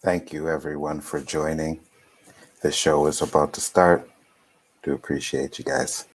Thank you, everyone, for joining. The show is about to start. Do appreciate you guys.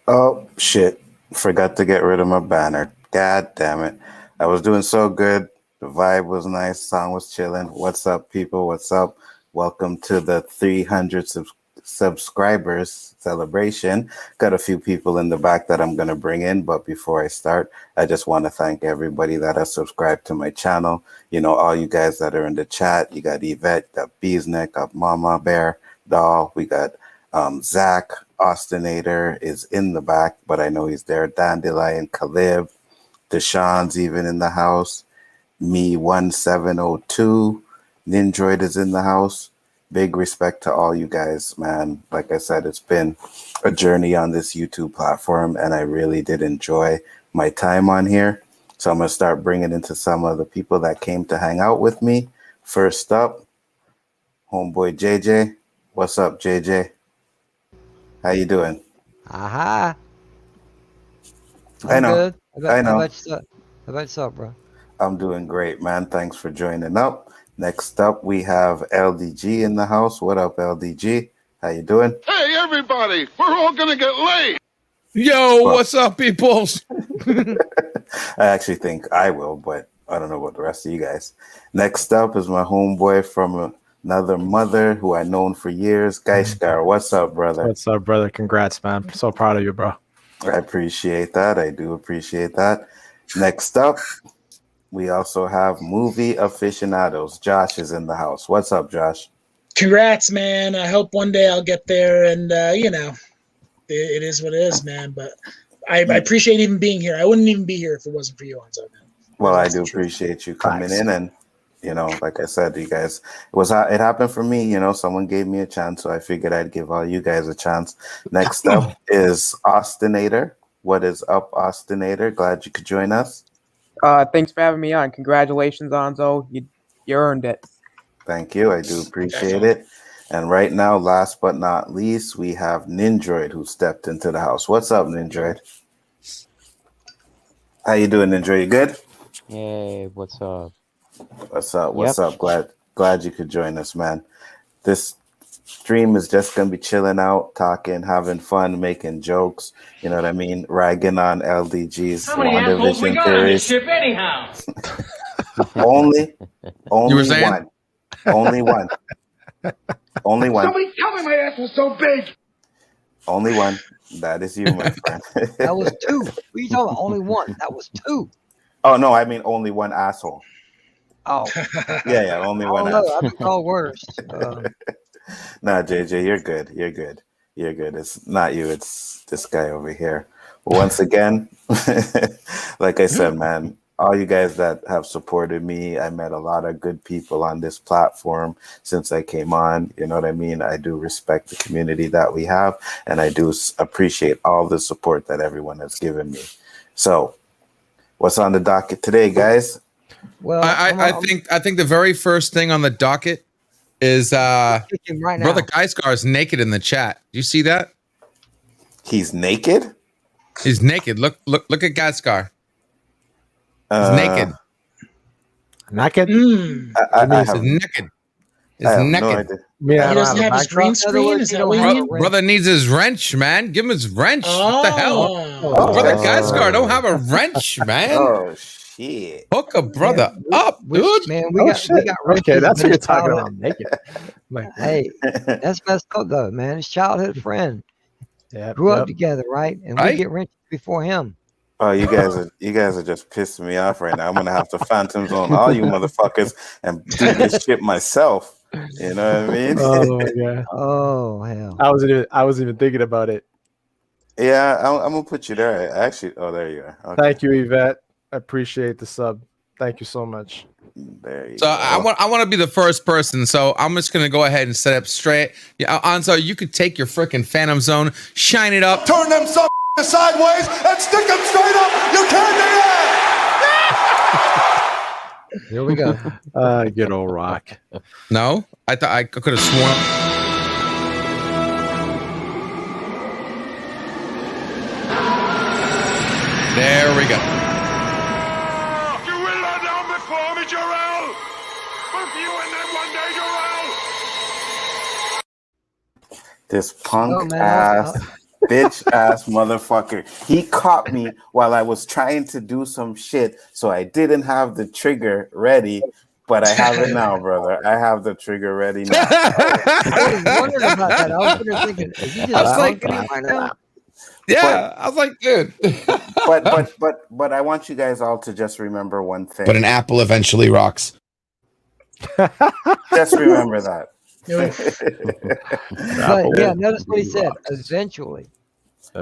Oh, shit. Forgot to get rid of my banner. God damn it. I was doing so good. The vibe was nice. Song was chilling. What's up, people? What's up? Welcome to the 300 subscribers celebration. Got a few people in the back that I'm going to bring in. But before I start, I just want to thank everybody that has subscribed to my channel. You know, all you guys that are in the chat. You got Yvette, got Beesneck, got Mama Bear, Doll. We got Zach, Austinator is in the back, but I know he's there. Dandelion, Caleb, Deshaun's even in the house. Me 1702, Nindroid is in the house. Big respect to all you guys, man. Like I said, it's been a journey on this YouTube platform, and I really did enjoy my time on here. So I'm gonna start bringing into some of the people that came to hang out with me. First up, homeboy JJ. What's up, JJ? How you doing? Aha! I I'm know. good. I How know. about yourself? How about yourself, bro? I'm doing great, man. Thanks for joining up. Next up, we have LDG in the house. What up, LDG? How you doing? Hey, everybody, we're all going to get laid. Yo, Well, what's up, peoples? I actually think I will, but I don't know about the rest of you guys. Next up is my homeboy from another mother who I've known for years, Geishkar. What's up, brother? What's up, brother? Congrats, man. I'm so proud of you, bro. I appreciate that. I do appreciate that. Next up, we also have movie aficionados. Josh is in the house. What's up, Josh? Congrats, man. I hope one day I'll get there, and it is what it is, man. But I appreciate even being here. I wouldn't even be here if it wasn't for you, Hanzo, man. Well, I That's do the truth. appreciate you coming Thanks. in, and like I said, you guys, it happened for me. Someone gave me a chance, so I figured I'd give all you guys a chance. Next up is Austinator. What is up, Austinator? Glad you could join us. Thanks for having me on. Congratulations, Anzo. You earned it. Thank you. I do appreciate it. And right now, last but not least, we have Nindroid who stepped into the house. What's up, Nindroid? How you doing, Nindroid? You good? Hey, what's up? What's up? Yep. What's up? Glad you could join us, man. This stream is just gonna be chilling out, talking, having fun, making jokes. You know what I mean? Ragging on LDG's How many assholes we WandaVision got on this theories. ship anyhow? Only You were saying? one. Only one. Only one. Somebody tell me my ass was so big. Only one. That is you, my friend. That was two. What are you talking about? Only one. That was two. Oh no, I mean only one asshole. Oh, Yeah, only I one don't know. asshole. I've been called worse. Nah, JJ, you're good. You're good. You're good. It's not you. It's this guy over here. Once again, like I said, man, all you guys that have supported me, I met a lot of good people on this platform since I came on. You know what I mean? I do respect the community that we have, and I do appreciate all the support that everyone has given me. So, what's on the docket today, guys? Well, I think the very first thing on the docket is kicking right now. Brother Geisgar is naked in the chat. Do you see that? He's naked? He's naked. Look at Geisgar. He's naked. Naked? I He's have, naked. He's I have no naked. idea. Yeah, He doesn't have his green screen. Is that what you mean? Brother needs his wrench, man. Give him his wrench. What the hell? Oh. Brother Geisgar don't have a wrench, man. Oh shit! Hook a brother up, dude. Man, Oh, we shit. got Okay, that's what you're talking childhood. about. Naked. Like, Hey, that's messed up though, man. His childhood friend yeah, grew up together, right? And Right. we get wrenches before him. Oh, you guys are just pissing me off right now. I'm gonna have to phantom zone all you motherfuckers and do this shit myself. You know what I mean? Oh my god. Oh hell. I wasn't even thinking about it. Yeah, I'm gonna put you there. Actually, oh, there you are. Okay, Thank you, Yvette. I appreciate the sub. Thank you so much. there you So go. I want to be the first person. So I'm just gonna go ahead and set up straight. Yeah, Anzo, you could take your freaking Phantom Zone, shine it up. Turn them some sideways and stick them straight up. You can't do that. Here we go. Good old rock. No, I thought I could have sworn. There we go. You will not down before me, Jarrell. Both you and them one day, Jarrell. This punk Oh, man. ass, bitch ass motherfucker. He caught me while I was trying to do some shit, so I didn't have the trigger ready. But I have it now, brother. I have the trigger ready now. I was wondering about that. I was sitting there thinking, is he just I was like- punking him right now? Yeah, I was like, dude. But I want you guys all to just remember one thing. But an apple eventually rocks. Just remember that. But yeah, notice what he said. Eventually.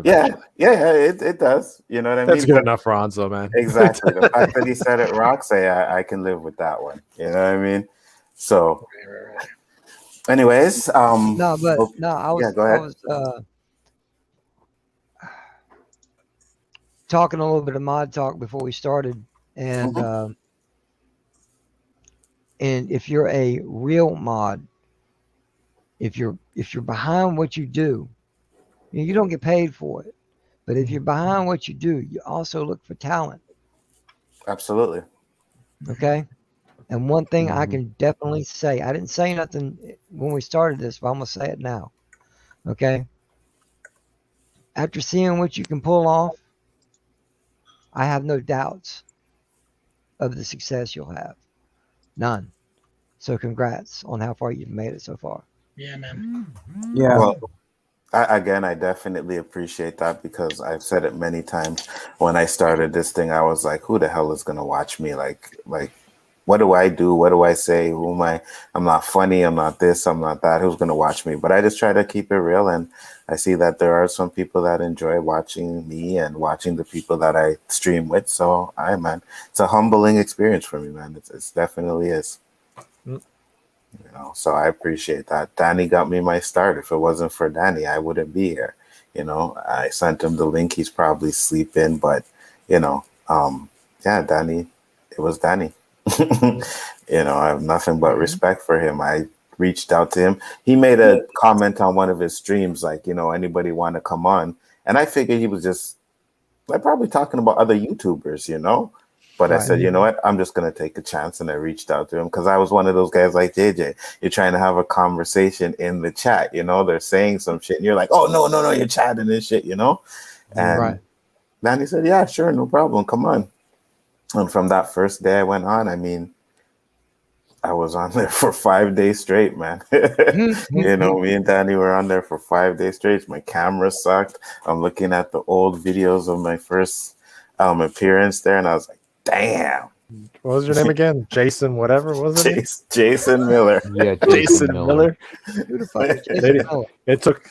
Yeah, it does. You know what I mean? That's good enough for Anzo, man. Exactly. The fact that he said it rocks, I can live with that one. You know what I mean? So, anyways, I was yeah, go ahead. I was talking a little bit of mod talk before we started, and and if you're a real mod, if you're behind what you do, you don't get paid for it. But if you're behind what you do, you also look for talent. Absolutely. Okay. And one thing I can definitely say, I didn't say nothing when we started this, but I'm going to say it now. Okay. After seeing what you can pull off, I have no doubts of the success you'll have. None. So congrats on how far you've made it so far. Yeah, man. Yeah. Well, I definitely appreciate that because I've said it many times. When I started this thing, I was like, who the hell is going to watch me? Like, what do I do? What do I say? Who am I? I'm not funny. I'm not this. I'm not that. Who's going to watch me? But I just try to keep it real. And I see that there are some people that enjoy watching me and watching the people that I stream with. So, man, it's a humbling experience for me, man. It definitely is. You know, so I appreciate that. Danny got me my start. If it wasn't for Danny, I wouldn't be here. You know, I sent him the link. He's probably sleeping, but you know, yeah, Danny, it was Danny. You know, I have nothing but respect for him. I reached out to him. He made a comment on one of his streams, like, you know, anybody want to come on? And I figured he was just like probably talking about other YouTubers, you know. But I Right. said, you know what? I'm just going to take a chance. And I reached out to him because I was one of those guys like JJ. You're trying to have a conversation in the chat. They're saying some shit. And you're like, oh, no, you're chatting and shit, And Right. Danny said, yeah, sure, no problem. Come on. And from that first day I went on, I mean, I was on there for 5 days straight, man. Me and Danny were on there for 5 days straight. My camera sucked. I'm looking at the old videos of my first appearance there, and I was like, damn. What was your name again? Jason, whatever was it? Jason Miller. Yeah, Jason Miller. Who the fuck is Jason Miller? It took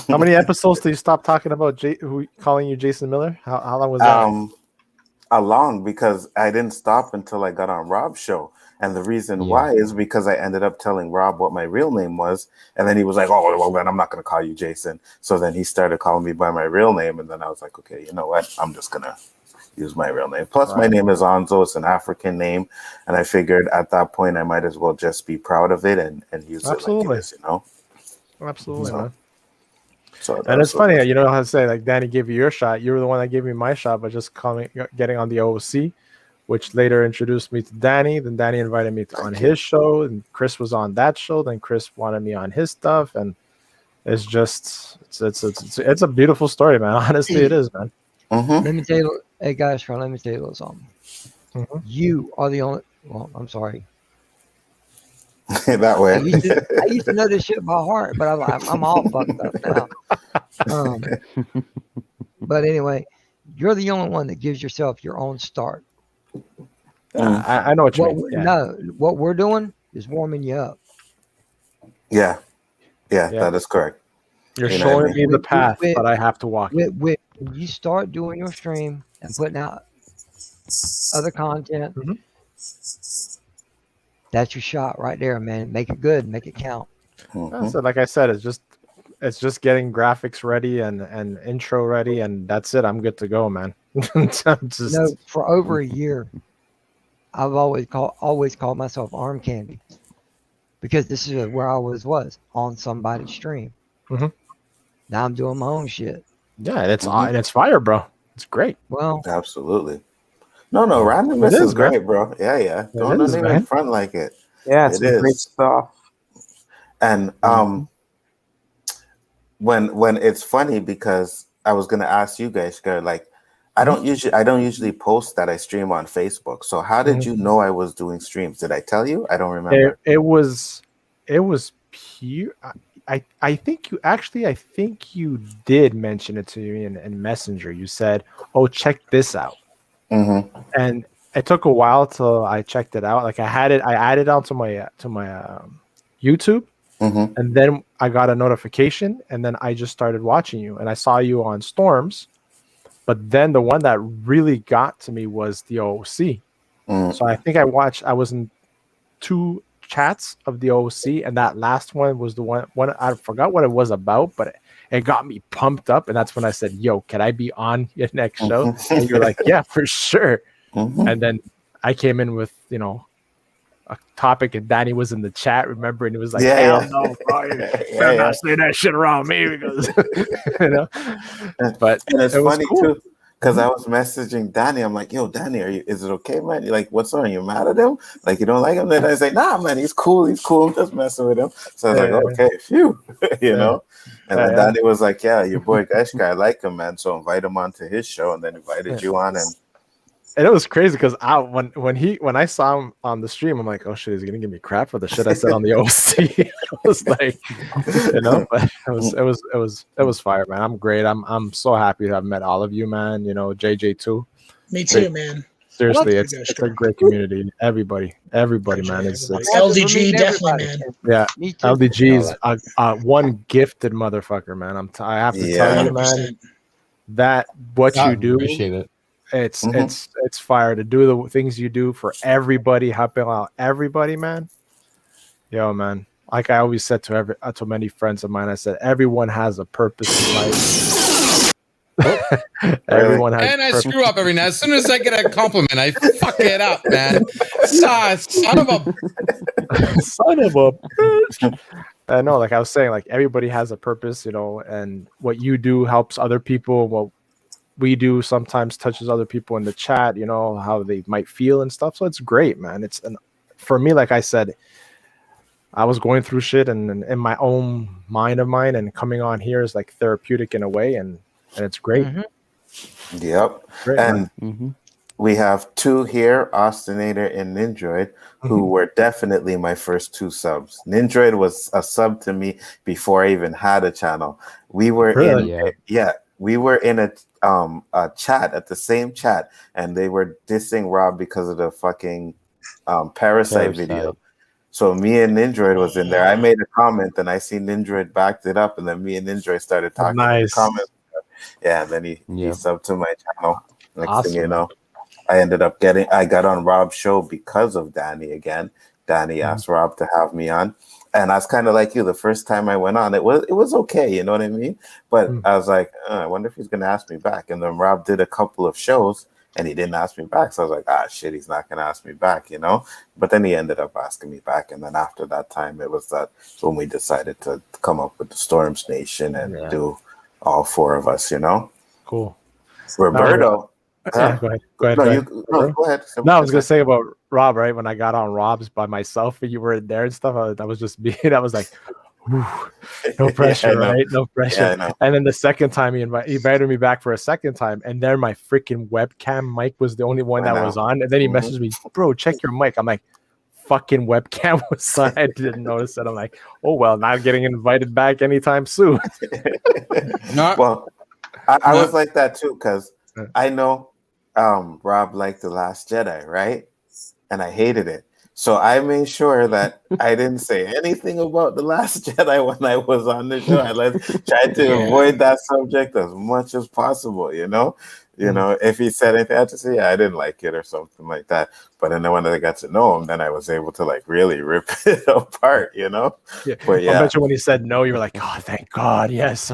how many episodes till you stop talking about calling you Jason Miller? How long was that? Along, because I didn't stop until I got on Rob's show. And the reason why is because I ended up telling Rob what my real name was. And then he was like, oh, well, then I'm not going to call you Jason. So then he started calling me by my real name. And then I was like, okay, you know what? I'm just going to use my real name. Plus, my name is Onzo. It's an African name. And I figured at that point, I might as well just be proud of it and use it like it is, Absolutely, man. So and it's funny, how to say, like, Danny gave you your shot. You were the one that gave me my shot by just getting on the OC, which later introduced me to Danny. Then Danny invited me on his show, and Chris was on that show. Then Chris wanted me on his stuff, and it's just it's a beautiful story, man. Honestly, it is, man. Let me tell you, hey guys, let me tell you a little something. You are the only. Well, I'm sorry. That way. I used to know this shit by heart, but I'm all fucked up now. But anyway, you're the only one that gives yourself your own start. I know what you mean. Yeah. No, what we're doing is warming you up. Yeah, that is correct. You're showing me the path, but I have to walk it. When you start doing your stream and putting out other content, that's your shot right there, man. Make it good, make it count. So like I said, it's just getting graphics ready and intro ready, and that's it. I'm good to go, man. For over a year, I've always called myself arm candy, because this is where I was on somebody's stream. Now I'm doing my own shit. Yeah, and it's fire, bro. It's great. Well, absolutely. No, randomness is great, bro. Yeah. Don't even front like it. Yeah, it's great stuff. And when it's funny, because I was gonna ask you guys, like, I don't usually post that I stream on Facebook. So how did you know I was doing streams? Did I tell you? I don't remember. It was pure. I think you did mention it to me in Messenger. You said, "Oh, check this out." And it took a while till I checked it out. Like I added onto my YouTube, and then I got a notification, and then I just started watching you, and I saw you on Storms. But then the one that really got to me was the OC. So I think I was in 2 chats of the OC, and that last one was the one I forgot what it was about, but it got me pumped up, and that's when I said, yo, can I be on your next show? And you're like, yeah, for sure. And then I came in with a topic, and Danny was in the chat, remember, and he was like, hell no, bro, you better not say that shit around me, because but and it's funny cool. too, because I was messaging Danny. I'm like, yo, Danny, is it okay, man? You're like, what's on? You mad at him? Like, you don't like him? Then I say, nah, man, he's cool. I'm just messing with him. So I was like, okay, phew, know. And then Danny was like, yeah, your boy Geshka, I like him, man. So invite him onto his show, and then invited you on. And it was crazy because when I saw him on the stream, I'm like, oh shit, he's gonna give me crap for the shit I said on the OC. I was like, but it was fire, man. I'm great. I'm so happy to have met all of you, man. JJ too. Me too, man. Seriously, it's a great community. Everybody, man. It's LDG definitely, man. Yeah, LDG is one gifted motherfucker, man. I have to tell you, man, that what you do. Appreciate it. It's fire to do the things you do for everybody, helping out everybody, man. Yo, man. Like I always said to many friends of mine, I said everyone has a purpose in life. Everyone has. And I screw up every now. As soon as I get a compliment, I fuck it up, man. Son of a bitch. No, like I was saying, like everybody has a purpose, and what you do helps other people. Well, we do sometimes touches other people in the chat, you know, how they might feel and stuff. So it's great, man. For me, like I said, I was going through shit and in my own mind of mine, and coming on here is like therapeutic in a way, and it's great. Yep. Great, And man. we have two here, Austinator and Nindroid, who were definitely my first two subs. Nindroid was a sub to me before I even had a channel. We were we were in a chat, at the same chat, and they were dissing Rob because of the fucking Parasite video. So me and Nindroid was in there. I made a comment, and I see Nindroid backed it up, and then me and Nindroid started talking in the comments. Yeah, and then he subbed to my channel. Next thing you know, I got on Rob's show because of Danny again. Danny asked Rob to have me on. And I was kind of like you. The first time I went on, it was okay, you know what I mean? But I was like, I wonder if he's going to ask me back. And then Rob did a couple of shows, and he didn't ask me back. So I was like, shit, he's not going to ask me back, you know? But then he ended up asking me back. And then after that time, it was when we decided to come up with the Storms Nation and do all four of us, you know? Cool. Roberto. Go ahead. Go ahead. Go ahead. No, I was gonna say about Rob, right? When I got on Rob's by myself, and you were in there and stuff, that was just me. I was like, no pressure, right? No pressure. Yeah, and then the second time he invited me back for a second time, and there my freaking webcam mic was the only one that was on. And then he messaged me, bro, check your mic. I'm like, fucking webcam was on. I didn't notice it. I'm like, oh well, not getting invited back anytime soon. Well, I was like that too, because I know Rob liked The Last Jedi, right? And I hated it. So I made sure that I didn't say anything about The Last Jedi when I was on the show. I tried to avoid that subject as much as possible, you know? If he said anything, I had to say, I didn't like it or something like that. But then when I got to know him, then I was able to like really rip it apart, you know? Yeah. But I bet you when he said no, you were like, oh, thank God, yes.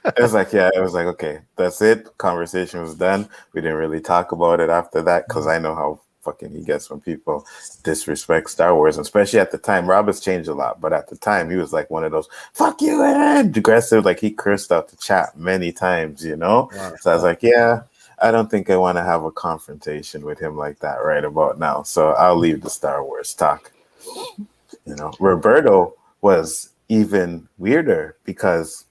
It was like, okay, that's it. Conversation was done. We didn't really talk about it after that because I know how fucking he gets when people disrespect Star Wars, especially at the time. Rob has changed a lot, but at the time he was like one of those fuck you and aggressive, like he cursed out the chat many times, you know? Wow. So I was like, I don't think I want to have a confrontation with him like that right about now. So I'll leave the Star Wars talk. You know, Roberto was even weirder because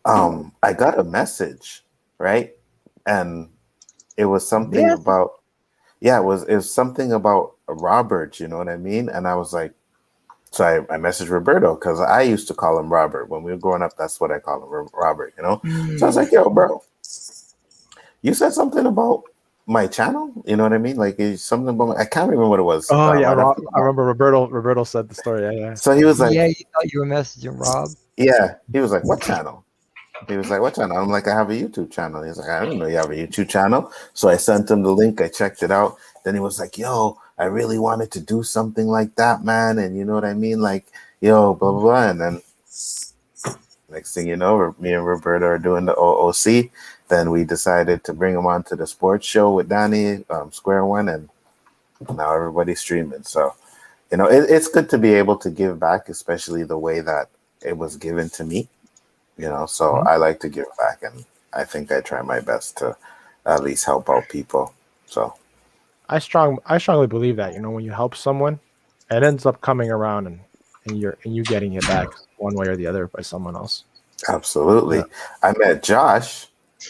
I got a message, right? And it was something about it was something about Robert, you know what I mean? And I was like, so I messaged Roberto because I used to call him Robert. When we were growing up, that's what I call him, Robert, you know? So I was like, yo, bro, you said something about my channel? You know what I mean? Like something about I can't remember what it was. Oh, I remember Roberto said the story. Yeah. So he was like, you thought you were messaging Rob? Yeah. He was like, what channel? He was like, what channel? I'm like, I have a YouTube channel. He's like, I didn't know you have a YouTube channel. So I sent him the link. I checked it out. Then he was like, yo, I really wanted to do something like that, man. And you know what I mean? Like, yo, blah, blah, blah. And then next thing you know, me and Roberta are doing the OOC. Then we decided to bring him on to the sports show with Danny, Square One. And now everybody's streaming. So, you know, it's good to be able to give back, especially the way that it was given to me. You know, so I like to give back, and I think I try my best to at least help out people. So I strongly believe that, you know, when you help someone, it ends up coming around and you getting it back one way or the other by someone else. Absolutely. Yeah. I met Josh.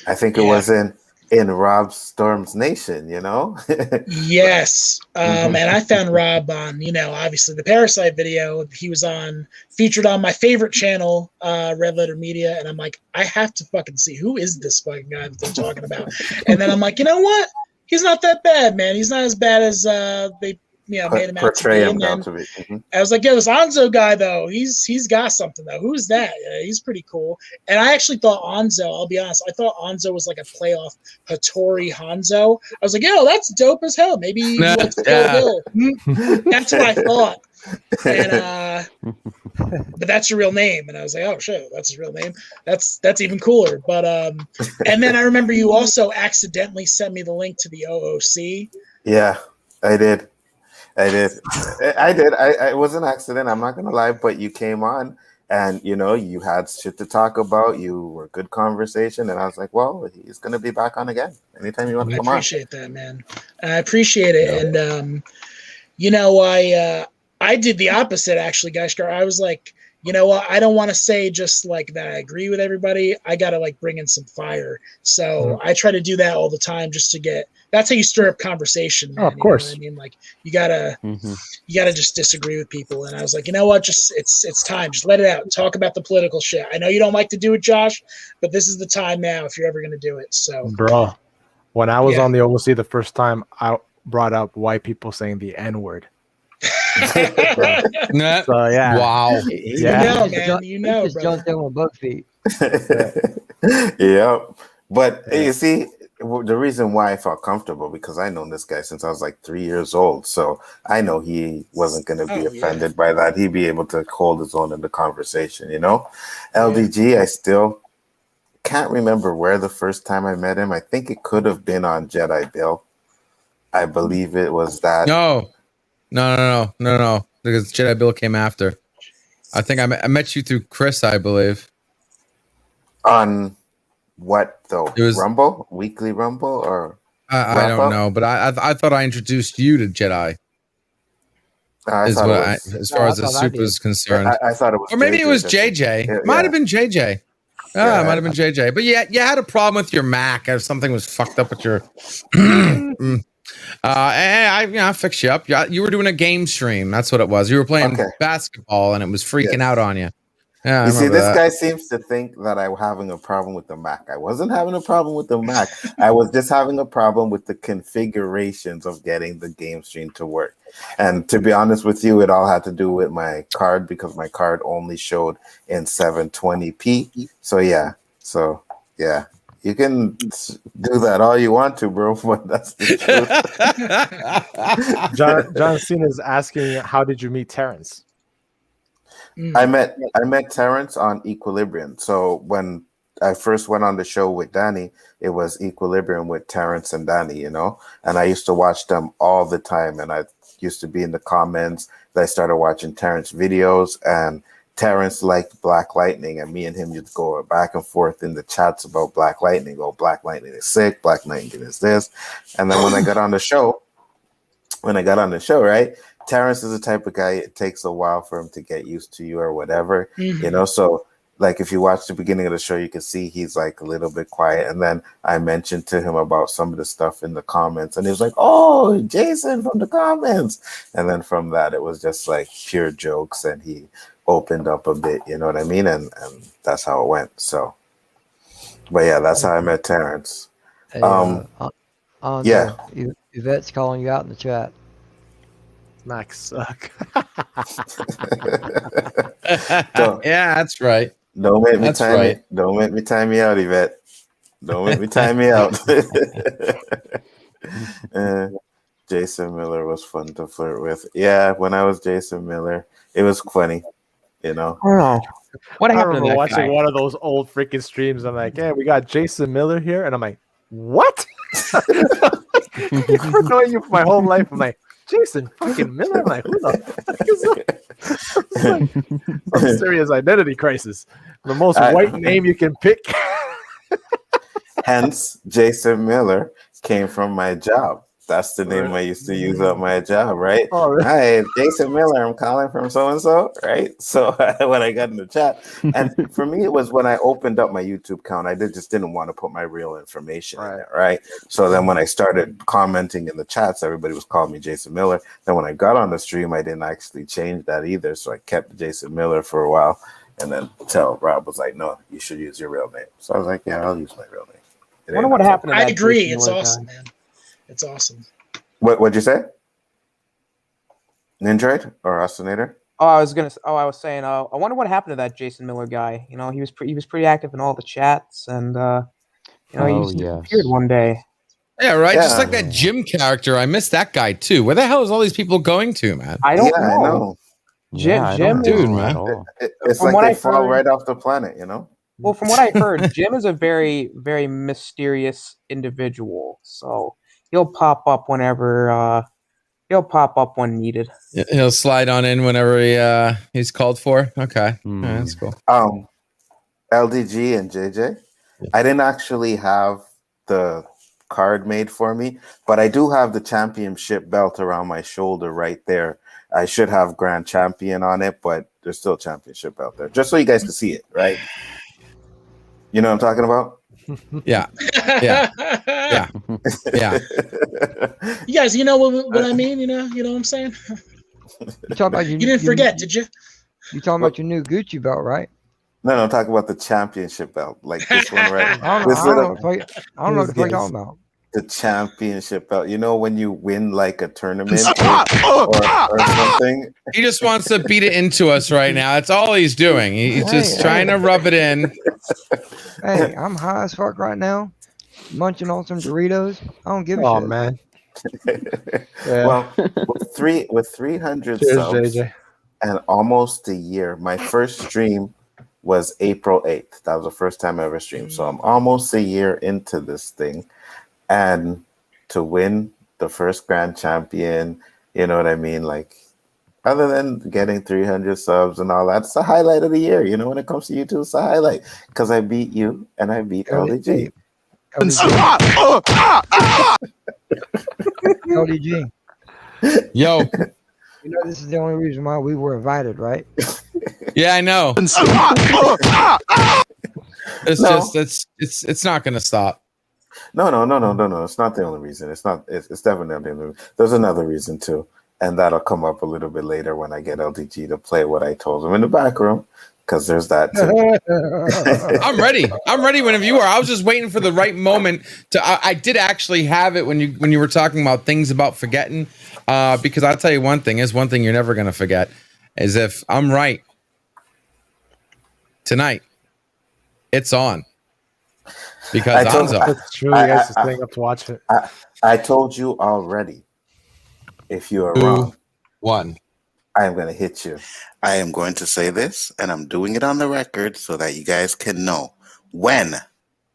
I think it was in Rob Storm's Nation, you know? Yes. And I found Rob on, you know, obviously the Parasite video. He was featured on my favorite channel, Red Letter Media. And I'm like, I have to fucking see who is this fucking guy that they're talking about. And then I'm like, you know what? He's not that bad, man. He's not as bad as they made him out to be. And then I was like, yo, this Onzo guy though, he's got something though. Who's that? He's pretty cool. And I actually thought Onzo, I'll be honest, I thought Onzo was like a play off Hattori Hanzo. I was like, yo, that's dope as hell. Maybe he likes Kill Bill. That's what I thought. And but that's your real name. And I was like, oh shit, that's his real name. That's even cooler. But and then I remember you also accidentally sent me the link to the OOC. Yeah, I did. It was an accident. I'm not gonna lie, but you came on, And you had shit to talk about. You were good conversation, and I was like, well, he's gonna be back on again anytime you want to I come on. appreciate that, man. I appreciate it. Yeah. And I did the opposite actually, guys. I was like, I don't want to say just like that I agree with everybody. I gotta like bring in some fire. So I try to do that all the time just to get. That's how you stir up conversation, man. Oh, of course. You know what I mean, like you gotta just disagree with people. And I was like, you know what? Just it's time. Just let it out. Talk about the political shit. I know you don't like to do it, Josh, but this is the time now if you're ever gonna do it. So, bro, when I was on the OC the first time, I brought up white people saying the N-word. Nah. So yeah, Wow. Man. You know, just jumped in with both feet. Yeah, but you see, the reason why I felt comfortable because I known this guy since I was like 3 years old, so I know he wasn't going to be offended by that. He'd be able to hold his own in the conversation, LDG, I still can't remember where the first time I met him. I think it could have been on Jedi Bill. I believe it was that. No. Because Jedi Bill came after. I think I met you through Chris, I believe. On what though? It was Rumble, weekly Rumble, or I don't know, but I thought I introduced you to Jedi. as far as the I thought I soup did. is concerned, I thought it was, or maybe it was JJ. JJ. Might have been JJ. Yeah, It might have been JJ. But yeah, you had a problem with your Mac, or something was fucked up with your. And I fixed you up. You were doing a game stream. That's what it was. You were playing basketball, and it was freaking out on you. Yeah, you see, this guy seems to think that I'm having a problem with the Mac. I wasn't having a problem with the Mac. I was just having a problem with the configurations of getting the game stream to work. And to be honest with you, it all had to do with my card because my card only showed in 720p. So yeah. You can do that all you want to, bro, but that's the truth. John Cena is asking, how did you meet Terrence? I met Terrence on Equilibrium. So when I first went on the show with Danny, it was Equilibrium with Terrence and Danny, and I used to watch them all the time, and I used to be in the comments. I started watching Terrence videos, and Terrence liked Black Lightning, and me and him used to go back and forth in the chats about Black Lightning. Oh, Black Lightning is sick. Black Lightning is this. And then when I got on the show, right, Terrence is the type of guy, it takes a while for him to get used to you or whatever, So, like, if you watch the beginning of the show, you can see he's like a little bit quiet. And then I mentioned to him about some of the stuff in the comments, and he was like, "Oh, Jason from the comments." And then from that, it was just like pure jokes, and he opened up a bit, you know what I mean? And that's how it went. So, but yeah, that's how I met Terrence. Hey, yeah. Yvette's calling you out in the chat. Max suck. Yeah, that's right. Don't make me That's time right. Don't make me time me out, Yvette. Don't make me time me out. Jason Miller was fun to flirt with. Yeah, when I was Jason Miller, it was funny, I don't know. What I happened to remember that watching guy? one of those old freaking streams. I'm like, "Hey, we got Jason Miller here," and I'm like, "What?" I've been knowing you for my whole life. I'm like, Jason fucking Miller. I'm like, who the fuck is that? It's like some serious identity crisis. The most white name you can pick. Hence, Jason Miller came from my job. That's the name I used to use at my job, right? Oh, really? Hi, Jason Miller. I'm calling from so-and-so, right? So when I got in the chat, and for me, it was when I opened up my YouTube account, I just didn't want to put my real information in it, right? So then when I started commenting in the chats, everybody was calling me Jason Miller. Then when I got on the stream, I didn't actually change that either. So I kept Jason Miller for a while. And then Rob was like, no, you should use your real name. So I was like, yeah, I'll use my real name. I wonder what happened to that. I agree. Jason It's Miller awesome, guy. man. It's awesome. What'd you say? Ninja or Ostinator? I was saying, I wonder what happened to that Jason Miller guy. He was pretty active in all the chats, and he just disappeared one day. Yeah, right. Just Yeah. like that Jim character. I missed that guy too. Where the hell is all these people going to, man? I don't I know. know. Jim, Dude, man. It's From like what they I fall heard- right off the planet, you know? Well, from what I heard, Jim is a very, very mysterious individual. So he'll pop up whenever He'll pop up when needed. He'll slide on in whenever he's called for. Okay, yeah, that's cool. LDG and JJ, I didn't actually have the card made for me, but I do have the championship belt around my shoulder right there. I should have grand champion on it, but there's still championship belt there, just so you guys can see it, right? You know what I'm talking about? Yeah. You guys, you know what I mean? You know what I'm saying? You talking about you didn't forget, did you? You talking about your new Gucci belt, right? No, I'm talking about the championship belt, like this one, right? I don't know what you're talking about. The championship belt. You know when you win like a tournament or something? He just wants to beat it into us right now. That's all he's doing. He's just trying to rub it in. Hey, I'm high as fuck right now, munching on some Doritos. I don't give a shit. Oh man. Well, with 300 subs JJ. and almost a year, my first stream was April 8th. That was the first time I ever streamed. So I'm almost a year into this thing. And to win the first grand champion, you know what I mean? Like, other than getting 300 subs and all that, it's a highlight of the year. You know, when it comes to YouTube, it's a highlight. Because I beat you and I beat LDG. LDG. Yo. You know, this is the only reason why we were invited, right? Yeah, I know. It's not gonna stop. No. It's not the only reason. It's definitely not the only reason. There's another reason too. And that'll come up a little bit later when I get LDG to play what I told him in the back room. Because there's that too. I'm ready whenever you are. I was just waiting for the right moment I did actually have it when you were talking about things about forgetting. Because I'll tell you one thing you're never gonna forget is if I'm right tonight, it's on. Because That's true. You guys are staying up to watch it. I told you already. If you are wrong, one, I am going to hit you. I am going to say this, and I'm doing it on the record so that you guys can know. When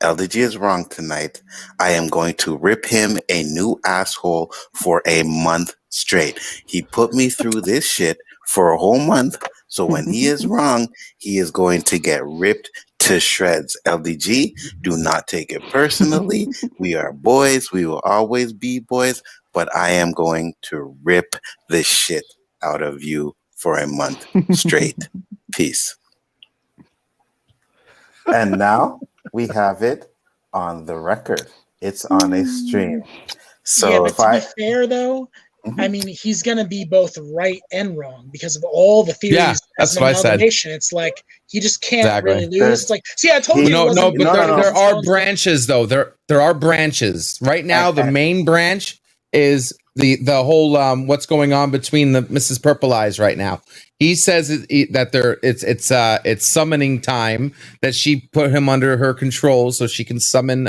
LDG is wrong tonight, I am going to rip him a new asshole for a month straight. He put me through this shit for a whole month. So when he is wrong, he is going to get ripped to shreds. LDG, do not take it personally. We are boys. We will always be boys. But I am going to rip the shit out of you for a month straight. Peace. And now we have it on the record. It's on a stream. So yeah, but to be fair, though, I mean, he's going to be both right and wrong because of all the theories. Yeah, that's what I said. It's like he just can't really lose. It's like, see, I told you. No, but there are branches, though. There are branches. Right now, the main branch is the whole what's going on between the Mrs. Purple Eyes right now. He says that it's summoning time, that she put him under her control so she can summon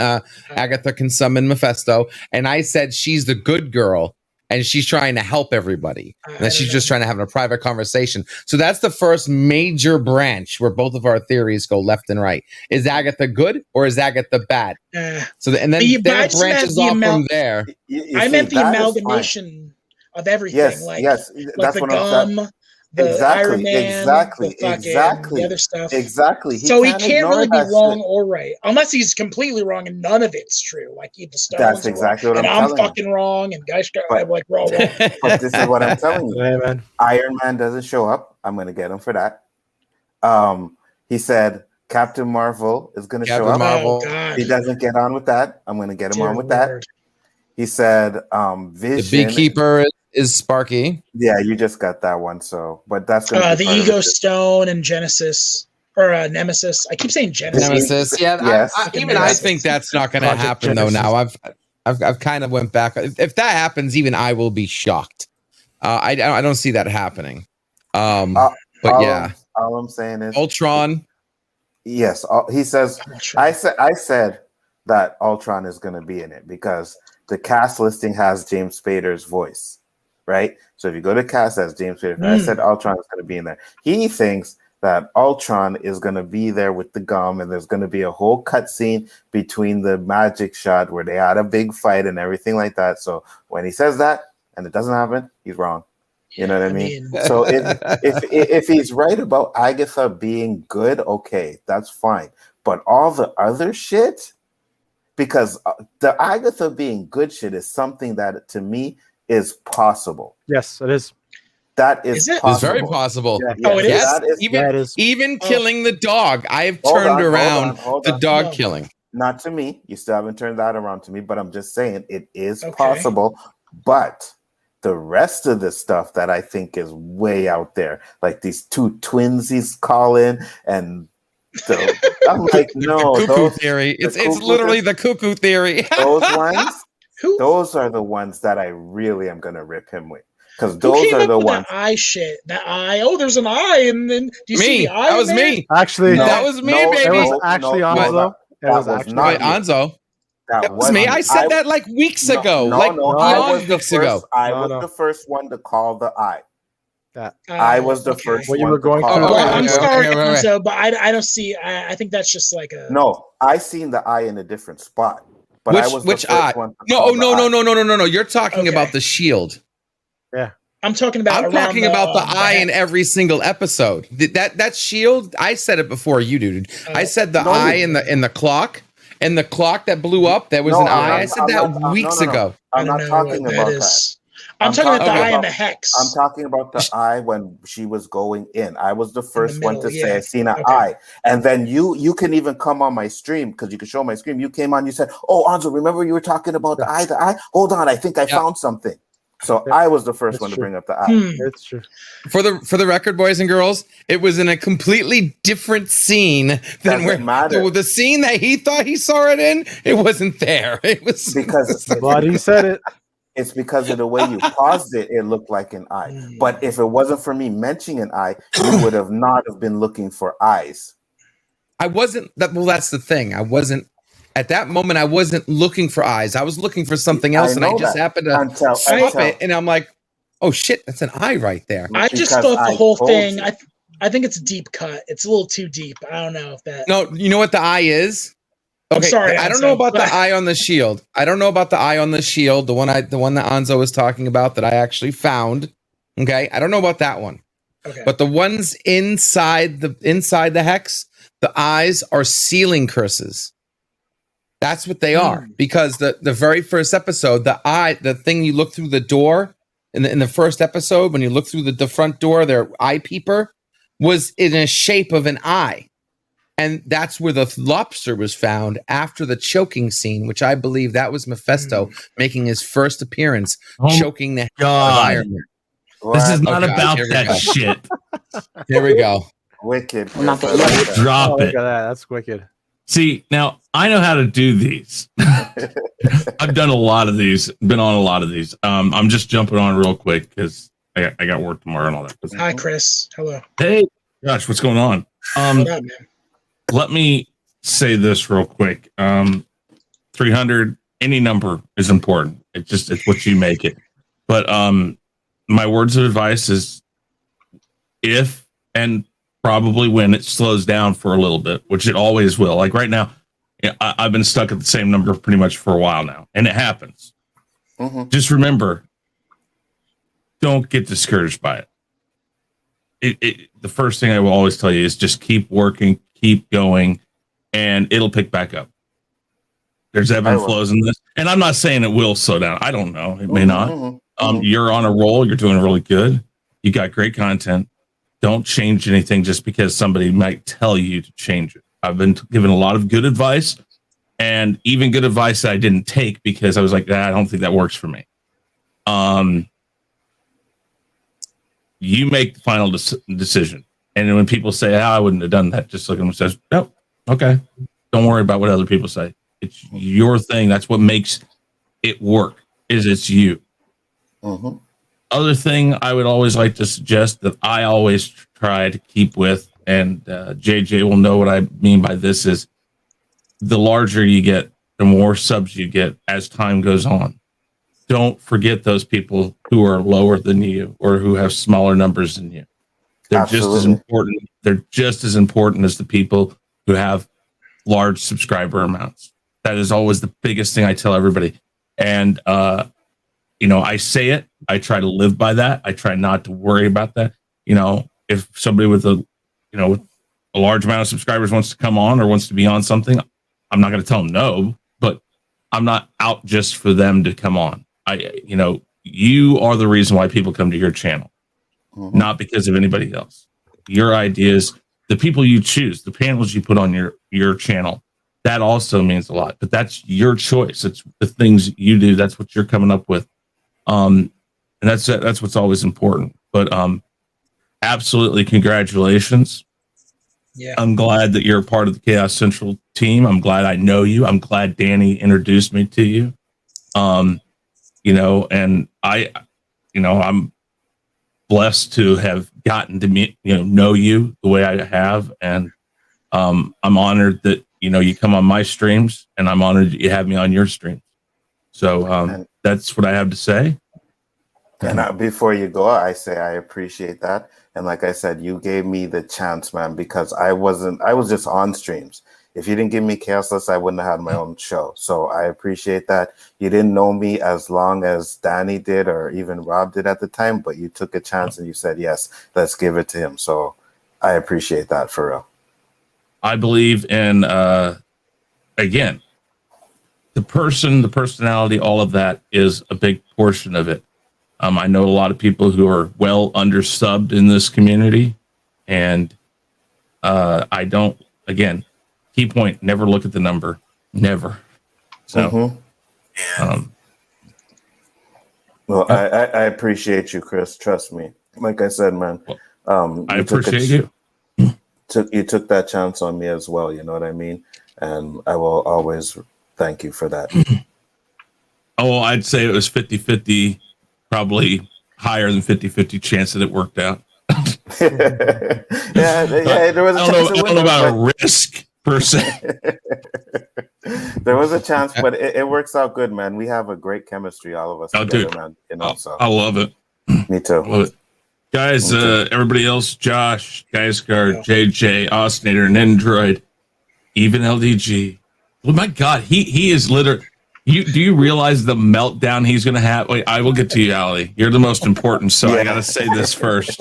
Agatha can summon Mephisto, and I said she's the good girl and she's trying to help everybody, and that she's just trying to have a private conversation. So that's the first major branch where both of our theories go left and right. Is Agatha good or is Agatha bad? So then there branches off from there. I meant the amalgamation of everything. Yes, like that's the what gum. The Iron Man, the other stuff. Exactly. So he can't really be wrong or right, unless he's completely wrong and none of it's true. Like the Stones, that's exactly what I'm fucking wrong, and guys, I'm like we're all wrong. But this is what I'm telling you. Hey, man. Iron Man doesn't show up. I'm going to get him for that. He said Captain Marvel is going to show up. Oh, he doesn't get on with that. I'm going to get him on with that. He said Vision. The Beekeeper is Sparky. Yeah, you just got that one. So, but that's gonna the Ego Stone and Genesis or Nemesis. I keep saying Genesis. Nemesis. Yeah, yes. I think that's not going to happen though. Now I've kind of went back. If that happens, even I will be shocked. I don't see that happening. But yeah, all I'm saying is Ultron. Yes, he says. I said that Ultron is going to be in it because the cast listing has James Spader's voice, right? So if you go to cast, that's James Spader. I said Ultron is going to be in there. He thinks that Ultron is going to be there with the gum, and there's going to be a whole cutscene between the magic shot where they had a big fight and everything like that. So when he says that, and it doesn't happen, he's wrong. You know what I mean? So if he's right about Agatha being good, okay, that's fine. But all the other shit, because the Agatha being good shit is something that to me is possible. Yes, it is. That is possible. It's very possible. Yeah, it is? That is even killing the dog. I have Hold turned on, around hold the on. dog No. killing. not to me. You still haven't turned that around to me, but I'm just saying it is Okay. possible. But the rest of the stuff that I think is way out there, like these two twins he's calling, and I'm like, no, Cuckoo theory. It's literally the cuckoo theory. those ones. Who Those are the ones that I really am gonna rip him with, because who those came are up the with ones. that eye shit? That eye. Oh, there's an eye, and then do you see Me. the eye? That was in there? me. Actually, No, That was me, no, baby. it was no, actually no, Anzo. that It was was actually not Wait, you. Anzo. That was me. I said that like weeks ago. No, like no, I beyond was the weeks first. ago. I No, was no. the first one to call the eye. That I was the okay. first When you one were to going call through the the- Well, eye. I'm Okay, sorry, okay, right. Anzo, but I don't see. I think that's just like a. No, I seen the eye in a different spot, but I was Which the first eye? one to No, call oh the no, eye. no, no, no, no, no, no. You're talking Okay. about the shield. I'm talking about. I'm around talking about the eye head. in every single episode. That shield. I said it before you, dude. I said the No, eye you- in the clock, and the clock that blew up. That was No, an I'm eye. not- I said I'm that not- weeks no, no, no. ago. I I'm don't not know talking what about that that. is. I'm talking about the talking eye and about- the hex. I'm talking about the eye when she was going in. I was the first one middle, to say yeah. I seen an Okay. eye, and then you can even come on my stream because you can show my stream. You came on, you said, "Oh, Anzo, remember you were talking about the eye? The eye? Hold on, I think I found something." So Yeah, I was the first that's one to true. bring up the eye. It's true. For the record, boys and girls, it was in a completely different scene than Doesn't where matter. the scene that he thought he saw it in. It wasn't there. It was Because But he said it. it's because of the way you paused it. It looked like an eye. But if it wasn't for me mentioning an eye, you would have not have been looking for eyes. I wasn't that. Well, that's the thing. I wasn't at that moment. I wasn't looking for eyes. I was looking for something else, and I know just that. happened to Until- stop it. And I'm like, "Oh shit, that's an eye right there." I just Because thought the I whole told thing. you. I think it's a deep cut. It's a little too deep. I don't know if that. No, you know what the eye is? I'm sorry, I don't Anzo, know about the but- eye on the shield. I don't know about the eye on the shield. The one that Anzo was talking about that I actually found. Okay, I don't know about that one. Okay. But the ones inside the hex, the eyes are sealing curses. That's what they are. Because the very first episode, the thing you look through the door in the first episode, when you look through the front door, their eye peeper was in a shape of an eye. And that's where the lobster was found after the choking scene, which I believe that was Mephisto making his first appearance, choking the head of Iron Man. This is not Okay, about here we that go. shit. Here we go. Wicked. I'm not Chris. gonna- I like that. Drop Look it. at that. That's wicked. See, now I know how to do these. I've done a lot of these, been on a lot of these. I'm just jumping on real quick because I got work tomorrow and all that. Hi, Chris. Hello. Hey, gosh, what's going on? What up, man? Let me say this real quick. 300, any number is important. It's what you make it. But my words of advice is if and probably when it slows down for a little bit, which it always will. Like right now, I've been stuck at the same number pretty much for a while now, and it happens. Mhm. Just remember, don't get discouraged by it. The first thing I will always tell you is just keep working, keep going, and it'll pick back up. There's ebb and flows in this, and I'm not saying it will slow down. I don't know. It may not. Mhm. You're on a roll. You're doing really good. You got great content. Don't change anything just because somebody might tell you to change it. I've been given a lot of good advice, and even good advice that I didn't take because I was like, I don't think that works for me. You make the final decision. And when people say, I wouldn't have done that, just look at them and says, no, okay. Don't worry about what other people say. It's your thing. That's what makes it work, is it's you. Mhm. Other thing I would always like to suggest that I always try to keep with, and JJ will know what I mean by this, is the larger you get, the more subs you get as time goes on. Don't forget those people who are lower than you or who have smaller numbers than you. They're just as Absolutely. important. They're just as important as the people who have large subscriber amounts. That is always the biggest thing I tell everybody. And I say it. I try to live by that. I try not to worry about that. You know, if somebody with a large amount of subscribers wants to come on or wants to be on something, I'm not going to tell them no, but I'm not out just for them to come on. You are the reason why people come to your channel, not because of anybody else. Your ideas, the people you choose, the panels you put on your channel, that also means a lot. But that's your choice. It's the things you do. That's what you're coming up with, and that's what's always important. But absolutely, congratulations. Yeah, I'm glad that you're a part of the Chaos Central team. I'm glad I know you. I'm glad Danny introduced me to you. And I'm blessed to have gotten to know you the way I have, and I'm honored that you come on my streams, and I'm honored that you have me on your streams. So that's what I have to say. And before you go, I say I appreciate that. And like I said, you gave me the chance, man, because I was just on streams. If you didn't give me Chaosless, I wouldn't have had my own show. So I appreciate that. You didn't know me as long as Danny did or even Rob did at the time, but you took a chance and you said, yes, let's give it to him. So I appreciate that for real. I believe in, again, the personality, all of that is a big portion of it. I know a lot of people who are well undersubbed in this community, and I don't, again, key point, never look at the number, never. So, well, I appreciate you, Chris. Trust me. Like I said, man, I appreciate you. You took that chance on me as well. You know what I mean? And I will always thank you for that. Oh, I'd say it was 50-50. Probably higher than 50-50 chance that it worked out. yeah, there was a chance. I don't know about a risk per se. There was a chance, but it works out good, man. We have a great chemistry, all of us together, man. I love it. Me too. Love it. Guys, everybody else, Josh, Geisgard, JJ, Ostinator, Nendroid, even LDG. Oh my God, he is literally. Do you realize the meltdown he's going to have? Wait, I will get to you, Allie. You're the most important, so I got to say this first.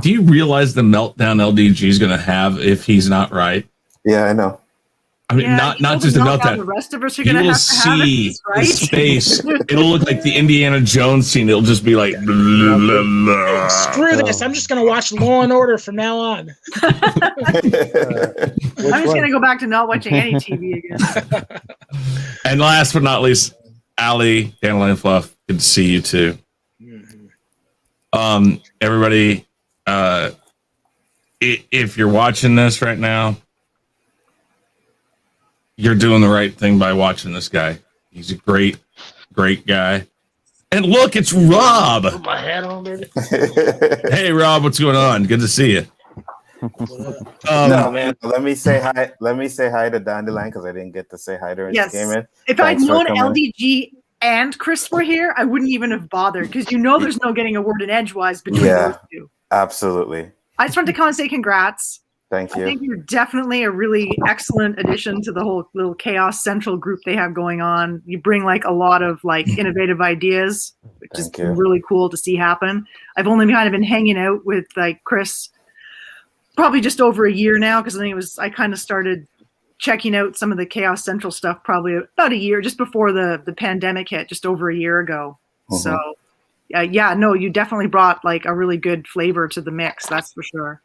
Do you realize the meltdown LDG is going to have if he's not right? Yeah, I know. I mean, not just a meltdown. The rest of us are going to have to have it, right? The space. It'll look like the Indiana Jones scene. It'll just be like, blah, blah, blah. Screw this. I'm just going to watch Law and Order from now on. I'm just going to go back to not watching any TV again. And last but not least, Allie, Dandelion Fluff, good to see you too. Everybody, if you're watching this right now, you're doing the right thing by watching this guy. He's a great, great guy. And look, it's Rob. Put my hat on, baby. Hey, Rob, what's going on? Good to see you. No, man. Let me say hi. Let me say hi to Dandelion because I didn't get to say hi to her when she came in. If I'd known LDG and Chris were here, I wouldn't even have bothered because there's no getting a word in edgewise between those two. Absolutely. I just wanted to come and say congrats. Thank you. I think you're definitely a really excellent addition to the whole little Chaos Central group they have going on. You bring a lot of innovative ideas, which is really cool to see happen. I've only kind of been hanging out with Chris probably just over a year now because I kind of started checking out some of the Chaos Central stuff probably about a year just before the pandemic hit, just over a year ago. So you definitely brought a really good flavor to the mix, that's for sure.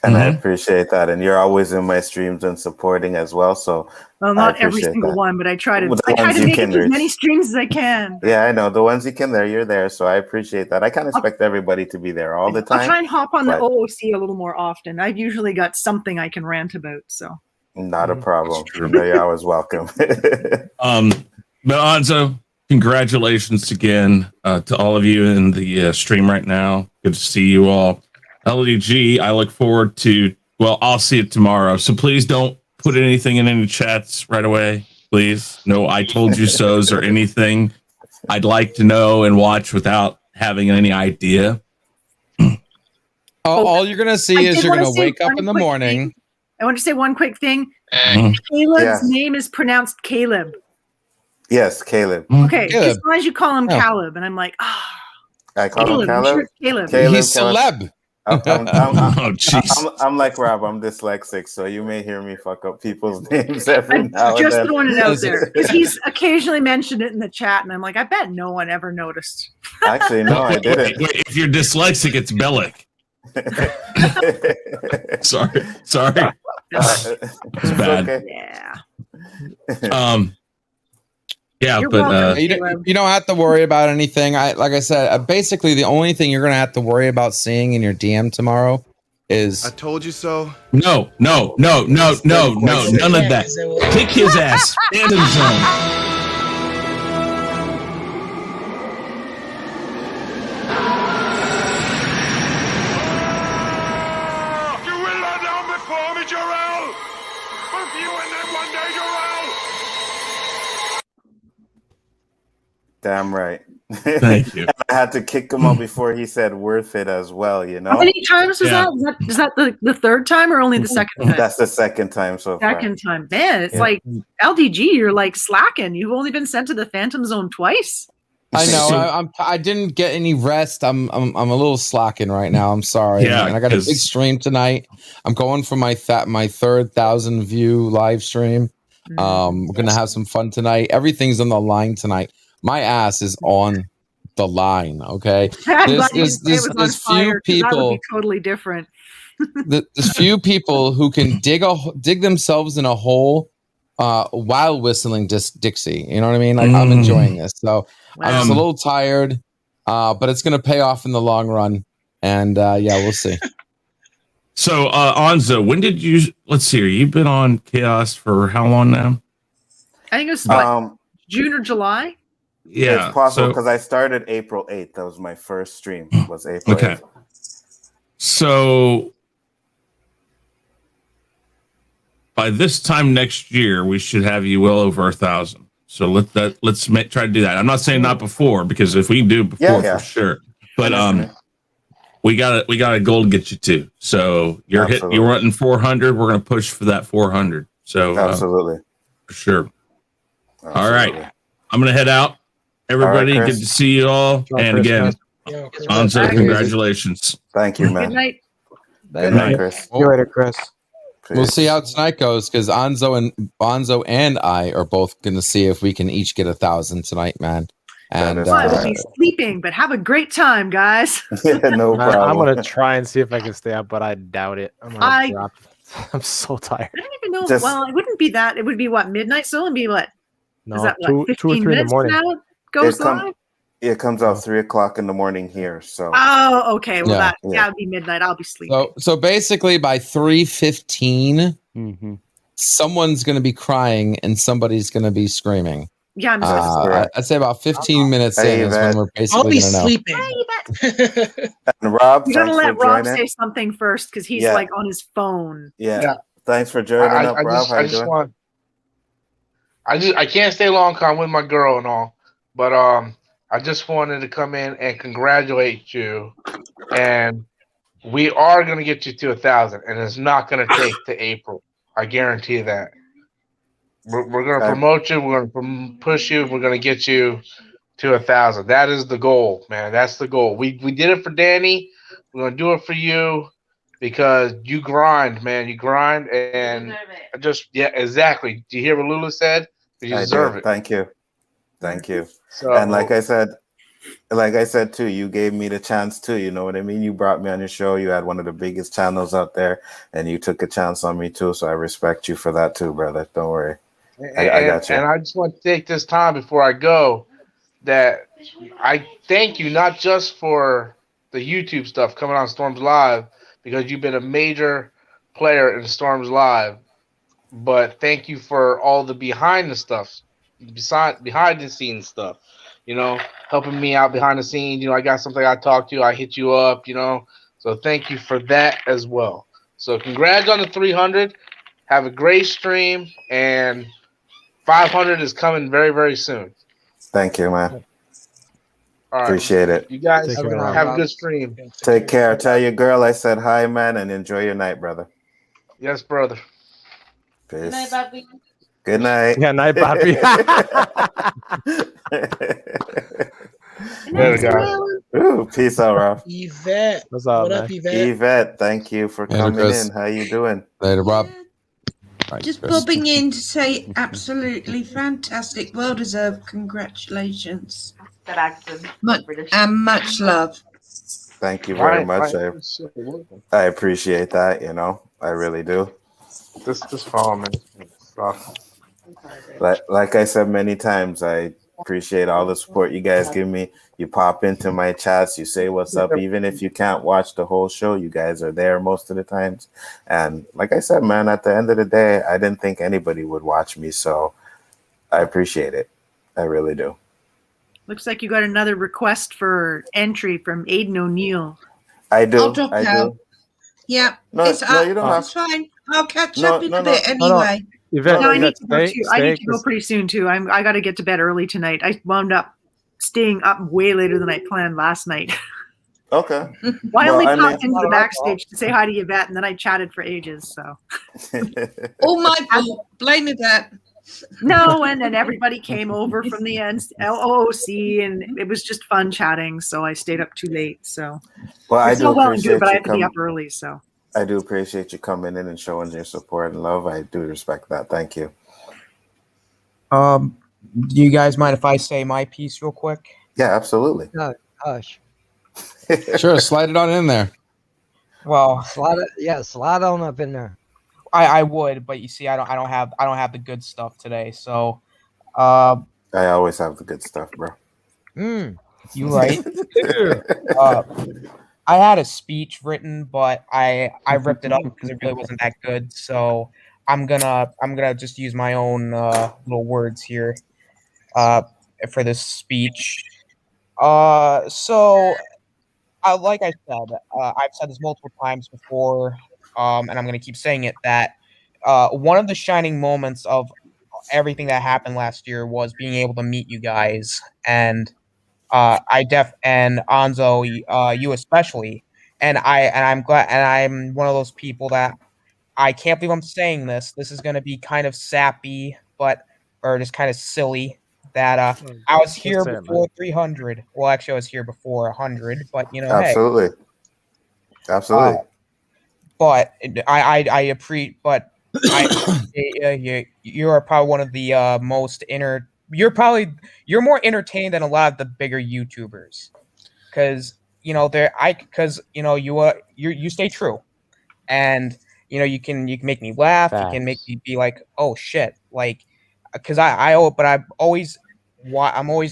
And I appreciate that. And you're always in my streams and supporting as well. So not every single one, but I try to make as many streams as I can. Yeah, I know. The ones you can you're there. So I appreciate that. I can't expect everybody to be there all the time. I'll try and hop on the OOC a little more often. I've usually got something I can rant about. So not a problem. You're always welcome. But Anzo, congratulations again to all of you in the stream right now. Good to see you all. LDG, I look forward to, I'll see it tomorrow. So please don't put anything in any chats right away. Please. No, I told you so's or anything. I'd like to know and watch without having any idea. All you're going to see is you're going to wake up in the morning. I want to say one quick thing. Caleb's name is pronounced Caleb. Yes, Caleb. Okay, Caleb. as long as you call him Oh. Caleb, and I'm like, I call him Caleb. I'm Caleb. sure it's Caleb. Caleb, He's celeb. Oh, jeez. I'm like Rob. I'm dyslexic, so you may hear me fuck up people's names every I'm now and just then. throwing it out there because he's occasionally mentioned it in the chat, and I'm like, I bet no one ever noticed. Actually, no, I didn't. Wait, if you're dyslexic, it's Bellic. Sorry. It's bad. Okay. Yeah. Yeah, You're but welcome. You don't have to worry about anything. Like I said, basically the only thing you're gonna have to worry about seeing in your DM tomorrow is I told you so. no, none of that. Kick his ass. Phantom Zone. You will lie down before me, Jarrell! Both you and them one day, Jarrell! Damn right. Thank you. I had to kick him out before he said worth it as well, you know? How many times was Yeah. that? Is that the third time or only the second time? That's the second time so far. Second time. Man, it's Yeah. like LDG, you're like slacking. You've only been sent to the Phantom Zone twice. I know I didn't get any rest. I'm a little slacking right now. I'm sorry. Yeah, and I got a big stream tonight. I'm going for my third 1,000 view live stream. We're gonna have some fun tonight. Everything's on the line tonight. My ass is on the line. Okay, there's few people. That would be totally different. There's few people who can dig themselves in a hole while whistling Dixie. You know what I mean? Like I'm enjoying this. So I'm just a little tired, but it's going to pay off in the long run. And yeah, we'll see. So Anza, when did you? Let's see. You've been on Chaos for how long now? I think it was what, June or July. Yeah, it's possible because I started April 8th. That was my first stream. Was April 8th. So by this time next year, we should have you well over 1,000. So let's try to do that. I'm not saying not before, because if we do it before, for sure. But we got a goal to get you to. So you're running 400. We're gonna push for that 400. So absolutely, for sure. Absolutely. All right, I'm gonna head out. Everybody, good to see you all. And again, Anza, congratulations. Thank you, man. Good night. Good night, Chris. See you later, Chris. We'll see how tonight goes because Bonzo and I are both going to see if we can each get 1,000 tonight, man. And I will be sleeping, but have a great time, guys. No problem. I'm gonna try and see if I can stay up, but I doubt it. I'm so tired. I don't even know. Well, it wouldn't be that. It would be what, midnight? So it would be what? No, is that two or 3 in the morning. Now it goes live? It comes out 3 o'clock in the morning here. So oh, okay. Well, that would be midnight. I'll be sleeping. So basically, by 3:15, someone's going to be crying and somebody's going to be screaming. Yeah, I'm just I'd say about 15 minutes in is when we're basically I'll be gonna sleeping. And Rob, you're gonna let Rob say something first because he's like on his phone. Yeah. Thanks for joining up, Rob. How you doing? I can't stay long because I'm with my girl and all, but I just wanted to come in and congratulate you, and we are going to get you to 1,000, and it's not going to take to April. I guarantee that. We're going to promote you. We're going to push you. We're going to get you to 1,000. That is the goal, man. That's the goal. We did it for Danny. We're going to do it for you because you grind, man. You grind, and exactly. Do you hear what Lulu said? You deserve it. Thank you. Thank you. So, and like I said too, you gave me the chance too. You know what I mean? You brought me on your show. You had one of the biggest channels out there, and you took a chance on me too. So I respect you for that too, brother. Don't worry. I got you. And I just want to take this time before I go that I thank you not just for the YouTube stuff coming on Storms Live because you've been a major player in Storms Live, but thank you for all the behind the scenes stuff, you know, helping me out behind the scenes. You know, I got something I talked to, I hit you up, you know, so thank you for that as well. So congrats on the 300. Have a great stream, and 500 is coming very, very soon. Thank you, man. All right. Appreciate it. You guys have a good stream. Take care. Tell your girl I said hi, man, and enjoy your night, brother. Yes, brother. Peace. Good night, Bobby. Good night. Yeah, night, Bobby. There we go. Ooh, peace out, Ralph. Yvette. What's up, What man? up, Yvette? Yvette, thank you for Later, coming Chris. in. How you doing? Later, Bob. Just bobbing in to say absolutely fantastic, well-deserved congratulations. That accent. Much love. Thank you very much. Right. I appreciate that. You know, I really do. This phone and stuff. Like I said many times, I appreciate all the support you guys give me. You pop into my chats, you say what's up, even if you can't watch the whole show, you guys are there most of the times. And like I said, man, at the end of the day, I didn't think anybody would watch me, so I appreciate it. I really do. Looks like you got another request for entry from Aiden O'Neill. I do. I'll drop I out. do. Yeah, No, it's, no, you don't have it's fine. I'll catch No, up in no, a no. bit No, no. anyway. Yvette, No, I need Yvette, to go too. I need to go 'cause- pretty soon too. I got to get to bed early tonight. I wound up staying up way later than I planned last night. Okay. I only I popped mean- into the backstage to say hi to Yvette, and then I chatted for ages. So All my fault. Blame it that. no, and then everybody came over from the LOC, and it was just fun chatting. So I stayed up too late. So Well, I it's do all well and appreciate good, but I you have to be coming. up early. So I do appreciate you coming in and showing your support and love. I do respect that. Thank you. Do you guys mind if I say my piece real quick? Yeah, absolutely. No, hush. Sure, slide it on in there. Well, Slide on up in there. I would, but you see, I don't have the good stuff today. So, I always have the good stuff, bro. You right? I had a speech written, but I ripped it up because it really wasn't that good. So I'm gonna just use my own little words here for this speech. So like I said, I've said this multiple times before, and I'm gonna keep saying it, that one of the shining moments of everything that happened last year was being able to meet you guys, and and Anzo, you especially, and I'm glad, and I'm one of those people that I can't believe I'm saying this. This is gonna be kind of sappy, or just kind of silly. That I was here before 300. Well, actually, I was here before 100. But Absolutely. Hey, Absolutely. but I appreciate. But you are probably one of the most you're more entertained than a lot of the bigger YouTubers, because you stay true, and you can make me laugh. Facts. You can make me be like, oh shit, like, because I'm always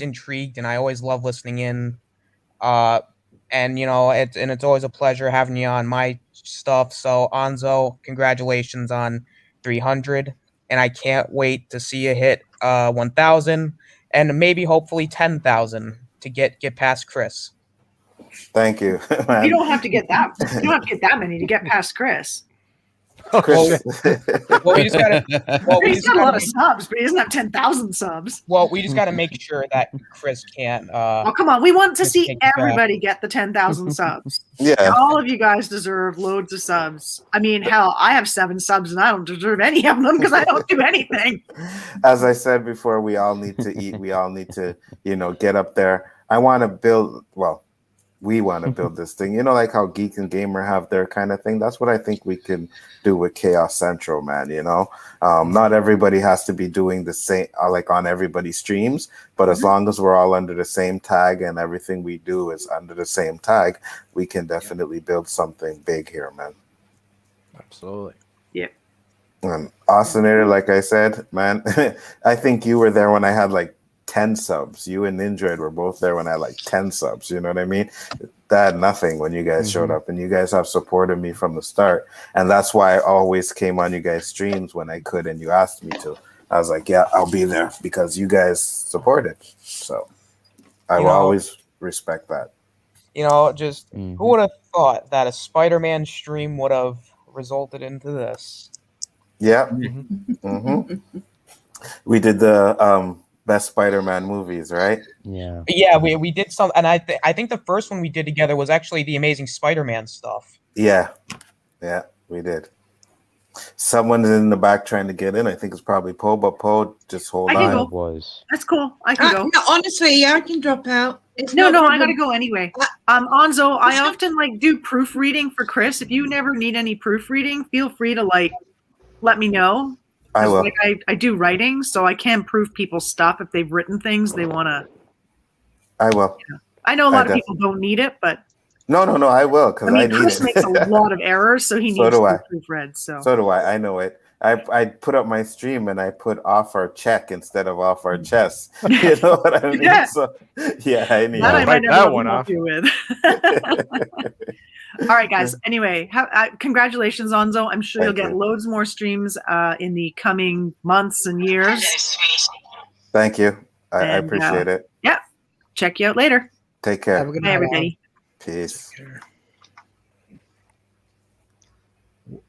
intrigued, and I always love listening in, and it's always a pleasure having you on my stuff. So Anzo, congratulations on 300, and I can't wait to see you hit 1,000, and maybe hopefully 10,000 to get past Chris. Thank you. you don't have to get that. You don't have to get that many to get past Chris. Chris. Well, we just gotta. Well, He's got a lot of subs, but he doesn't have 10,000 subs. Well, we just gotta make sure that Chris can't. Oh, come on. We want to Chris see can't get back. everybody get the 10,000 subs. Yeah. All of you guys deserve loads of subs. I mean, hell, I have 7 subs and I don't deserve any of them because I don't do anything. As I said before, we all need to eat. We all need to, get up there. I want to build, we want to build this thing, like how Geek and Gamer have their kind of thing. That's what I think we can do with Chaos Central, man. Not everybody has to be doing the same, like on everybody's streams, but as long as we're all under the same tag and everything we do is under the same tag, we can definitely build something big here, man. Absolutely. Yeah. And Austinator, like I said, man, I think you were there when I had like 10 subs. You and Nindroid were both there when I had like 10 subs. You know what I mean? That had nothing when you guys showed up, and you guys have supported me from the start. And that's why I always came on you guys' streams when I could, and you asked me to. I was like, yeah, I'll be there because you guys supported. So I will always respect that. Who would have thought that a Spider-Man stream would have resulted into this? Yeah. We did the best Spider-Man movies, right? Yeah. Yeah, we did some, and I think the first one we did together was actually the Amazing Spider-Man stuff. Yeah, we did. Someone's in the back trying to get in. I think it's probably Poe, but Poe, just hold I can on. go. That's cool. I can go. No, honestly, I can drop out. It's No, not no, a I gotta problem. go anyway. Anzo, I often like do proofreading for Chris. If you never need any proofreading, feel free to like let me know. I will. Like I do writing, so I can proof people's stuff if they've written things they want to. I will. I know a lot of people don't need it, but No, I will because I need Chris it. makes a lot of errors, so he So needs do to I. be proofread. So So do I. I know it. I put up my stream and I put off our check instead of off our chest. You know what I mean? Yeah. So yeah, I need that I it. might never help you with. All right, guys. Anyway, congratulations, Onzo. I'm sure you'll get loads more streams in the coming months and years. Thank you. I appreciate it. Yeah. Check you out later. Take care. Have a good Bye, night, everybody. Peace.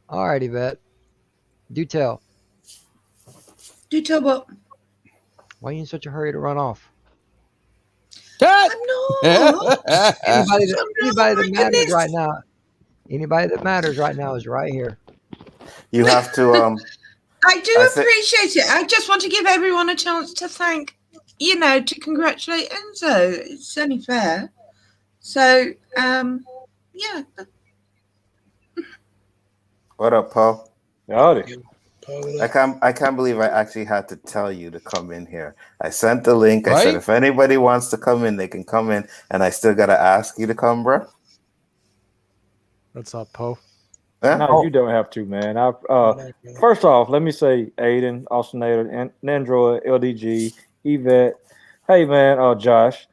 All righty, Vet. Do tell. Do tell what? Why are you in such a hurry to run off? I'm not. Anybody that matters right now. Anybody that matters right now is right here. You have to I do appreciate it. I just want to give everyone a chance to thank, to congratulate Enzo. It's only fair. So, yeah. What up, Paul? Howdy. I can't believe I actually had to tell you to come in here. I sent the link. I said Right? if anybody wants to come in, they can come in, and I still gotta ask you to come, bro. What's up, Poe? Huh? No, you don't have to, man. First off, let me say Aiden, Austin, Nandroid, LDG, Yvette. Hey, man, Josh,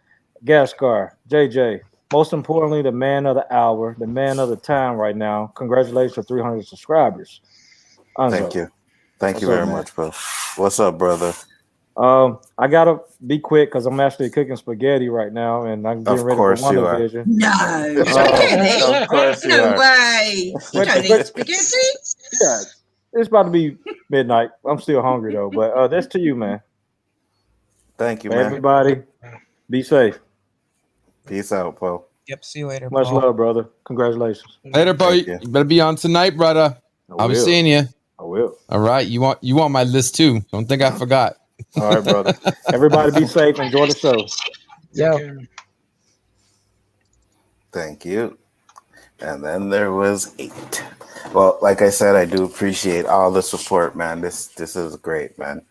Gascar, JJ. Most importantly, the man of the hour, the man of the time right now. Congratulations to 300 subscribers. Anzo. Thank you. Thank you What's very up, man? much, bro. What's up, brother? I gotta be quick because I'm actually cooking spaghetti right now, and I'm getting ready for course you are. WandaVision. No. Of course you No are. way. You don't eat spaghetti. Yeah, it's about to be midnight. I'm still hungry though, but that's to you, man. Thank you, man. Everybody, be safe. Peace out, Poe. Yep. See you later. Much Paul. love, brother. Congratulations. Later, boy. You better be on tonight, brother. I'll be will. seeing you. I will. All right. You want my list too. Don't think I forgot. All right, brother. Everybody be safe. Enjoy the show. Yeah. Thank you. And then there was 8. Well, like I said, I do appreciate all the support, man. This is great, man.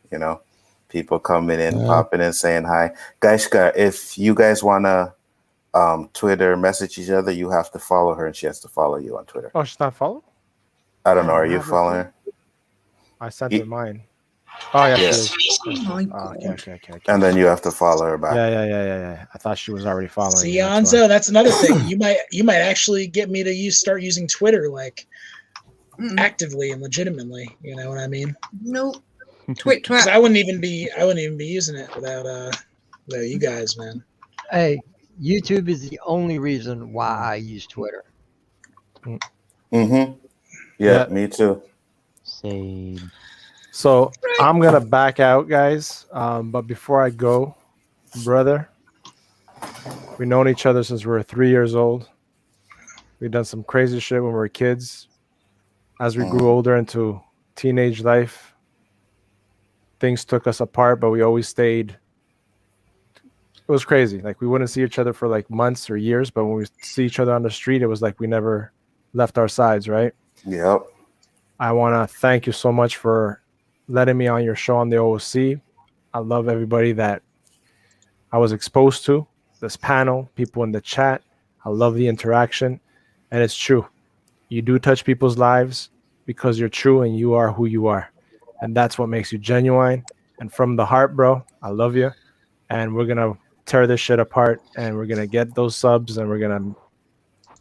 People coming in, popping in, saying hi. Gaishka, if you guys wanna Twitter message each other, you have to follow her and she has to follow you on Twitter. Oh, she's not following? I don't know. Are you following her? I sent her mine. Oh, yeah. Yeah. She is. Oh, my Oh, God. okay. And then you have to follow her back. Yeah. I thought she was already following. See, you, that's Anzo, that's another thing. You might actually get me to start using Twitter like actively and legitimately. You know what I mean? No. Twit 'Cause twat. I wouldn't even be using it without you guys, man. Hey, YouTube is the only reason why I use Twitter. Mm-hmm. Yeah, me too. Same. So I'm gonna back out, guys. But before I go, brother, we've known each other since we were 3 years old. We've done some crazy shit when we were kids. As we grew older into teenage life, things took us apart, but we always stayed. It was crazy. Like we wouldn't see each other for like months or years, but when we see each other on the street, it was like we never left our sides, right? Yep. I want to thank you so much for letting me on your show on the OOC. I love everybody that I was exposed to, this panel, people in the chat. I love the interaction, and it's true. You do touch people's lives because you're true and you are who you are. And that's what makes you genuine. And from the heart, bro, I love you. And we're going to tear this shit apart, and we're going to get those subs, and we're going to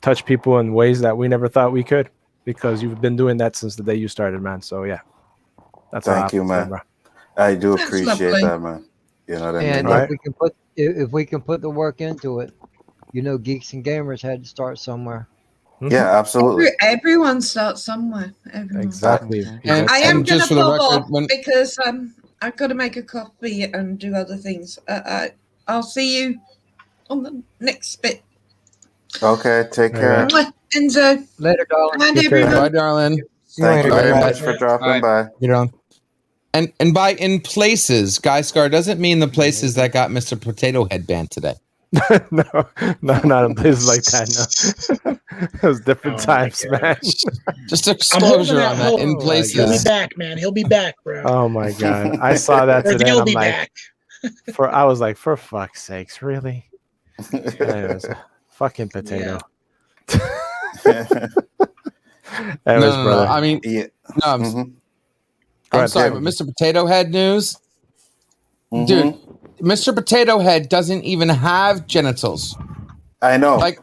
touch people in ways that we never thought we could, because you've been doing that since the day you started, man. So yeah, that's Thank you, man. I do appreciate that, man. You know what I mean? And Right? if we can put the work into it, Geeks and Gamers had to start somewhere. Yeah, absolutely. Everyone starts somewhere. Everyone. Exactly. And, I am and going just to for the pop record, off because I've got to make a coffee and do other things. I'll see you on the next bit. Okay, take care. Enzo. Later, darling. And everyone. bye, darling. Thank you very much for dropping by. You know, and by in places, Guy Scar doesn't mean the places that got Mr. Potato Head banned today. no, not in places like that. No, it was different times, man. Just I'm holding exposure out on that hope. in He'll be places. back, man. He'll be back, bro. Oh my god, I saw that Or today. they'll I'm be like, back. I was like, for fuck's sakes, really? Anyways, fucking potato. Anyways, No. brother. I mean, Yeah. no, I'm, Mhm. I'm ahead, sorry, Tim. but Mr. Potato Head news, Mhm. dude. Mr. Potato Head doesn't even have genitals. I know. Like,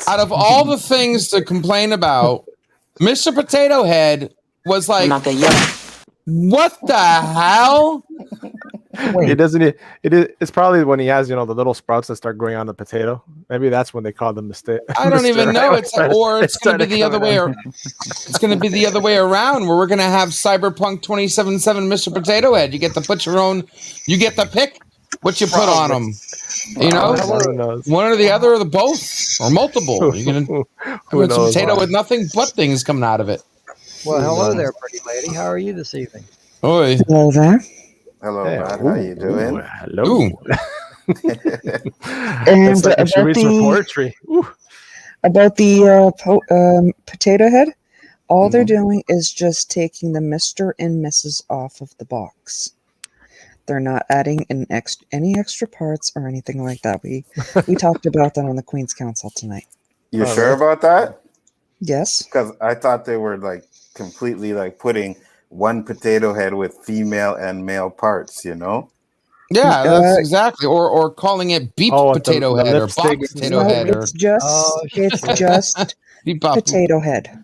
out of all the things to complain about, Mr. Potato Head was like, what the hell? It doesn't. It's probably when he has, the little sprouts that start growing on the potato. Maybe that's when they call them mistake. I don't even know. It's going to be the other way. It's going to be the other way around, where we're going to have Cyberpunk 2077 Mr. Potato Head. You get to put your own. You get to pick what you put on them. You know, Who knows? one or the other, or the both, or multiple. You're going to put some potato with nothing but things coming out of it. Well, hello there, pretty lady. How are you this evening? Oi. Hello there. Hello, Hey, Matt. How you doing? Hello. And It's like you should about read some the poetry. about the potato head, all they're doing is just taking the Mr. and Mrs. off of the box. They're not adding any extra parts or anything like that. We talked about that on the Queen's Council tonight. You sure about that? Yes. Because I thought they were like completely like putting one potato head with female and male parts, Yeah, that's exactly. Or calling it beef potato the head or lipstick. box potato No, head. it's just potato head.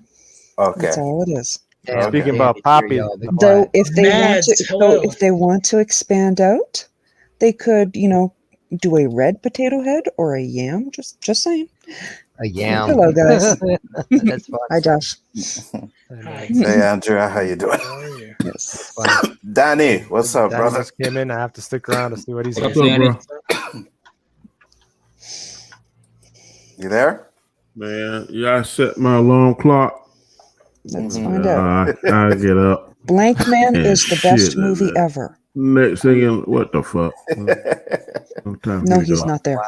Okay. That's all it is. Speaking about Poppy, Though if they Mads, hello. if they want to expand out, they could, do a red potato head or a yam. Just saying. A yam. Hello, guys. That's fine. Hi, Josh. Hey, Andrea, how you doing? Yes. Danny, what's up, Danny brother? just came in. I have to stick around to see what he's What's saying. up, bro? You there? Man, yeah, I set my alarm clock. Let's find out. I get up. Blank Man And is the best shit, movie man. ever. Next thing, what the fuck? No, he's not there.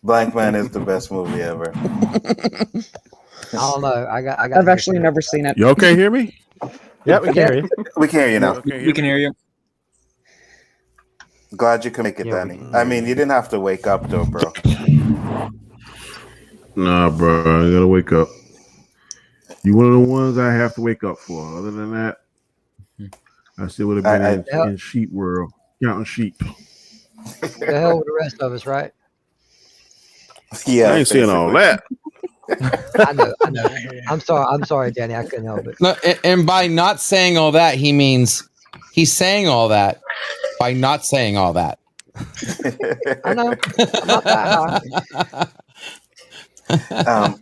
Blank Man is the best movie ever. I don't know. I got. I've actually never seen it. You okay? Hear me? Yeah, we can hear you. We can hear you now. We can hear you. Glad you could make it, Danny. I mean, you didn't have to wake up though, bro. Nah, bro, I gotta wake up. You one of the ones I have to wake up for. Other than that, I still would have been in sheep world, counting sheep. The hell with the rest of us, right? Yeah, I ain't saying all that. I know. I'm sorry, Danny. I couldn't help it. No, and by not saying all that, he means he's saying all that by not saying all that. I know. I'm not that high.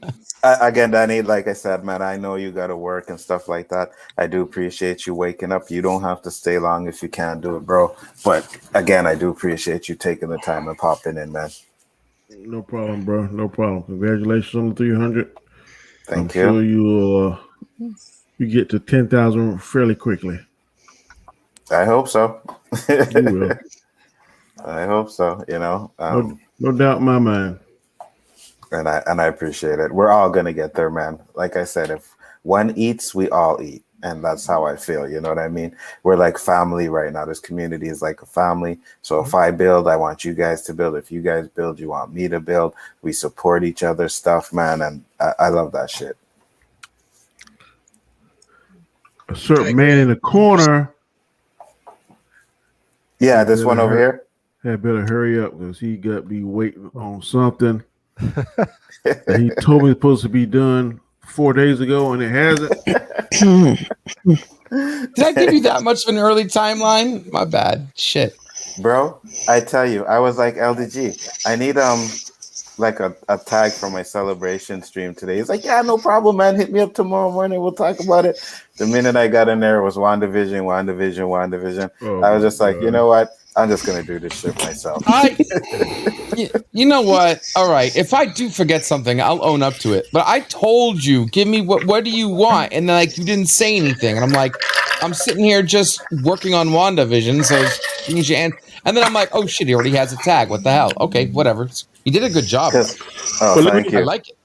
Again, Danny, like I said, man, I know you got to work and stuff like that. I do appreciate you waking up. You don't have to stay long if you can't do it, bro. But again, I do appreciate you taking the time and popping in, man. No problem, bro. No problem. Congratulations on the 300. Thank I'm sure you'll you get to 10,000 fairly quickly. I hope so. You will. I hope so. No doubt in my mind. And I appreciate it. We're all gonna get there, man. Like I said, if one eats, we all eat. And that's how I feel. You know what I mean? We're like family right now. This community is like a family. So if I build, I want you guys to build. If you guys build, you want me to build. We support each other's stuff, man. And I love that shit. A certain man in the corner. Yeah, this one over here. Had better hurry up because he got to be waiting on something. that he told me it's supposed to be done 4 days ago and it hasn't. Did I give you that much of an early timeline? My bad. Shit. Bro, I tell you, I was like, LDG, I need like a tag for my celebration stream today. He's like, yeah, no problem, man. Hit me up tomorrow morning. We'll talk about it. The minute I got in there, it was WandaVision. Oh, I was just like, you know what? I'm just gonna do this shit myself. You know what? All right. If I do forget something, I'll own up to it. But I told you, give me what do you want? And then like you didn't say anything. And I'm like, I'm sitting here just working on WandaVision. So and then I'm like, oh shit, he already has a tag. What the hell? Okay, whatever. You did a good job. Thank you. I like it.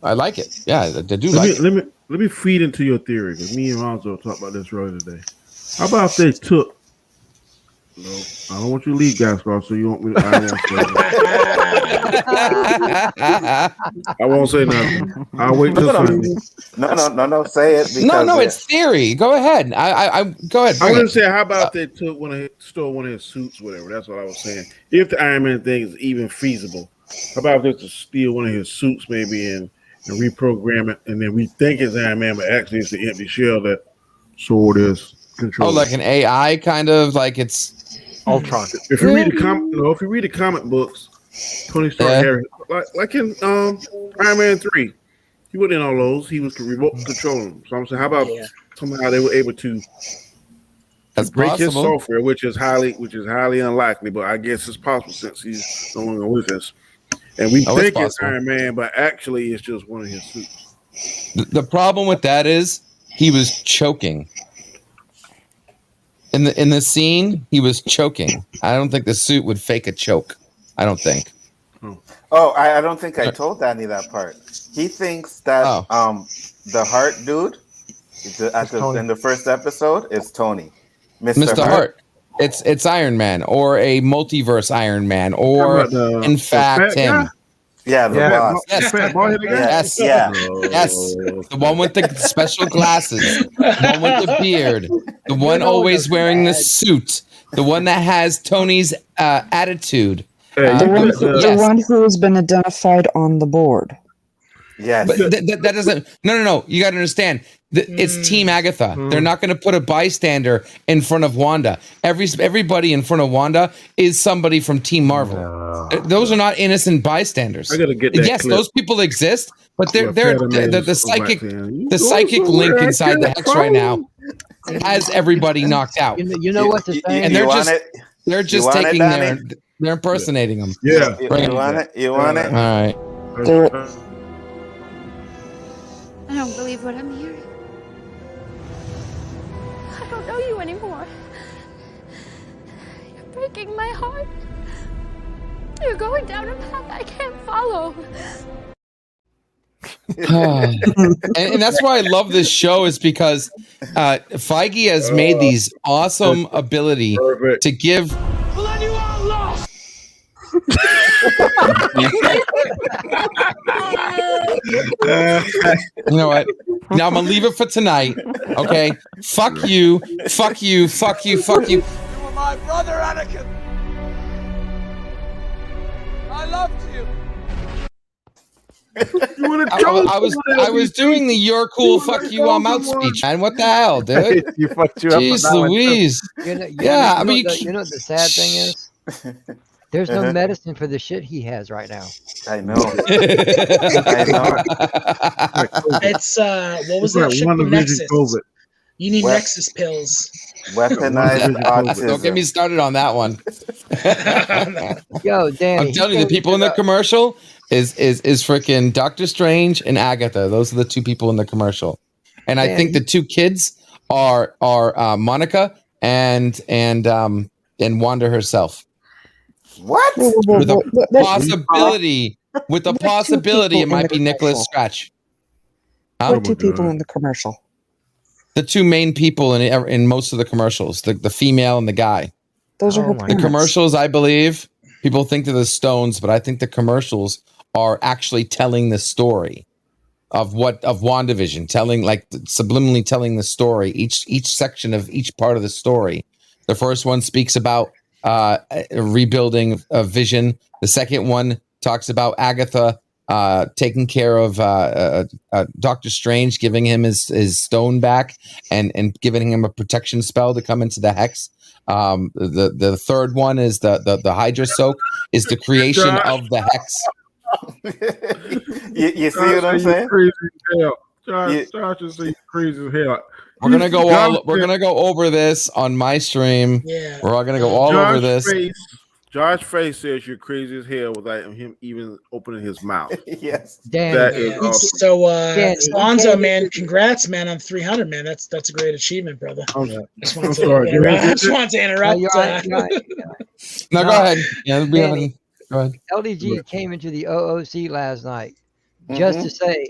I like it. Yeah, I do like it. Let me feed into your theory, because me and Lonzo talked about this earlier today. How about if they took? No, I don't want you to leave, Gaspar. So you want me? I won't say nothing. I'll wait till Sunday. No. Say it. No. It's theory. Go ahead. I go ahead. I was gonna say, how about they took stole one of his suits, whatever. That's what I was saying. If the Iron Man thing is even feasible, how about if they to steal one of his suits, maybe, and reprogram it, and then we think it's Iron Man, but actually it's the empty shell that Sword is controlling. Oh, like an AI kind of, like it's Ultron. If you read the comic books, Tony Stark, like in Iron Man 3, he wasn't in all those. He was remote controlling. So I'm saying, how about somehow they were able to break his software, which is highly unlikely, but I guess it's possible since he's no longer with us. And we think it's Iron Man, but actually it's just one of his suits. The problem with that is he was choking. In the scene, he was choking. I don't think the suit would fake a choke. I don't think. Oh, I don't think I told Danny that part. He thinks that the Heart dude in the first episode is Tony. Mr. Hart. It's Iron Man, or a multiverse Iron Man, or in fact him. Yeah, the boss. Yes. The one with the special glasses, the one with the beard, the one always wearing the suit, the one that has Tony's attitude. The one who has been identified on the board. Yeah, but that doesn't. No. You got to understand. It's Team Agatha. They're not going to put a bystander in front of Wanda. Everybody in front of Wanda is somebody from Team Marvel. Those are not innocent bystanders. I gotta get that yes, clip. those people exist, but they're the psychic link inside the hex right now has everybody knocked out. You know what to say, and they're just taking they're impersonating them. Yeah, you want it? You want it? All right. I don't believe what I'm hearing. I don't know you anymore. You're breaking my heart. You're going down a path I can't follow. and that's why I love this show, is because Feige has made these awesome ability to give. Well, then you are lost. You know what? Now I'm gonna leave it for tonight. Okay. Fuck you. Fuck you. Fuck you. Fuck you. You were my brother, Anakin. I loved you. I was doing the "you're cool, fuck you, I'm out" speech, man. What the hell, dude? You fucked you Jeez up. Louise. You know what the sad thing is? There's no medicine for the shit he has right now. I know. It's what was that shit? Nexus. You need Nexus pills. Weaponized autism. Don't get me started on that one. Yo, Danny. I'm telling you, the people in the commercial is freaking Doctor Strange and Agatha. Those are the two people in the commercial, and I think the two kids are Monica and Wanda herself. What? With a possibility, it might be Nicholas Scratch. What two people in the commercial? The two main people in most of the commercials, the female and the guy. Those are her the parents. commercials. I believe people think they're the Stones, but I think the commercials are actually telling the story of WandaVision, subliminally telling the story. Each section of each part of the story. The first one speaks about rebuilding a Vision. The second one talks about Agatha taking care of Doctor Strange, giving him his stone back and giving him a protection spell to come into the hex. The third one is the Hydra soak, is the creation of the hex. You see what I'm saying? Crazy as hell. Josh is crazy as hell. We're gonna go over this on my stream. Yeah. We're all gonna go all over this. Josh Face says you're crazy as hell without him even opening his mouth. Yes. Damn. That is awesome. So, Dan, Alonzo, man, congrats, man, on 300, man. That's a great achievement, brother. I'm Just wanted to sorry. interrupt. I just wanted to interrupt. you're right. No, go ahead. Yeah, Danny, go ahead. LDG came into the OOC last night just to say,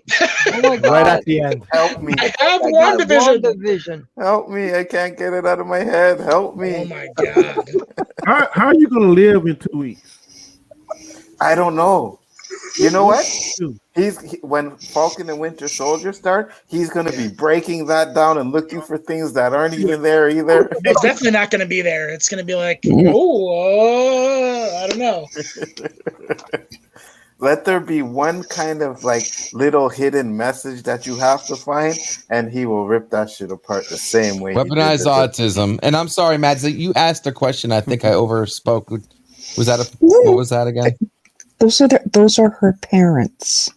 oh my God, Right at the end. Help me. I have I got WandaVision. Help me. I can't get it out of my head. Help me. Oh my God. How are you going to live in 2 weeks? I don't know. You know what? When Falcon and Winter Soldier start, he's going to be breaking that down and looking for things that aren't even there either. It's definitely not going to be there. It's going to be like, I don't know. Let there be one kind of like little hidden message that you have to find, and he will rip that shit apart the same way. Weaponized autism. And I'm sorry, Mads, you asked a question. I think I overspoke. Was that what was that again? Those are her parents.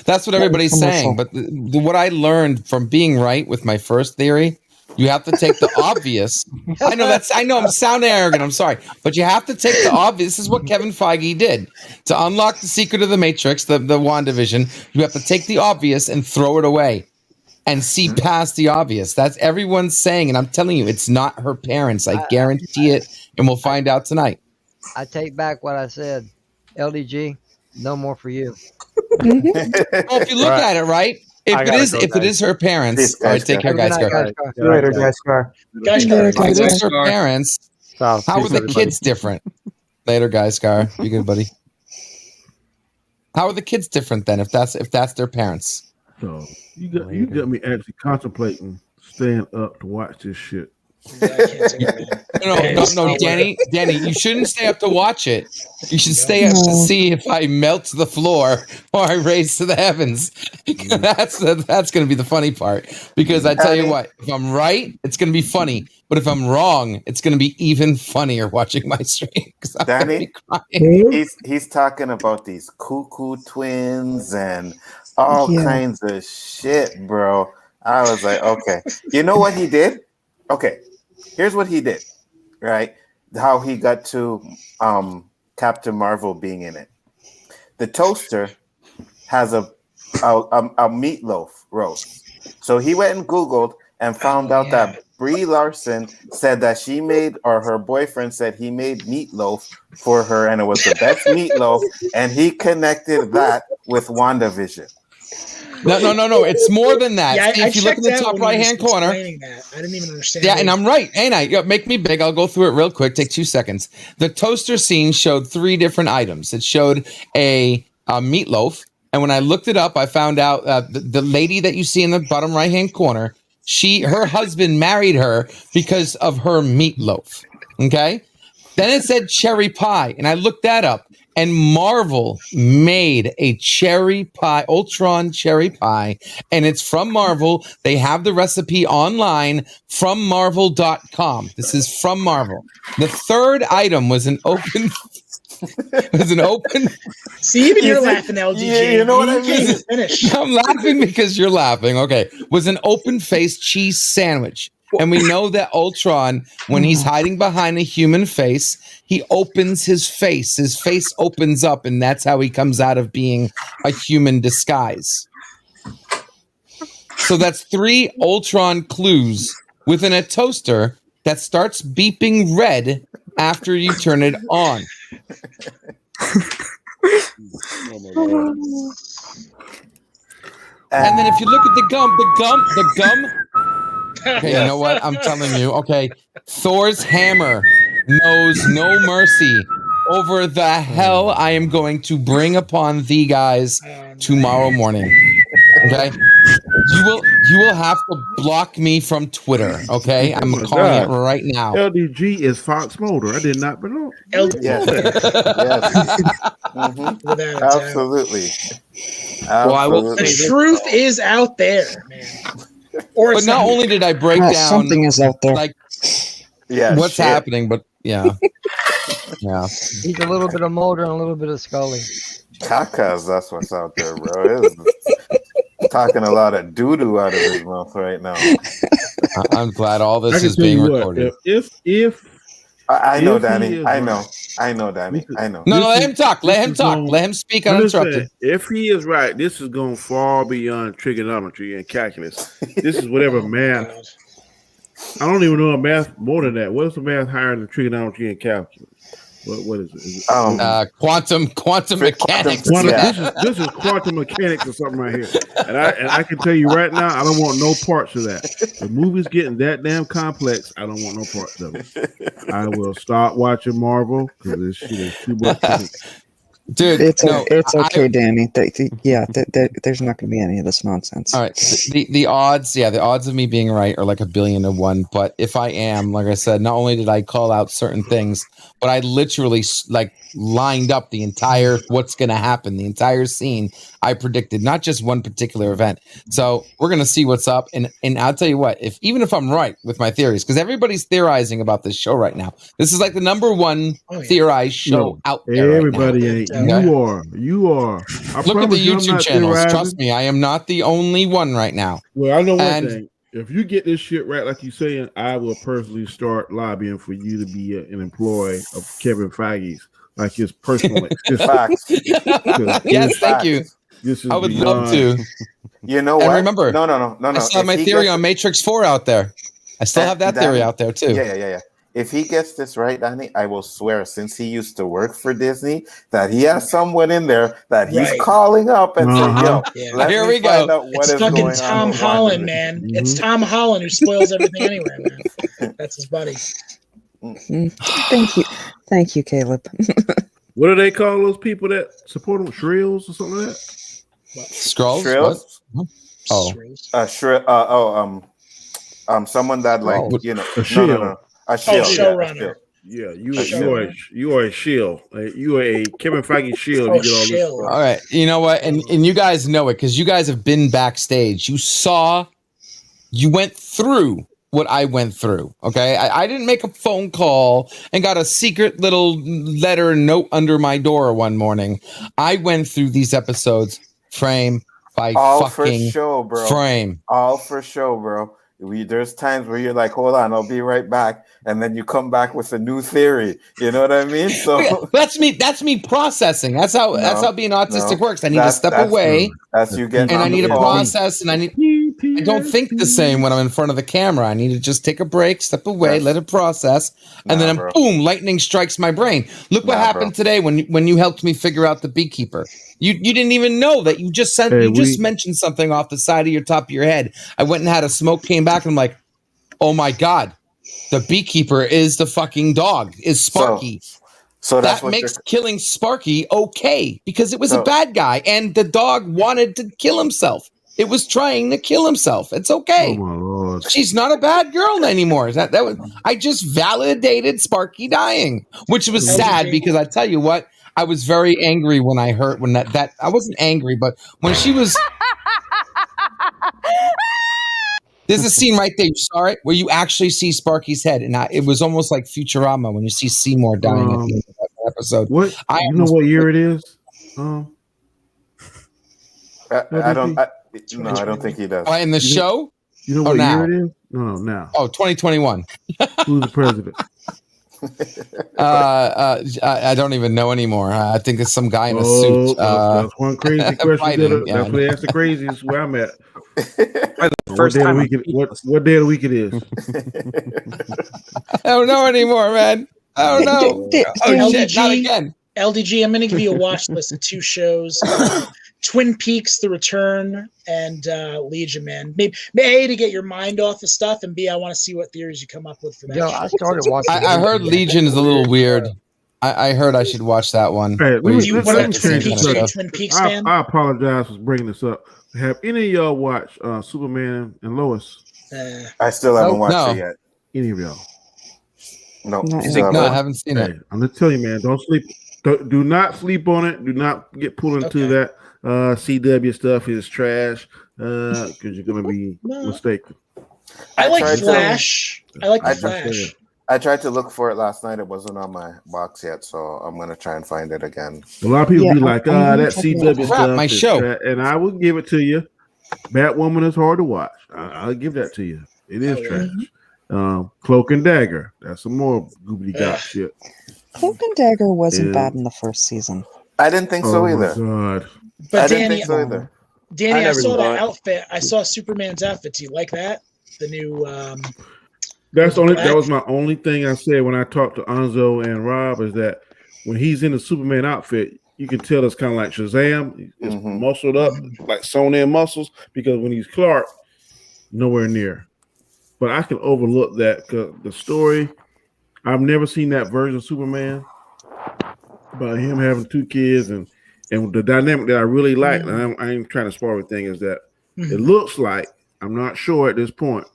That's what everybody's saying. But what I learned from being right with my first theory, you have to take the obvious. I know I'm sounding arrogant. I'm sorry. But you have to take the obvious. This is what Kevin Feige did. To unlock the secret of the Matrix, the WandaVision, you have to take the obvious and throw it away and see past the obvious. That's everyone's saying. And I'm telling you, it's not her parents. I guarantee it. And we'll find out tonight. I take back what I said. LDG, no more for you. Well, if you look at it, right? If it is her parents, all right, take care, guys. See you later, guys. If it is her parents, how are the kids different? Later, guys. Scar, be good, buddy. How are the kids different then? If that's their parents? So you got me actually contemplating staying up to watch this shit. No, Danny, you shouldn't stay up to watch it. You should stay up to see if I melt to the floor or I raise to the heavens. That's going to be the funny part. Because I tell you what, if I'm right, it's going to be funny. But if I'm wrong, it's going to be even funnier watching my stream. Danny, he's talking about these cuckoo twins and all kinds of shit, bro. I was like, okay. You know what he did? Okay. Here's what he did, right? How he got to Captain Marvel being in it. The toaster has a meatloaf roast. So he went and Googled and found out that Brie Larson said that she made, or her boyfriend said he made meatloaf for her, and it was the best meatloaf, and he connected that with WandaVision. No. It's more than that. Yeah, See, if you look in the top right-hand corner. I didn't even understand. Yeah, and I'm right, ain't I? Make me big. I'll go through it real quick. Take 2 seconds. The toaster scene showed 3 different items. It showed a meatloaf, and when I looked it up, I found out the lady that you see in the bottom right-hand corner, her husband married her because of her meatloaf. Okay? Then it said cherry pie, and I looked that up. And Marvel made a cherry pie, Ultron cherry pie, and it's from Marvel. They have the recipe online from Marvel.com. This is from Marvel. The third item was an open. See, even you're laughing, LGG. Yeah, you know what I mean? Finish. I'm laughing because you're laughing. Okay, was an open-faced cheese sandwich. And we know that Ultron, when he's hiding behind a human face, he opens his face. His face opens up, and that's how he comes out of being a human disguise. So that's 3 Ultron clues within a toaster that starts beeping red after you turn it on. And then if you look at the gum. Okay, you know what? I'm telling you. Okay, Thor's hammer knows no mercy over the hell I am going to bring upon thee guys tomorrow morning. Okay, you will have to block me from Twitter. Okay, I'm calling it right now. LDG is Fox Mulder. I did not belong. Yes. Mm-hmm. Absolutely. Well, I will. The truth is out there, man. But not only did I break down something is out there, like what's happening, but yeah. He's a little bit of Mulder and a little bit of Scully. Kakas, that's what's out there, bro. It's talking a lot of doo-doo out of his mouth right now. I'm glad all I this can is tell being you what, recorded. if I know, if he Danny. is I know. right, I know, Danny. I know. No, let this him talk. Let this him is talk. going- Let him speak I'm just uninterrupted. saying, if he is right, this is going far beyond trigonometry and calculus. This is whatever math. I don't even know a math more than that. What is the math higher than trigonometry and calculus? What is it? Is it Quantum mechanics. This is quantum mechanics or something right here. And I can tell you right now, I don't want no parts of that. The movie's getting that damn complex. I don't want no parts of it. I will stop watching Marvel because this shit is too much for me. Dude, it's no, it's okay, Danny. There's not going to be any of this nonsense. All right, the odds, the odds of me being right are like 1 billion to 1. But if I am, like I said, not only did I call out certain things, but I literally like lined up the entire what's going to happen, the entire scene. I predicted not just one particular event. So we're going to see what's up, and I'll tell you what, even if I'm right with my theories, because everybody's theorizing about this show right now. This is like the number one theorized show out there. Everybody right now. ain't. Okay? You are. I Look at the promise you I'm YouTube not channels. theorizing. Trust me, I am not the only one right now. Well, I know one And- thing. If you get this shit right, like you're saying, I will personally start lobbying for you to be an employee of Kevin Feige's, like his personal assistant. Facts. Yes, thank you. This is I would love to. You know And what? remember, No. I still have If my he theory gets- on Matrix 4 out there. I still have that theory out there too. Yeah. If he gets this right, Danny, I will swear, since he used to work for Disney, that he has someone in there that he's Right. calling up and saying, "Yo, let Here me we find go. out what It's is fucking going Tom on with Holland, WandaVision." man. It's Tom Holland who spoils everything anyway, man. That's his buddy. Thank you, Caleb. What do they call those people that support them? Shrills or something like that? Scrolls? Shrills? What? Someone that like Oh, you know, a shield. no, a shield, showrunner. Yeah, A you are a shield. You are a Kevin Feige shield. You get all this stuff. All right, you know what, and you guys know it because you guys have been backstage. You went through what I went through. Okay, I didn't make a phone call and got a secret little letter note under my door one morning. I went through these episodes frame by all for fucking show, bro. frame. All for show, bro. There's times where you're like, hold on, I'll be right back, and then you come back with a new theory. You know what I mean? So That's me processing. That's how being autistic works. I need to step that's- away. That's you getting And I on need the to phone. process, and I don't think the same when I'm in front of the camera. I need to just take a break, step away, let it process, and then bro. boom, lightning strikes my brain. Look what happened today when you helped me figure out the beekeeper. You didn't even know that you just sent. You just mentioned something off the side of your top of your head. I went and had a smoke, came back, and I'm like, oh my god, the beekeeper is the fucking dog, is Sparky. So that's that what makes killing Sparky okay because it was a bad guy and the dog wanted to kill himself. It was trying to kill himself. It's okay. Oh my lord. She's not a bad girl anymore. That was I just validated Sparky dying, which was sad because I tell you what, I was very angry when I heard when that I wasn't angry, but when she was there's a scene right there, you saw it, where you actually see Sparky's head, and it was almost like Futurama when you see Seymour dying at the end of that episode. What you know? What year it is? I don't think he does. In the show? You know Or what now? year it is? No, now. Oh, 2021. Who's the president? I don't even know anymore. I think it's some guy in a suit. That's one crazy question. Biden, yeah. That's what they ask the craziest. Where I'm at. First what day of time the week what day of the week it is? I don't know anymore, man. I don't know. Oh shit, not again. LDG, I'm going to give you a watch list of 2 shows. Twin Peaks, The Return, and Legion, man. Maybe A, to get your mind off of stuff, and B, I want to see what theories you come up with for that. Yo, I started watching. I heard Legion is a little weird. I heard I should watch that one. Hey, Where you- let me change Peaks, the are you a subject. Twin Peaks fan? I apologize for bringing this up. Have any of y'all watched Superman and Lois? I still haven't watched it yet. Any of y'all? No, No, I haven't seen it. I'm just telling you, man. Don't sleep. Do not sleep on it. Do not get pulled into that CW stuff is trash because you're gonna be mistaken. I like tried Flash. I like the Flash. I tried to look for it last night. It wasn't on my box yet, so I'm gonna try and find it again. A lot of people be like, that CW Crap, stuff my is show. trash," and I will give it to you. Batwoman is hard to watch. I'll give that to you. It is trash. Cloak and Dagger. That's some more goobly gop shit. Cloak and Dagger wasn't bad in the first season. I didn't think so either. Oh my god! But I Danny, didn't think so either. Danny, I never saw saw that it. outfit. I saw Superman's outfit. Do you like that? The new. That black? was my only thing I said when I talked to Anzo and Rob is that when he's in the Superman outfit, you can tell it's kind of like Shazam. It's muscled up, like sewn in muscles, because when he's Clark, nowhere near. But I can overlook that because the story, I've never seen that version of Superman about him having 2 kids and the dynamic that I really like, and I ain't trying to spoil everything, is that it looks like, I'm not sure at this point,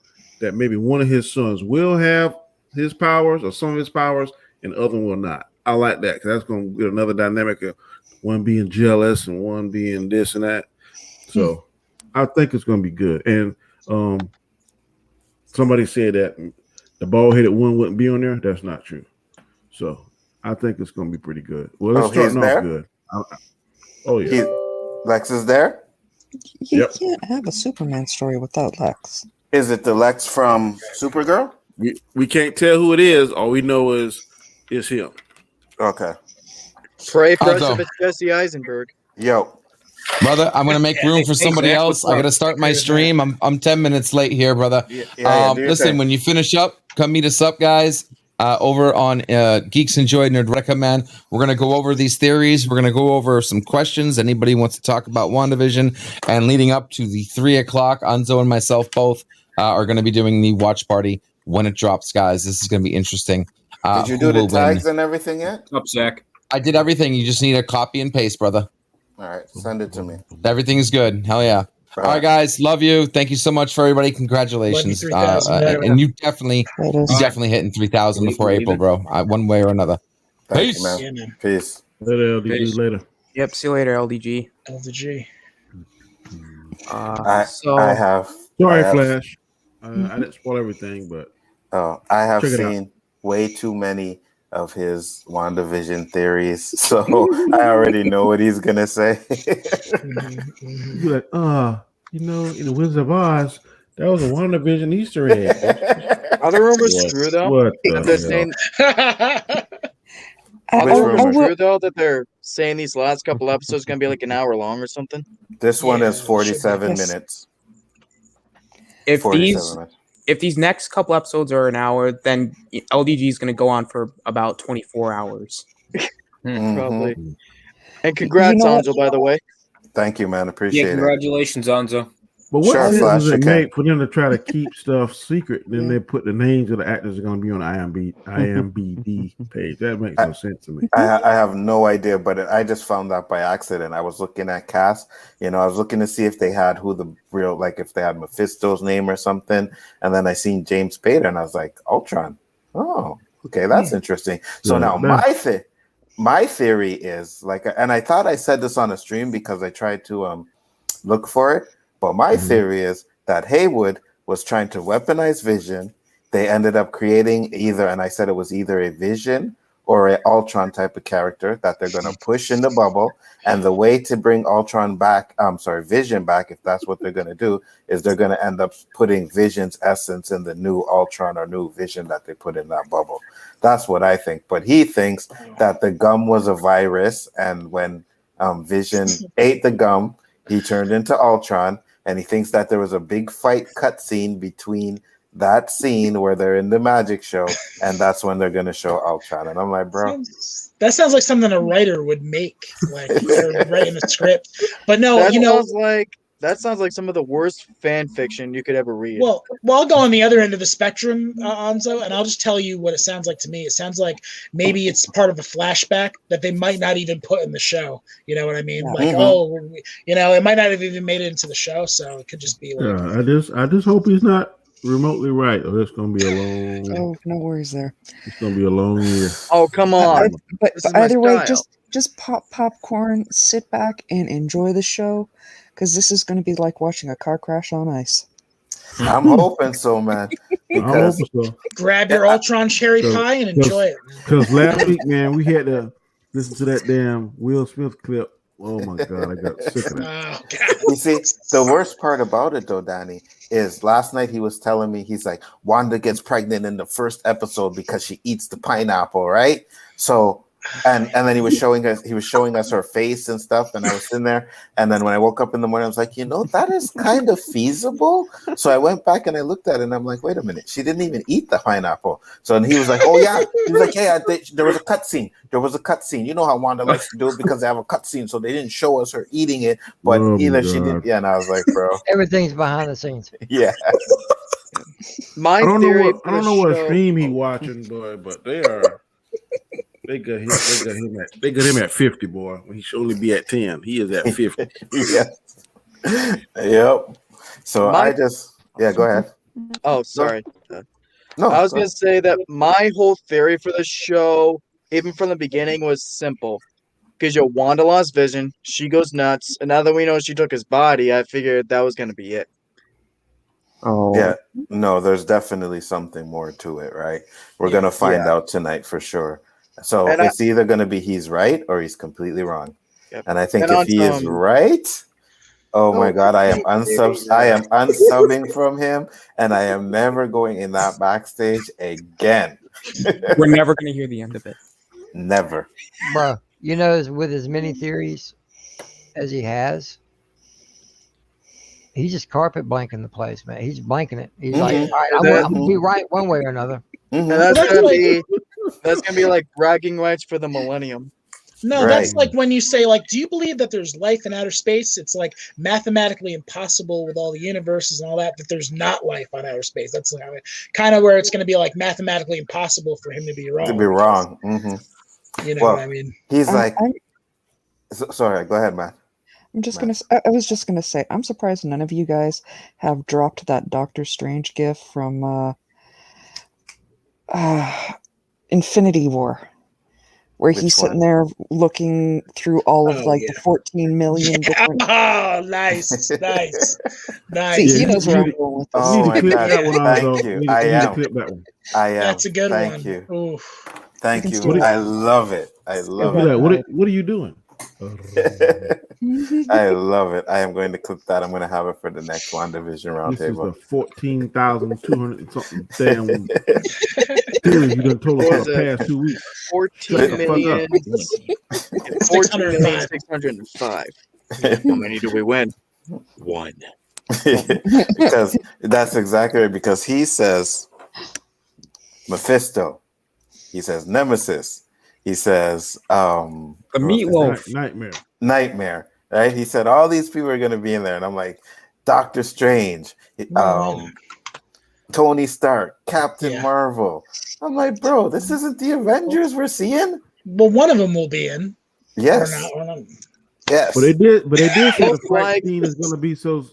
that maybe one of his sons will have his powers or some of his powers and the other one will not. I like that because that's going to get another dynamic of one being jealous and one being this and that. So I think it's going to be good. And somebody said that the bald-headed one wouldn't be on there. That's not true. So I think it's going to be pretty good. Well, it's starting off good. Oh, yeah. Lex is there? You can't have a Superman story without Lex. Is it the Lex from Supergirl? We can't tell who it is. All we know is him. Okay. Pray for us if it's Jesse Eisenberg. Yo. Brother, I'm gonna make room for somebody else. I gotta start my stream. I'm 10 minutes late here, brother. Listen, when you finish up, come meet us up, guys. Over on Geeks Enjoy Nerd Man. We're going to go over these theories. We're going to go over some questions. Anybody wants to talk about WandaVision, and leading up to the 3 o'clock, Anzo and myself both are going to be doing the watch party when it drops, guys. This is going to be interesting. Did you do the tags and everything yet? Up, Zach. I did everything. You just need a copy and paste, brother. All right, send it to me. Everything is good. Hell yeah. All right, guys. Love you. Thank you so much for everybody. Congratulations. And you definitely hitting 3,000 before April, bro. One way or another. Thank Peace. you, man. Peace. Later, LDG. Later. Yep. See you later, LDG. LDG. I have. Sorry, Flash. I didn't spoil everything, but I have check it out. seen way too many of his WandaVision theories, so I already know what he's gonna say. You're like, in the Wizard of Oz, that was a WandaVision Easter egg. Are the rumors true though? What That they're saying. Are the rumors true though that they're saying these last couple episodes gonna be like an hour long or something? This one is 47 minutes. If 47 these minutes. if these next couple episodes are an hour, then LDG is going to go on for about 24 hours. Probably. And congrats, Anzo, by the way. Thank you, man. Appreciate it. Congratulations, Anzo. But what Sure, sense Flash, does it you make for them to try to keep stuff secret? Then they put the names of the actors are going to be on the IMBD page. That makes no sense to me. I have no idea, but I just found out by accident. I was looking at cast. I was looking to see if they had who the real, like if they had Mephisto's name or something. And then I seen James Spader, and I was like, Ultron. Oh, okay, that's interesting. So now my theory is like, and I thought I said this on a stream because I tried to look for it. But my theory is that Haywood was trying to weaponize Vision. They ended up creating either, and I said it was either a Vision or an Ultron type of character that they're going to push in the bubble. And the way to bring Vision back, if that's what they're going to do, is they're going to end up putting Vision's essence in the new Ultron or new Vision that they put in that bubble. That's what I think. But he thinks that the gum was a virus, and when Vision ate the gum, he turned into Ultron. And he thinks that there was a big fight cutscene between that scene where they're in the magic show, and that's when they're going to show Ultron. And I'm like, bro, that sounds like something a writer would make, like they're writing a script. But no, that sounds like some of the worst fan fiction you could ever read. Well, I'll go on the other end of the spectrum, Anzo, and I'll just tell you what it sounds like to me. It sounds like maybe it's part of a flashback that they might not even put in the show. You know what I mean? Like, it might not have even made it into the show, so it could just be like. I just hope he's not remotely right, or it's going to be a long. Oh, no worries there. It's going to be a long year. Oh, come on! But either way, just pop popcorn, sit back, and enjoy the show. Because this is going to be like watching a car crash on ice. I'm hoping so, man. Because grab your Ultron cherry pie and enjoy it. Because last week, man, we had to listen to that damn Will Smith clip Oh my god, I got sick of that. You see, the worst part about it though, Danny, is last night he was telling me, he's like, Wanda gets pregnant in the first episode because she eats the pineapple, right? So and then he was showing us her face and stuff, and I was in there, and then when I woke up in the morning, I was like, that is kind of feasible. So I went back and I looked at it, and I'm like, wait a minute, she didn't even eat the pineapple. So and he was like, oh yeah, he was like, yeah, there was a cutscene. There was a cutscene. You know how Wanda likes to do it because they have a cutscene, so they didn't show us her eating it, but either she did. Yeah, and I was like, bro, everything's behind the scenes. Yeah. My I don't theory. know what stream he watching, boy, but they got him at 50, boy. He should only be at 10. He is at 50. Yeah. Yep. So go ahead. Oh, sorry. No, I was going to say that my whole theory for the show, even from the beginning, was simple. Because Wanda lost Vision, she goes nuts, and now that we know she took his body, I figured that was going to be it. Oh yeah, no, there's definitely something more to it, right? We're gonna find out tonight for sure. So it's either gonna be he's right or he's completely wrong. Yep. And I think if he is right, oh my god, I am unsubbing from him, and I am never going in that backstage again. We're never gonna hear the end of it. Never. Bro, with as many theories as he has, he's just carpet blanking the place, man. He's blanking it. He's like, all right, I'm gonna be right one way or another. And that's gonna be like bragging rights for the millennium. No, that's like when you say, like, do you believe that there's life in outer space? It's like mathematically impossible with all the universes and all that there's not life on outer space. That's kind of where it's going to be like mathematically impossible for him to be wrong. Mm-hmm. What I mean? He's like, sorry, go ahead, Matt. I was just gonna say, I'm surprised none of you guys have dropped that Doctor Strange gif from Infinity War, where he's sitting there looking through all of the 14 million different. Oh, nice. See, he knows where I'm going with this. Oh my god! Thank you. I am. That's a good one. Thank you. Oof. Thank you. I love it. I love it. What are you doing? I love it. I am going to clip that. I'm going to have it for the next WandaVision roundtable. This is the 14,200 something damn series you done told us for the past 2 weeks. 14,605. How many do we win? One. Because that's exactly right. Because he says Mephisto. He says Nemesis. He says the meatloaf. Nightmare. Right? He said all these people are going to be in there, and I'm like, Doctor Strange, Tony Stark, Captain Marvel. I'm like, bro, this isn't the Avengers we're seeing. Well, one of them will be in. Yes. Yes. But they did say the fight scene is going to be so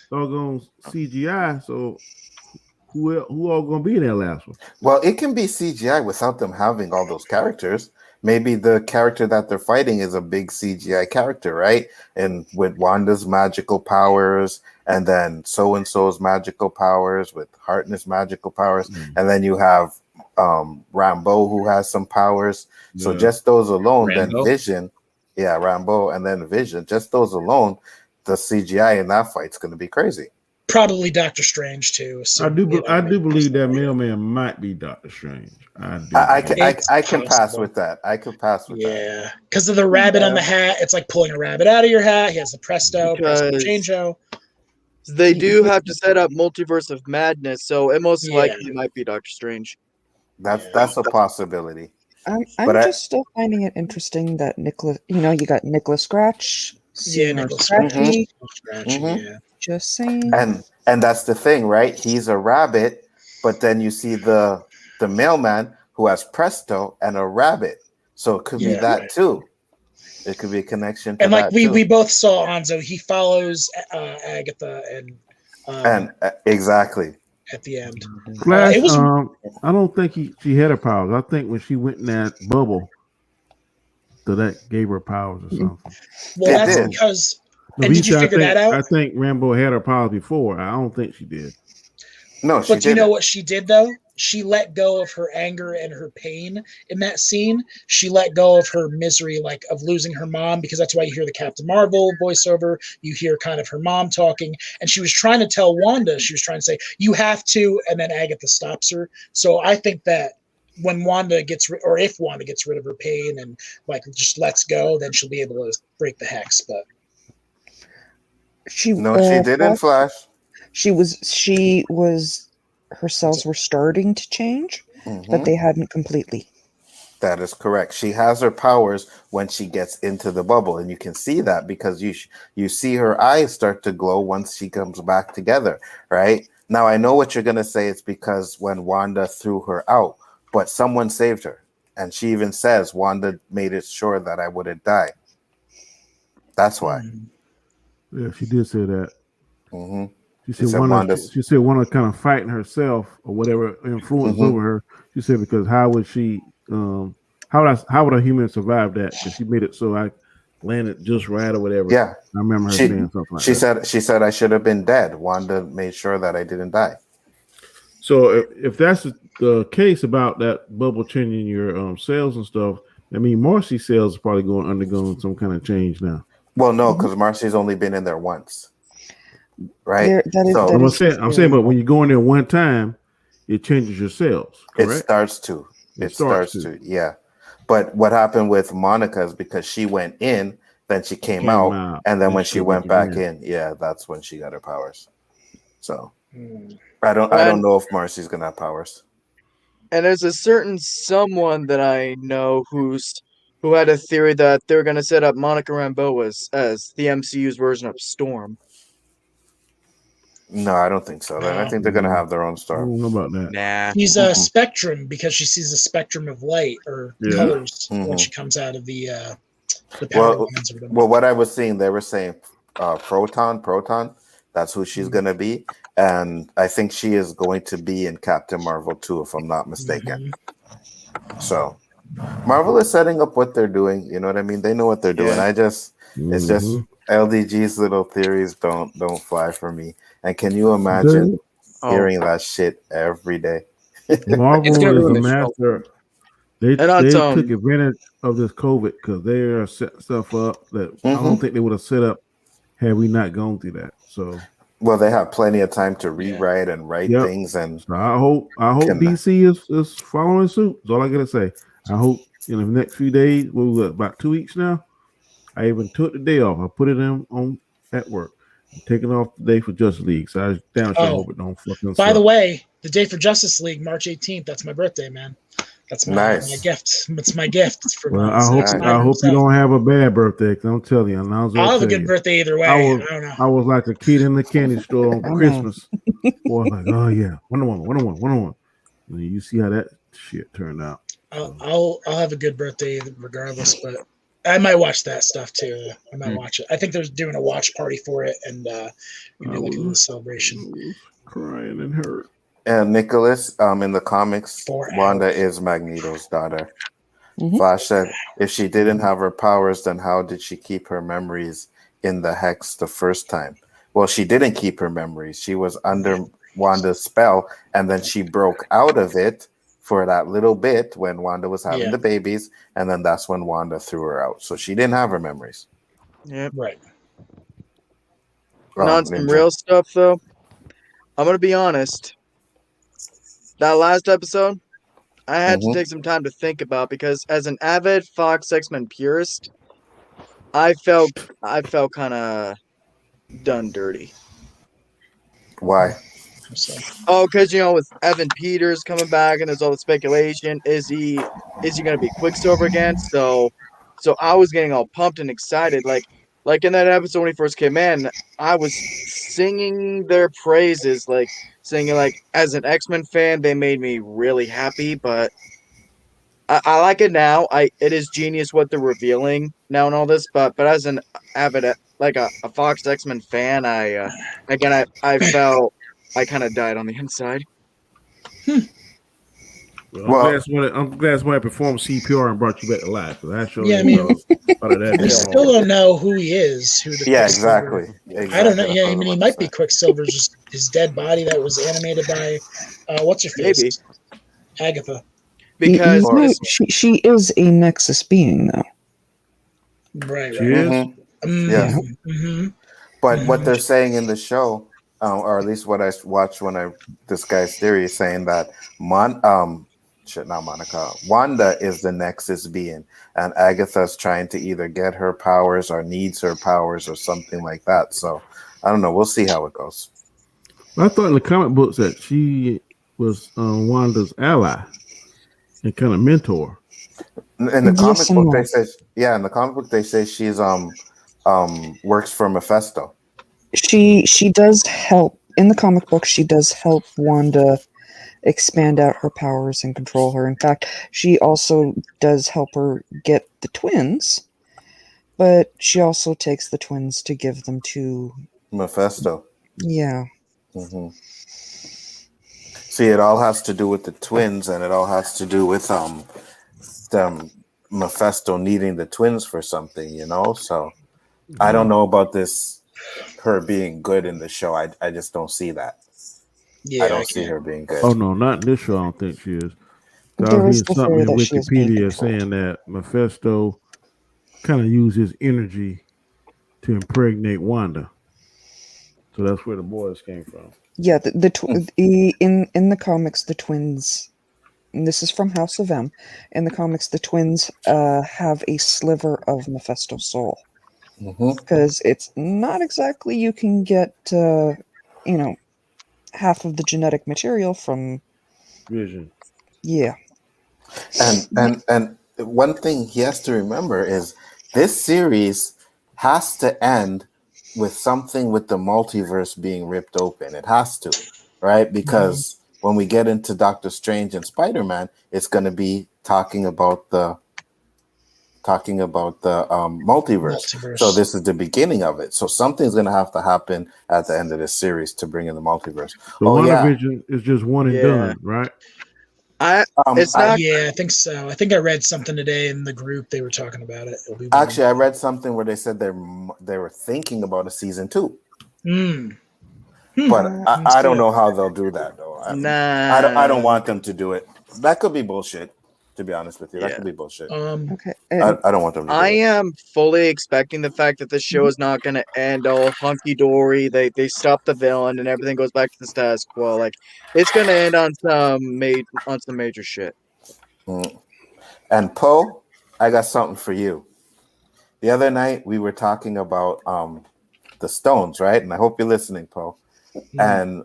doggone CGI. So who all going to be in that last one? Well, it can be CGI without them having all those characters. Maybe the character that they're fighting is a big CGI character, right? And with Wanda's magical powers, and then so-and-so's magical powers, with Harkness magical powers, and then you have Rambeau, who has some powers. So just those alone, then Vision, Rambeau, and then Vision, just those alone, the CGI in that fight's going to be crazy. Probably Doctor Strange too. So, I do believe that mailman might be Doctor Strange. I can pass with that. I could pass with that. Yeah, because of the rabbit on the hat, it's like pulling a rabbit out of your hat. He has the presto changeo. They do have to set up Multiverse of Madness, so it most likely might be Doctor Strange. That's a possibility. I'm just still finding it interesting that Nicholas, you got Nicholas Scratch. Nicholas Scratchy. Mm-hmm. Just saying. And that's the thing, right? He's a rabbit, but then you see the mailman who has presto and a rabbit. So it could be that too. It could be a connection to and like that we too. both saw Hanzo, he follows Agatha and exactly at the end. Flash, I don't think she had her powers. I think when she went in that bubble, that gave her powers or something. Well, that's because. And did you figure that out? I think Rambeau had her powers before. I don't think she did. No, but do you know what she did though? she let go of her anger and her pain in that scene. She let go of her misery, like of losing her mom, because that's why you hear the Captain Marvel voiceover. You hear kind of her mom talking, and she was trying to tell Wanda, she was trying to say, you have to, and then Agatha stops her. So I think that when Wanda gets, or if Wanda gets rid of her pain and like just lets go, then she'll be able to break the hex. But she did in Flash. She was her cells were starting to change, but they hadn't completely. That is correct. She has her powers when she gets into the bubble, and you can see that because you see her eyes start to glow once she comes back together, right? Now I know what you're gonna say. It's because when Wanda threw her out, but someone saved her, and she even says Wanda made it sure that I wouldn't die. That's why. Yeah, she did say that. She said She said Wanda kind of fighting herself or whatever influence over her. She said because how would she how would a human survive that? Because she made it so I landed just right or whatever. Yeah, I remember her saying something like that. She said I should have been dead. Wanda made sure that I didn't die. So if that's the case about that bubble changing your cells and stuff, I mean Marcy's cells are probably undergoing some kind of change now. Well, no, because Marcy's only been in there once, right? I'm saying, but when you go in there one time, it changes your cells. Correct? It starts to, yeah. But what happened with Monica is because she went in, then she came out, and then when she went back in, that's when she got her powers. So I don't know if Marcy's gonna have powers. And there's a certain someone that I know who had a theory that they were going to set up Monica Rambeau as the MCU's version of Storm. No, I don't think so. I think they're going to have their own Storm. I don't know about that. Nah. She's a spectrum because she sees a spectrum of light or colors when she comes out of the power lines or whatever. Well, what I was seeing, they were saying Proton. That's who she's going to be. And I think she is going to be in Captain Marvel too, if I'm not mistaken. So Marvel is setting up what they're doing. You know what I mean? They know what they're doing. It's just LDG's little theories don't fly for me. And can you imagine hearing that shit every day? Marvel is a master. They took advantage of this COVID because they are setting stuff up that I don't think they would have set up had we not gone through that. So, well, they have plenty of time to rewrite and write things, and so I hope DC is following suit. That's all I gotta say. I hope in the next few days, about 2 weeks now. I even took the day off. I put it on at work. I'm taking off the day for Justice League, so I damn sure hope it don't fucking. By the way, the day for Justice League, March 18th. That's my birthday, man. That's my gift. It's my gift. I hope you don't have a bad birthday. Cause I'm telling you, I'll have a good birthday either way. I don't know. I was like a kid in the candy store on Christmas. Boy, like, oh yeah, Wonder Woman. And you see how that shit turned out. I'll have a good birthday regardless, but I might watch that stuff too. I might watch it. I think they're doing a watch party for it, and we do like a little celebration. Crying and hurt. And Nicholas, in the comics, Wanda is Magneto's daughter. Flash said, if she didn't have her powers, then how did she keep her memories in the hex the first time? Well, she didn't keep her memories. She was under Wanda's spell, and then she broke out of it for that little bit when Wanda was having the babies, and then that's when Wanda threw her out. So she didn't have her memories. Yep. Right. On some real stuff, though, I'm going to be honest. That last episode, I had to take some time to think about because as an avid Fox X-Men purist, I felt kind of done dirty. Why? Oh, because with Evan Peters coming back and there's all the speculation, is he going to be Quicksilver again? So I was getting all pumped and excited, like in that episode when he first came in, I was singing their praises, singing as an X-Men fan, they made me really happy, but I like it now. It is genius what they're revealing now and all this, but as an avid a Fox X-Men fan, I felt I kind of died on the inside. Well, I'm glad that's when I performed CPR and brought you back to life. So that shows we still don't know who he is. Exactly. I don't know. He might be Quicksilver's just his dead body that was animated by what's her face? Agatha. Because no, she is a Nexus being, though. Right. She is? Yes. Mm-hmm. But what they're saying in the show, or at least what I watched this guy's theory is saying that Wanda is the Nexus being, and Agatha's trying to either get her powers or needs her powers or something like that. So I don't know. We'll see how it goes. I thought in the comic books that she was Wanda's ally and kind of mentor. In the comic book, they say, in the comic book they say she's works for Mephisto. She does help in the comic book. She does help Wanda expand out her powers and control her. In fact, she also does help her get the twins, but she also takes the twins to give them to Mephisto. Yeah. Mm-hmm. See, it all has to do with the twins, and it all has to do with them Mephisto needing the twins for something, you know. So I don't know about this her being good in the show. I just don't see that. Yeah, I don't see her being good. Oh no, not in this show. I don't think she is. I There was is reading the something theory in that she is being Wikipedia controlled. saying that Mephisto kind of used his energy to impregnate Wanda. So that's where the boys came from. Yeah, in the comics, the twins. And this is from House of M. In the comics, the twins have a sliver of Mephisto's soul, because it's not exactly you can get half of the genetic material from Vision. Yeah. And one thing he has to remember is this series has to end with something with the multiverse being ripped open. It has to, right? Because when we get into Doctor Strange and Spider-Man, it's going to be talking about the multiverse. So this is the beginning of it. So something's going to have to happen at the end of this series to bring in the multiverse. So WandaVision is just one and done, right? It's not. Yeah, I think so. I think I read something today in the group. They were talking about it. It'll be Actually, I read something where they said they were thinking about a season 2. But I don't know how they'll do that though. I don't want them to do it. That could be bullshit. To be honest with you, that could be bullshit. Okay. I don't want them to do I it. am fully expecting the fact that the show is not going to end all hunky dory. They stop the villain and everything goes back to the status quo. Like it's going to end on some major shit. And Poe, I got something for you. The other night we were talking about the stones, right? And I hope you're listening, Poe. And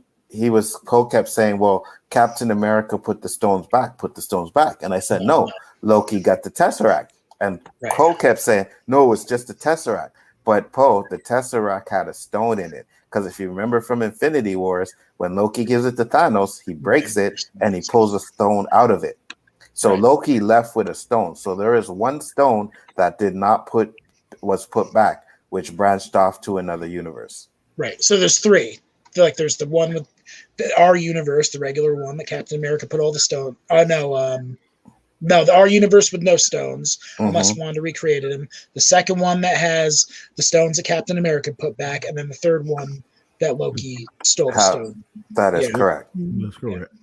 Poe kept saying, well, Captain America put the stones back. And I said, no, Loki got the Tesseract. And Poe kept saying, no, it's just the Tesseract. But Poe, the Tesseract had a stone in it. Because if you remember from Infinity Wars, when Loki gives it to Thanos, he breaks it and he pulls a stone out of it. So Loki left with a stone. So there is one stone that was put back, which branched off to another universe. Right. So there's 3. Like there's the one with our universe, the regular one that Captain America put all the stone. Our universe with no stones, unless Wanda recreated him. The second one that has the stones that Captain America put back, and then the third one that Loki stole the stone. That is correct. That's correct.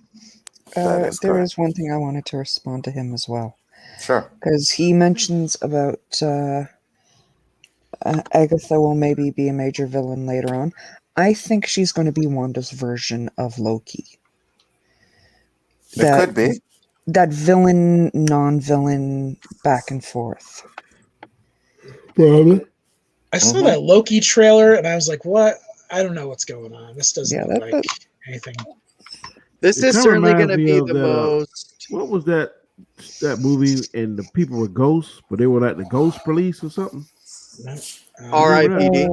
There is one thing I wanted to respond to him as well. Sure. Because he mentions about Agatha will maybe be a major villain later on. I think she's going to be Wanda's version of Loki. It could be. That villain, non-villain, back and forth. Probably. I saw that Loki trailer, and I was like, what? I don't know what's going on. This doesn't look like anything. This is certainly going to be the most... What was that movie and the people were ghosts, but they were like the ghost police or something? R.I.P.D.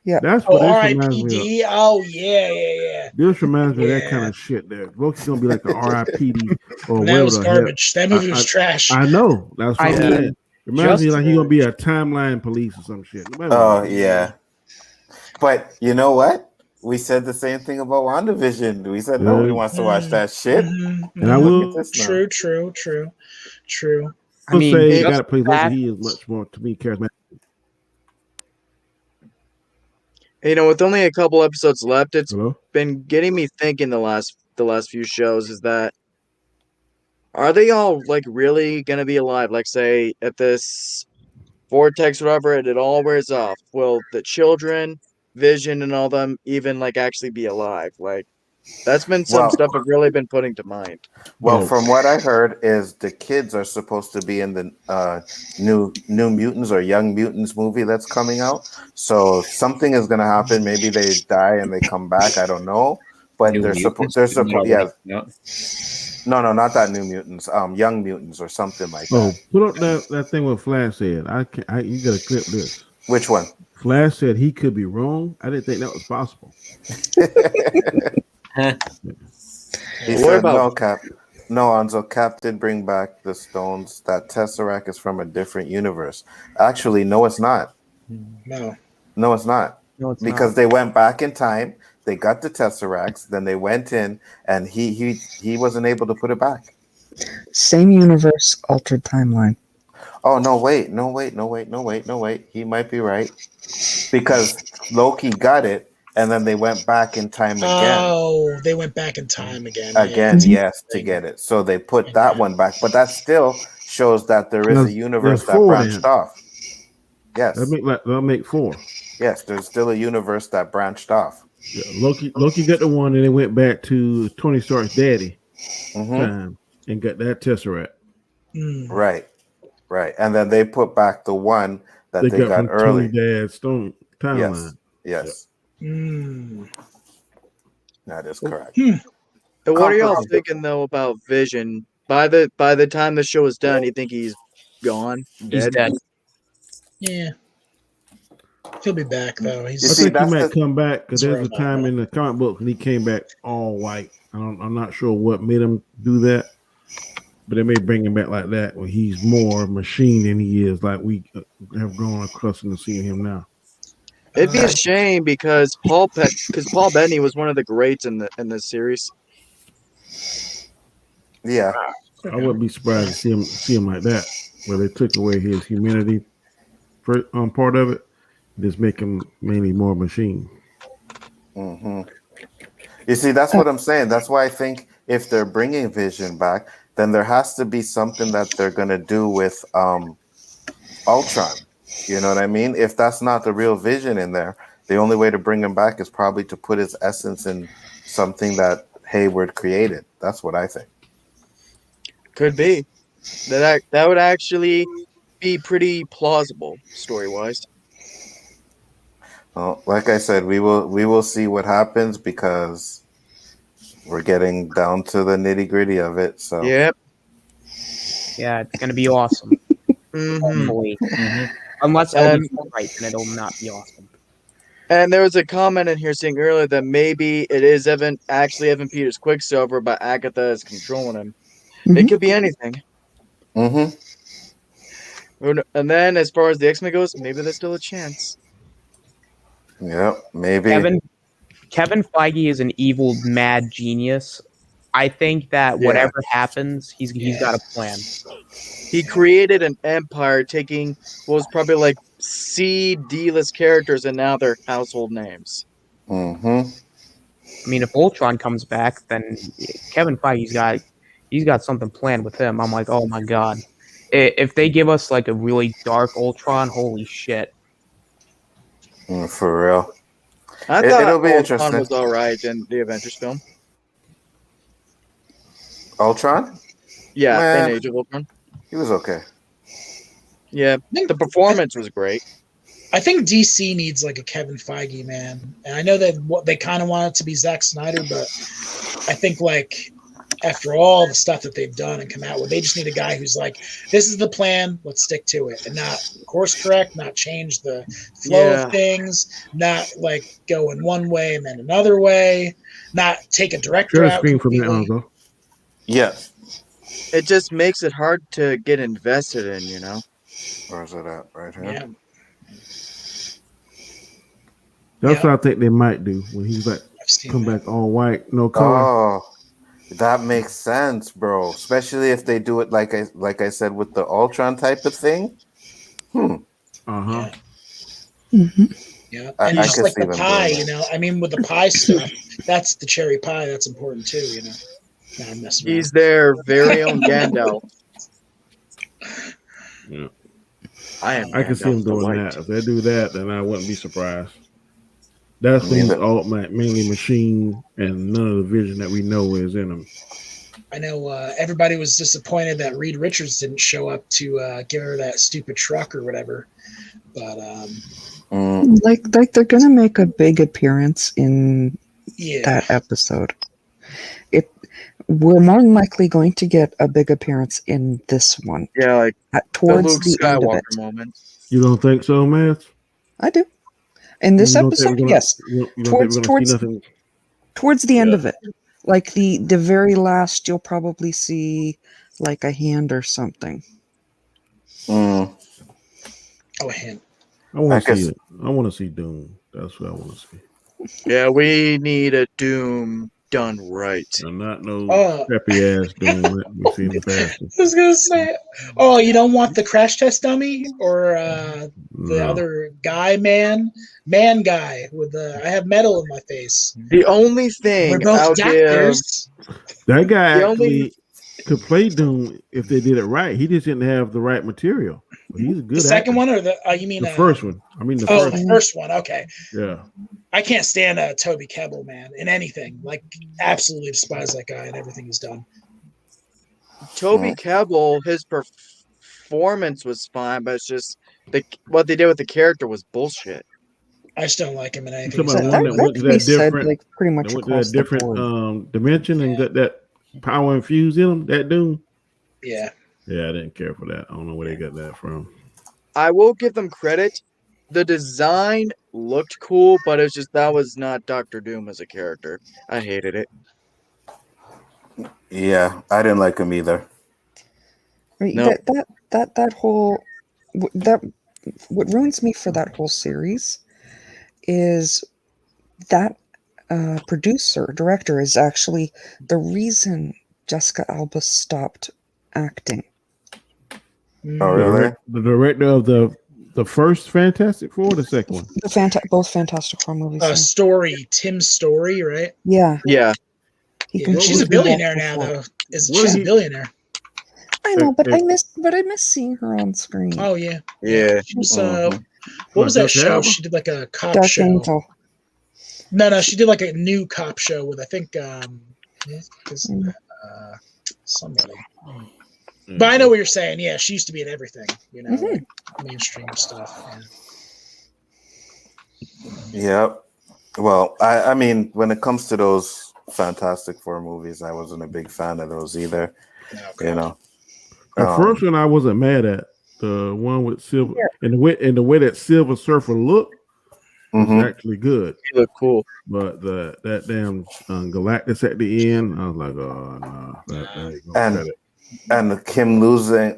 Yeah. That's what this reminds me R.I.P.D. of. Oh, yeah. This reminds me of that kind of shit there. Loki's going to be like the R.I.P.D. or That was garbage. That movie was trash. I know. That's what I'm saying. Reminds me like he's going to be a timeline police or some shit. Oh, yeah. But you know what? We said the same thing about WandaVision. We said nobody wants to watch that shit. And I will. True. I mean, say got to play Loki. He is much more, to me, charismatic. With only a couple episodes left, it's been getting me thinking the last few shows is that Are they all like really gonna be alive? Like, say, if this vortex, or whatever, it all wears off, will the children, Vision, and all them even like actually be alive? Like, that's been some stuff I've really been putting to mind. Well, from what I heard, is the kids are supposed to be in the new Mutants or Young Mutants movie that's coming out. So something is going to happen. Maybe they die and they come back. I don't know. But they're supposed. Yeah. No, not that New Mutants. Young Mutants or something like that. Oh, put up that thing what Flash said. You got to clip this. Which one? Flash said he could be wrong. I didn't think that was possible. He said, no, Cap. No, Anzo, Cap did bring back the stones. That Tesseract is from a different universe. Actually, no, it's not. No, it's not. No, it's because not. they went back in time. They got the Tesseracts. Then they went in, and he wasn't able to put it back. Same universe, altered timeline. Oh, no, wait. He might be right. Because Loki got it, and then they went back in time again. Oh, they went back in time again. Yes, to get it. So they put that one back. But that still shows that there is a universe that branched off. Yes. That'll make 4. Yes, there's still a universe that branched off. Yeah, Loki got the one, and they went back to Tony Stark's daddy time and got that Tesseract. Right. And then they put back the one that they got from early. Tony Dad's stone timeline. Yes. That is correct. And what are y'all thinking though about Vision? By the time the show is done, you think he's gone? He's dead. Yeah. He'll be back though. I think he might come back because there's a time in the comic book when he came back all white. I'm not sure what made him do that, but they may bring him back like that when he's more machine than he is like we have grown accustomed to seeing him now. It'd be a shame because Paul Bettany was one of the greats in the series. Yeah, I wouldn't be surprised to see him like that, where they took away his humanity part of it, just make him mainly more machine. You see, that's what I'm saying. That's why I think if they're bringing Vision back, then there has to be something that they're gonna do with Ultron. You know what I mean? If that's not the real Vision in there, the only way to bring him back is probably to put his essence in something that Hayward created. That's what I think. Could be. That would actually be pretty plausible story-wise. Well, like I said, we will see what happens because we're getting down to the nitty-gritty of it. So yep. Yeah, it's gonna be awesome. Hopefully. Unless Elden's right, then it'll not be awesome. And there was a comment in here saying earlier that maybe it is Evan Peters' Quicksilver, but Agatha is controlling him. It could be anything. And then, as far as the X-Men goes, maybe there's still a chance. Yeah, maybe. Kevin Feige is an evil, mad genius. I think that whatever happens, he's got a plan. He created an empire taking what was probably like D-list characters, and now they're household names. I mean, if Ultron comes back, then Kevin Feige's got something planned with him. I'm like, oh my god. If they give us like a really dark Ultron, holy shit. For real. I thought it'll be Ultron interesting. was all right in the Avengers film. Ultron? Yeah, in Age of Ultron. He was okay. Yeah, the performance was great. I think DC needs like a Kevin Feige, man. And I know that they kind of want it to be Zack Snyder, but I think like after all the stuff that they've done and come out with, they just need a guy who's like, this is the plan, let's stick to it, and not course correct, not change the flow of things, not like go in one way and then another way, not take a director out. Screen from there, Uncle. Yeah. It just makes it hard to get invested in, you know? Where's it at? Right here. Yeah. That's what I think they might do when he's like come back all white, no color. Oh, that makes sense, bro. Especially if they do it like I said with the Ultron type of thing. Yeah, and just like the pie, you know. I mean, with the pie stuff, that's the cherry pie. That's important too, you know. Nah, I'm messing He's their very own Gandalf. Yeah. I can see him doing that. If they do that, then I wouldn't be surprised. That's when he's all mainly machine, and none of the vision that we know is in him. I know everybody was disappointed that Reed Richards didn't show up to give her that stupid truck or whatever. But like they're gonna make a big appearance in Yeah. that episode. We're more than likely going to get a big appearance in this one. Yeah, like towards Luke the end of Skywalker it. moment. You don't think so, man? I do. In this You don't think episode, we're gonna- yes. you don't think we're gonna see nothing? Towards the end Yeah. of it, like the very last, you'll probably see like a hand or something. Oh, a hint. I want to see it. I want to see Doom. That's what I want to see. Yeah, we need a Doom done right. And not no Oh. crappy ass Doom that we've seen in the past. I was gonna say, oh, you don't want the crash test dummy or the No. other guy, man guy with the I have metal in my face. The only thing We're both I'll doctors. That guy The actually only- could play Doom if they did it right. He just didn't have the right material. But he's a good The second actor. one or the you mean The first one. I mean the oh, first the one. first one. Okay. Yeah. I can't stand Toby Kebbell, man, in anything. Like, absolutely despise that guy and everything he's done. Toby Kebbell, his performance was fine, but it's just what they did with the character was bullshit. I just don't like him in You anything. talking he's about done. one that went to that different, pretty much that went to across that the different board. dimension and got that power infused in him. That Doom. Yeah. Yeah, I didn't care for that. I don't know where they got that from. I will give them credit. The design looked cool, but it's just that was not Doctor Doom as a character. I hated it. Yeah, I didn't like him either. I mean, No. that whole what ruins me for that whole series is that director is actually the reason Jessica Alba stopped acting. Oh, really? The director of the first Fantastic Four, or the second one. Both Fantastic Four movies. yeah. Tim's Story, right? Yeah. Yeah. He Yeah, can she's a do billionaire that now, before. though. She's a billionaire. I know, but I miss seeing her on screen. Oh yeah. Yeah. She was, what was that show? She did like a cop Dark show. Angel. No, she did like a new cop show with I think somebody. But I know what you're saying. Yeah, she used to be in everything, you know, like mainstream stuff. Yeah. Yep. Well, I mean, when it comes to those Fantastic Four movies, I wasn't a big fan of those either. You know, The first one I wasn't mad at. The one with Silver and the way that Silver Surfer looked was actually good. He looked cool. But that damn Galactus at the end, I was like, oh no, that ain't gonna cut it. and him losing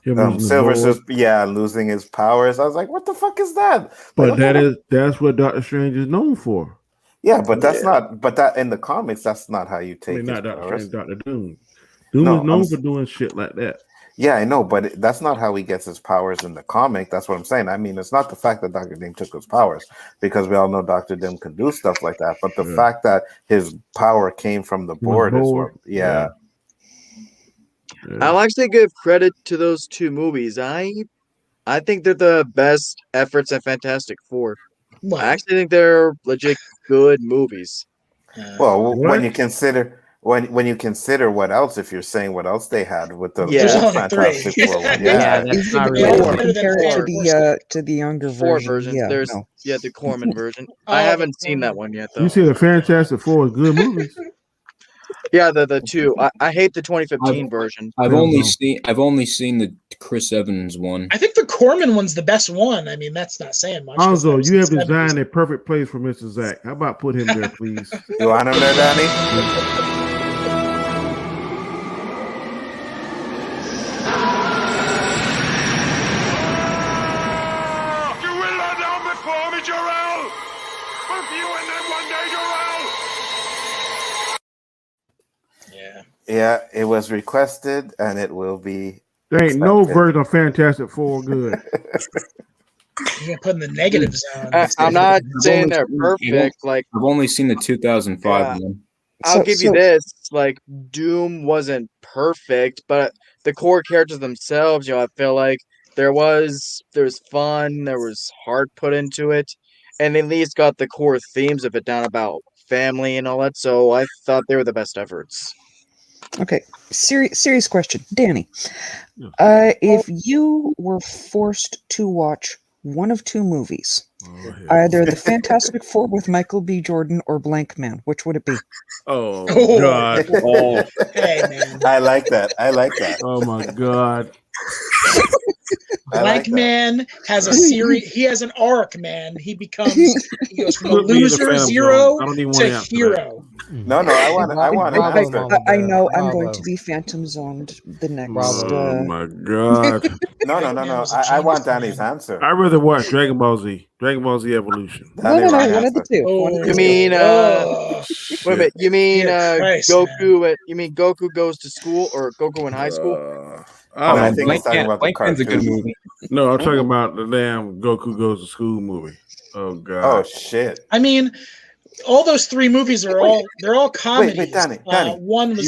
losing his Silver voice. losing his powers. I was like, what the fuck is that? But Like, that's what Doctor Strange is known for. yeah, but that's not. But that in the comics, that's not how you I take mean, his not Doctor powers. Strange, Doctor Doom. Doom No, is known I'm- for doing shit like that. Yeah, I know, but that's not how he gets his powers in the comic. That's what I'm saying. I mean, it's not the fact that Dr. Doom took his powers, because we all know Dr. Doom can do stuff like that. But the fact that his power came from the board, is what, yeah. I'll actually give credit to those two movies. I think they're the best efforts at Fantastic Four. I actually think they're legit good movies. Well, when you consider when you consider what else, if you're saying what else they had with the There's only Fantastic three. Four one, Yeah, If not you really. compare it to the younger Four version, versions. yeah, There's no. the Corman version. I haven't seen that one yet though. You see, the Fantastic Four is good movies. Yeah, the two. I hate the 2015 version. I've only seen the Chris Evans one. I think the Corman one's the best one. I mean, that's not saying much. 'cause Alonzo, that was you have the 70s. designed a perfect place for Mr. Zach. How about put him there, please? You want him there, Danny? You will not down before me, Jarrell! But you and them one day, Jarrell! Yeah, it was requested, and it will be. There ain't no accepted. version of Fantastic Four good. You're gonna put in the negative zone. I'm not saying they're I've perfect. Like I've only seen the 2005 one. I'll give you this: like Doom wasn't perfect, but the core characters themselves, I feel like there was fun, there was heart put into it, and they at least got the core themes of it down about family and all that. So I thought they were the best efforts. Okay, serious question, Danny. If you were forced to watch one of two movies, either The Fantastic Four with Michael B. Jordan or Blank Man, which would it be? Oh God! Oh. Hey man, I like that. Oh my God! Blank Man has a series. He has an arc, man. He goes from a loser, zero to hero. No, I want I know I'm going to be phantom zoned the next. Oh my God! No. I want Danny's answer. I'd rather watch Dragon Ball Z Evolution. No, one of the two. You mean wait a minute? You mean Goku? You mean Goku goes to school or Goku in high school? I think he's talking about the cartoon. a good movie. No, I'm talking about the damn Goku goes to school movie. Oh God! Oh shit! I mean, all those three movies are all comedies. Wait, Danny. One was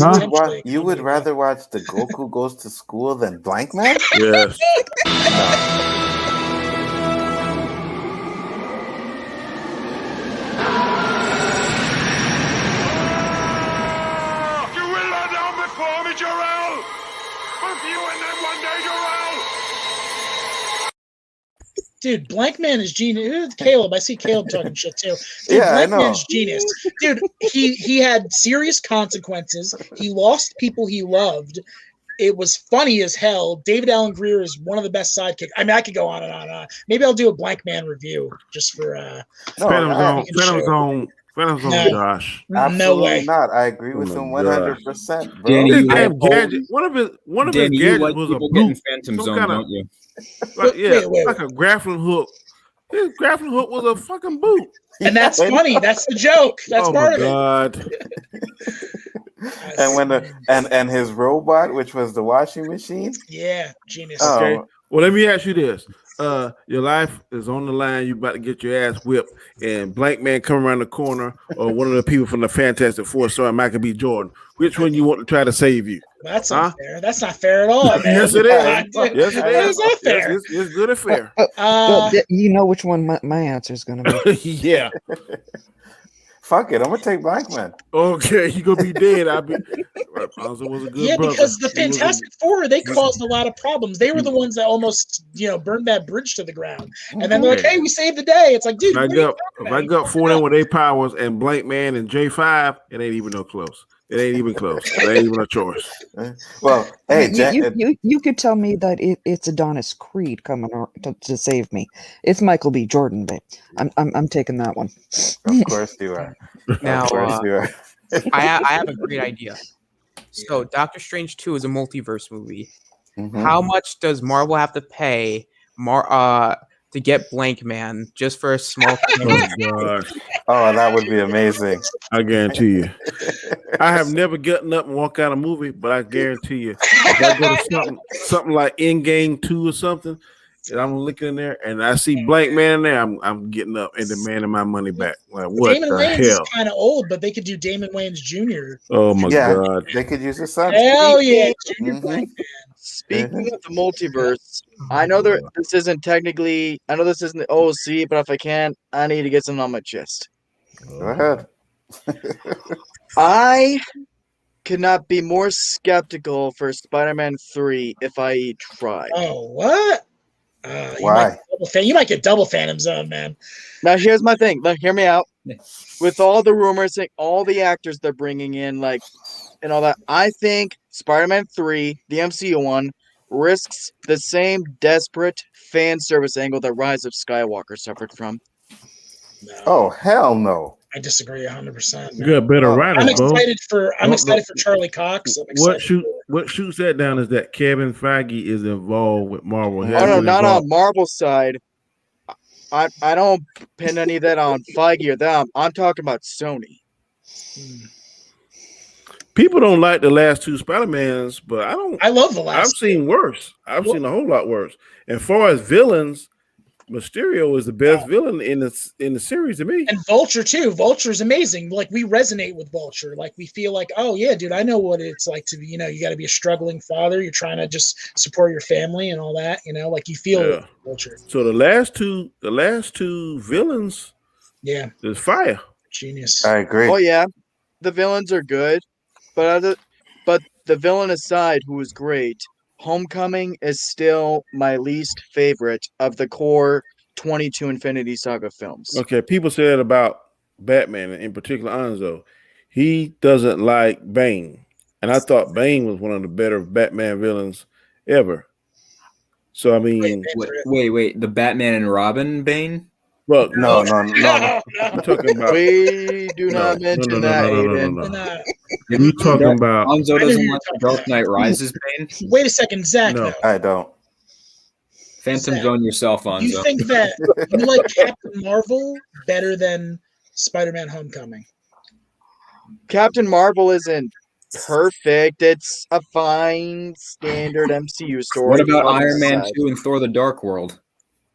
You would rather watch the Goku goes to school than Blank Man? Yes. You will not down before me, Jarrell! Both you and them one day, Jarrell! Dude, Blank Man is genius. Caleb, I see Caleb talking shit too. Dude, Yeah, I Blank know. Man's genius. Dude, he had serious consequences. He lost people he loved. It was funny as hell. David Allen Greer is one of the best sidekicks. I mean, I could go on and on and on. Maybe I'll do a Blank Man review just for Phantom Zone, Josh. Absolutely No way. not. I agree with him 100%, bro. Danny, This you damn like gadget. One of his Danny, you gadgets like was a people getting boot. Phantom Some Zone, kinda- don't you? Wait. like a grappling hook. His grappling hook was a fucking boot. And that's funny. That's the joke. That's part of it. God. And when and his robot, which was the washing machine. Yeah, genius. Okay. Well, let me ask you this. Your life is on the line. You about to get your ass whipped, and Blank Man come around the corner, or one of the people from the Fantastic Four, starring Michael B. Jordan. Which one you want to try to save you? That's not fair. That's not fair at all, man. Yes, it is. Yes, it is. That is not fair. Yes, it's good and fair. You know which one my answer is going to be. Yeah. Fuck it. I'm gonna take Blank Man. Okay, you gonna be dead. Rapunzel was a good brother. Because the Fantastic Four, they caused a lot of problems. They were the ones that almost, burned that bridge to the ground. And then they're like, "Hey, we saved the day." It's like, dude, if I got 4 with their powers and Blank Man and J5, it ain't even no close. It ain't even close. It ain't even a choice. Well, hey, you could tell me that it's Adonis Creed coming to save me. It's Michael B. Jordan, babe. I'm taking that one. Of course you are. Now, of course you are. I have a great idea. So, Doctor Strange 2 is a multiverse movie. Mm-hmm. How much does Marvel have to pay to get Blank Man just for a small gosh. Oh, that would be amazing. I guarantee you. I have never gotten up and walked out of a movie, but I guarantee you, if I go to something like Endgame 2 or something, and I'm looking in there and I see Blank Man in there, I'm getting up and demanding my money back. Like, what Damon the Wayans hell? is kind of old, but they could do Damon Wayans Jr. Oh my God. They could use his son. Hell yeah, Junior Blank Man. Speaking of the multiverse, I know this isn't technically. I know this isn't the OC, but if I can, I need to get something on my chest. Go ahead. I could not be more skeptical for Spider-Man 3 if I tried. Oh, what? Why? You might get double Phantom Zone, man. Now, here's my thing. Now, hear me out. With all the rumors, and all the actors they're bringing in, and all that, I think Spider-Man 3, the MCU one, risks the same desperate fan service angle that Rise of Skywalker suffered from. No. Oh, hell no. I disagree 100%. You got better writers, I'm excited for Charlie Cox. What shoots that down is that Kevin Feige is involved with Marvel. Oh no, not on Marvel's side. I don't pin any of that on Feige or them. I'm talking about Sony. People don't like the last two Spider-Mans, but I love the last. I've seen worse. I've seen a whole lot worse. And far as villains, Mysterio is the best villain in the series to me. And Vulture too. Vulture's amazing. Like we resonate with Vulture. Like we feel like, oh yeah, dude, I know what it's like to be. You got to be a struggling father. You're trying to just support your family and all that. Like you feel Vulture. So the last two villains, there's fire. Genius. I agree. Oh yeah, the villains are good, but the villain aside, who is great, Homecoming is still my least favorite of the core 22 Infinity Saga films. Okay, people said about Batman, in particular Anzo, he doesn't like Bane. And I thought Bane was one of the better Batman villains ever. So, I mean... Wait. The Batman and Robin Bane? Well, no. I'm talking about... We do not mention that, Aiden. You're talking about... Anzo doesn't like the Dark Knight Rises Bane? Wait a second, Zach. No, I don't. Phantom Zone yourself, Anzo. You think that you like Captain Marvel better than Spider-Man Homecoming? Captain Marvel isn't perfect. It's a fine standard MCU story. What about Iron Man 2 and Thor the Dark World?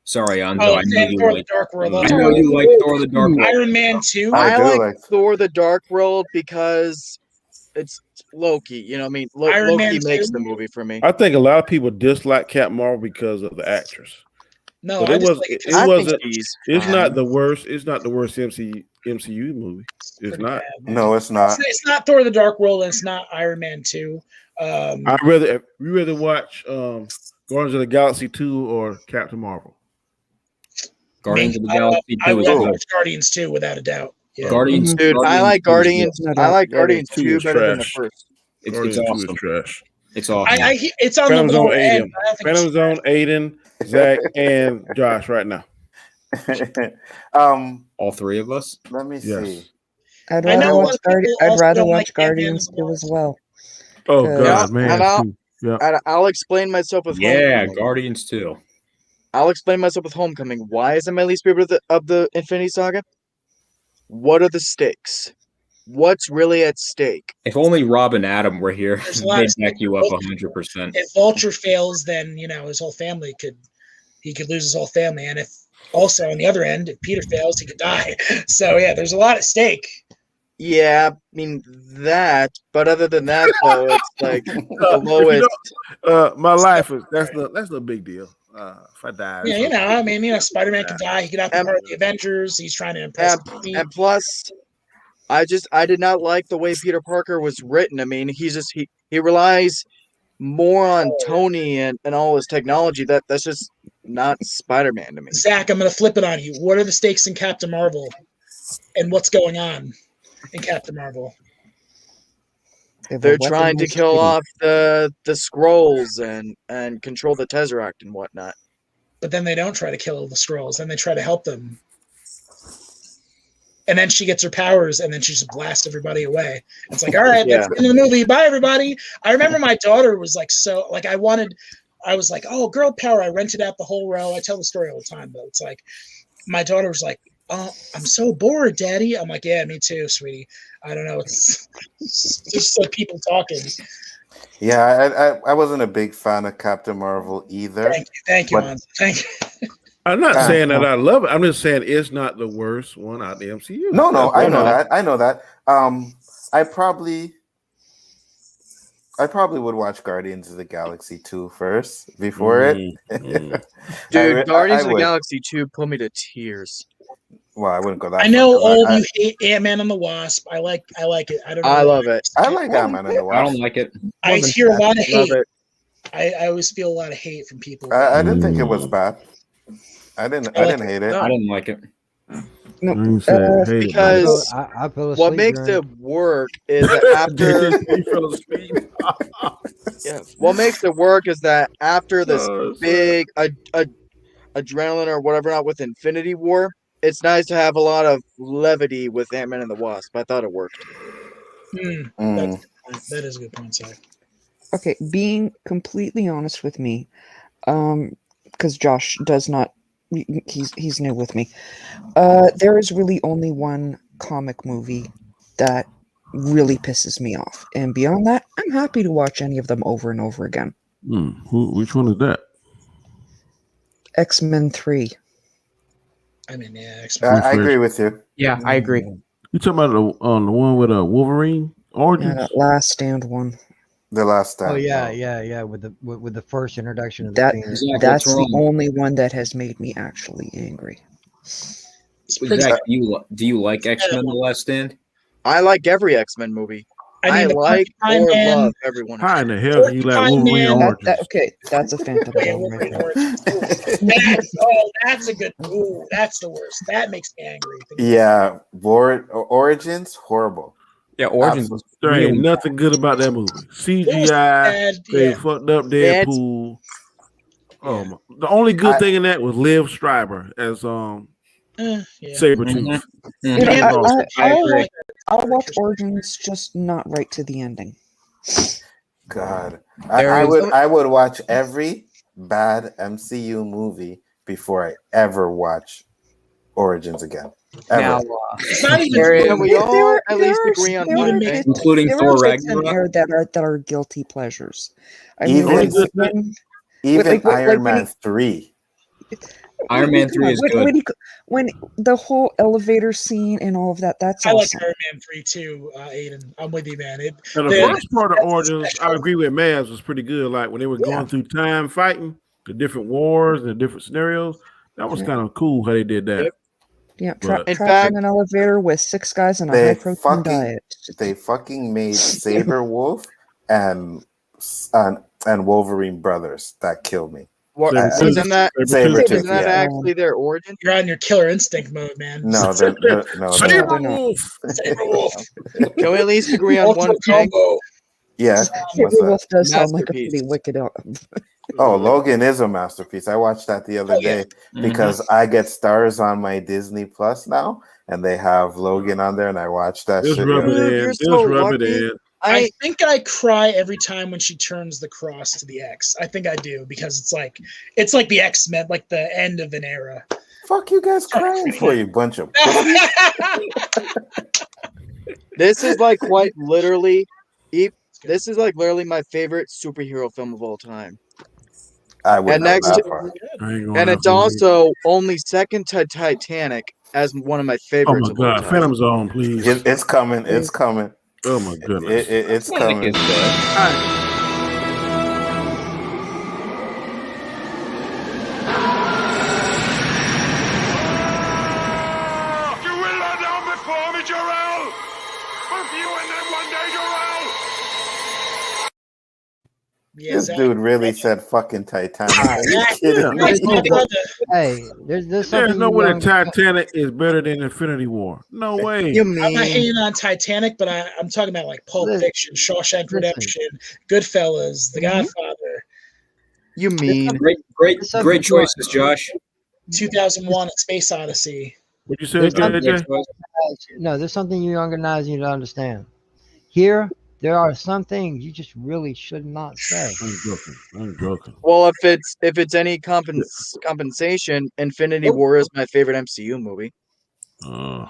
Sorry, Anzo. I know you like Dark World. I know you like Thor the Dark World. Iron Man 2. I like Thor the Dark World because it's Loki. You know what I mean? Iron Loki Man makes 2? the movie for me. I think a lot of people dislike Captain Marvel because of the actress. No, but it's fine. not the worst. It's not the worst MCU movie. It's not. No, it's not. It's not Thor the Dark World, and it's not Iron Man 2. I'd rather watch Guardians of the Galaxy 2 or Captain Marvel. Guardians of the Galaxy 2 I is would good. watch Guardians 2 without a doubt. Yeah. Guardians, Dude, I like Guardians. I like Guardians 2 is better than the trash. first. It's Guardians 2 awesome. is trash. It's awesome. It's on Phantom the Zone lower end. Aiden. but I don't think Phantom it's- Zone Aiden, Zach, and Josh right now. All three of us? Let me Yes. see. I'd I know rather a lot watch of people I'd also rather don't watch like Ant-Man Guardians 2 as well. Oh 'cause- God, man. And I'll, Yeah. and I'll explain myself with Yeah, Homecoming. Guardians 2. I'll explain myself with Homecoming. Why is it my least favorite of the Infinity Saga? What are the stakes? What's really at stake? If only Rob and Adam were here, There's a lot they'd of back you up 100%. If Vulture fails, then his whole family could lose his whole family, and if also on the other end, if Peter fails, he could die. So yeah, there's a lot at stake. Yeah, I mean that, but other than that, though, it's like the If you lowest. don't- my life is that's no big deal. If I die, Yeah, Spider-Man could die. He could not be part of the Avengers. He's trying to impress me. And plus, I did not like the way Peter Parker was written. I mean, he relies more on Tony and all his technology. That's just not Spider-Man to me. Zach, I'm going to flip it on you. What are the stakes in Captain Marvel, and what's going on in Captain Marvel? They're trying to kill off the Skrulls and control the Tesseract and whatnot. But then they don't try to kill the Skrulls. Then they try to help them. And then she gets her powers, and then she just blasts everybody away. It's like, all right, that's the end of the movie. Bye, everybody. I remember my daughter was like, I was like, oh, girl power. I rented out the whole row. I tell the story all the time, but it's like, my daughter was like, oh, I'm so bored, Daddy. I'm like, yeah, me too, sweetie. I don't know. It's just like people talking. Yeah, I wasn't a big fan of Captain Marvel either. Thank you, but- Hans. Thank you. I'm not saying that I love it. I'm just saying it's not the worst one out of the MCU. No, I know that. I know that. I probably would watch Guardians of the Galaxy 2 first before it. Dude, Guardians of the would. Galaxy 2 put me to tears. Well, I wouldn't go that. I know far, all but of you hate Ant-Man and the Wasp. I like it. I don't know. I love it. I like Ant-Man and the Wasp. I don't like it. I hear a lot of Love hate. it. I always feel a lot of hate from people. I didn't think it was bad. I didn't hate it. I didn't like it. No, Because I fell asleep what makes during- it work is that after what makes it work is that after this big adrenaline or whatever, not with Infinity War, it's nice to have a lot of levity with Ant-Man and the Wasp. I thought it worked. That is a good point, Zach. Okay, being completely honest with me, because Josh does not, he's new with me. There is really only one comic movie that really pisses me off, and beyond that, I'm happy to watch any of them over and over again. Which one is that? X-Men 3. I mean, yeah, I agree with you. Yeah, I agree. You talking about the one with a Wolverine origins? Yeah, that Last Stand one. The Last Stand. Oh yeah. With the first introduction of the That Phoenix. that's the only one that has made me actually angry. Zach, do you like X-Men: The Last Stand? I like every X-Men movie. I mean, like Porcupine or Man- love everyone. How in the hell can you like Wolverine origins? Okay, that's a Phantom Zone right there. That's a good. Ooh, that's the worst. That makes me angry. Yeah, Origins, horrible. Yeah, Origins. There ain't nothing good about that movie. CGI, they fucked up Deadpool. The only good thing in that was Liv Schreiber as Sabretooth. I'll watch Origins, just not right to the ending. God, I would watch every bad MCU movie before I ever watch Origins again. Ever. Now, we all at least agree on one thing, including Thor Ragnarok, that are guilty pleasures. I Even mean, Iron Man 3. Iron Man 3 is good. When the whole elevator scene and all of that, that's I awesome. like Iron Man 3 too, Aiden. I'm with you, man. And the first part of Origins, I agree with Mavs, was pretty good. Like when they were going through time fighting, the different wars and the different scenarios, that was kind of cool how they did that. Yeah, But- trapped in an elevator with 6 guys on a high protein diet. They fucking made Saber Wolf and Wolverine brothers. That killed me. Isn't that Sabretooth, actually their origin? You're on your killer instinct mode, man. No, no. Saberwolf. Can we at least agree on one thing? Yeah. Wolf does sound like a pretty wicked. Oh, Logan is a masterpiece. I watched that the other day because I get stars on my Disney Plus now, and they have Logan on there, and I watch that Just shit. rub it in. You're Just so rub it lucky. in. I think I cry every time when she turns the cross to the X. I think I do because it's like the X-Men, like the end of an era. Fuck you guys crying for, you bunch of This is like quite literally. This is like literally my favorite superhero film of all time. I would and next, and it's also only second to Titanic as one of my favorites. Oh my god, Phantom Zone, please. It's coming. It's coming. Oh my goodness. It's coming. You will lie down before me, Jarrell! Both you and then one day, Jarrell! This dude really said fucking Titanic. Are you kidding me? Hey, there's There's something. no you way young- that Titanic is better than Infinity War. No way. You I'm not mean hating on Titanic, but I'm talking about like Pulp Fiction, Shawshank Redemption, Goodfellas, The Godfather. you mean Great choices, Josh. 2001: A Space Odyssey. What you say, There's something- JJ? No, there's something you younger guys need to understand. Here, there are some things you just really should not say. I'm joking. well, if it's any compensation, Infinity War is my favorite MCU movie. No.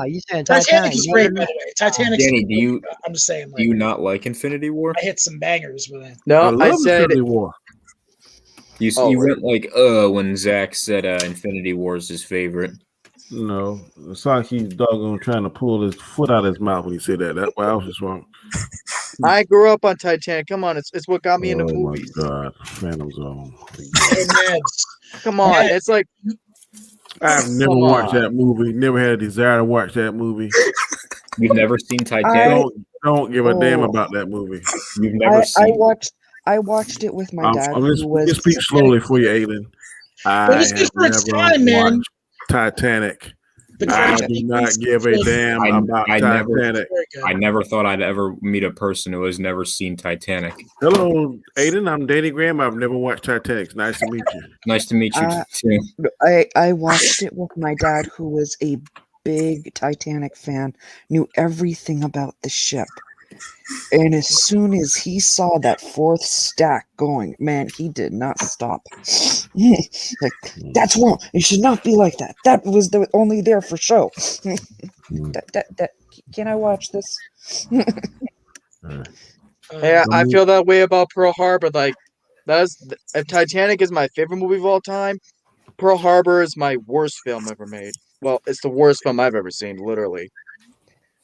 You saying Titanic Titanic? is great, by the way. Titanic's Danny, do you I'm just saying. do you not like Infinity War? I hit some bangers with it. No, I said Infinity War. You Oh, went like when Zach said Infinity War is his favorite. No, it's like he's doggone trying to pull his foot out of his mouth when he said that. That's why I was just wrong. I grew up on Titanic. Come on, it's what got me into Oh movies. my god, Phantom Zone. Hey, Neds. Come on, it's like I've never Come watched on. that movie. Never had a desire to watch that movie. You've never seen Titanic? Don't give a damn about that movie. You've never seen I watched it with my dad. I'm who was just speak slowly for you, Aiden. I it's good have for its never time, man. watched Titanic. The I Crash do sequence not is give a really- damn about Titanic. I never thought I'd ever meet a person who has never seen Titanic. Hello, Aiden. I'm Danny Graham. I've never watched Titanic. It's nice to meet you. Nice to meet you too. I watched it with my dad, who was a big Titanic fan, knew everything about the ship. And as soon as he saw that fourth stack going, man, he did not stop. Like, that's wrong. It should not be like that. That was only there for show. Can I watch this? Yeah, I feel that way about Pearl Harbor. Like, if Titanic is my favorite movie of all time, Pearl Harbor is my worst film ever made. Well, it's the worst film I've ever seen, literally.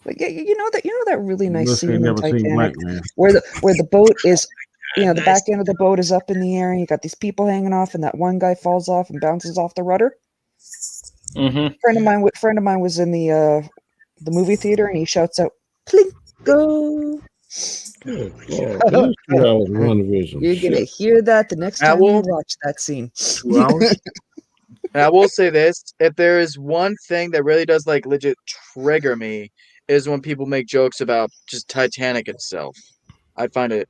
But yeah, you know that really nice Must scene ain't in never seen Titanic Blank Man. where the boat is, the back end of the boat is up in the air, and you got these people hanging off, and that one guy falls off and bounces off the rudder. Mm-hmm. Friend of mine was in the movie theater, and he shouts out, "Plink go!" Good Lord. It is 2 hours of WandaVision. You're gonna Shit. hear that the next time you watch that scene. 2 hours? And I will say this: if there is one thing that really does like legit trigger me, is when people make jokes about just Titanic itself. I find it.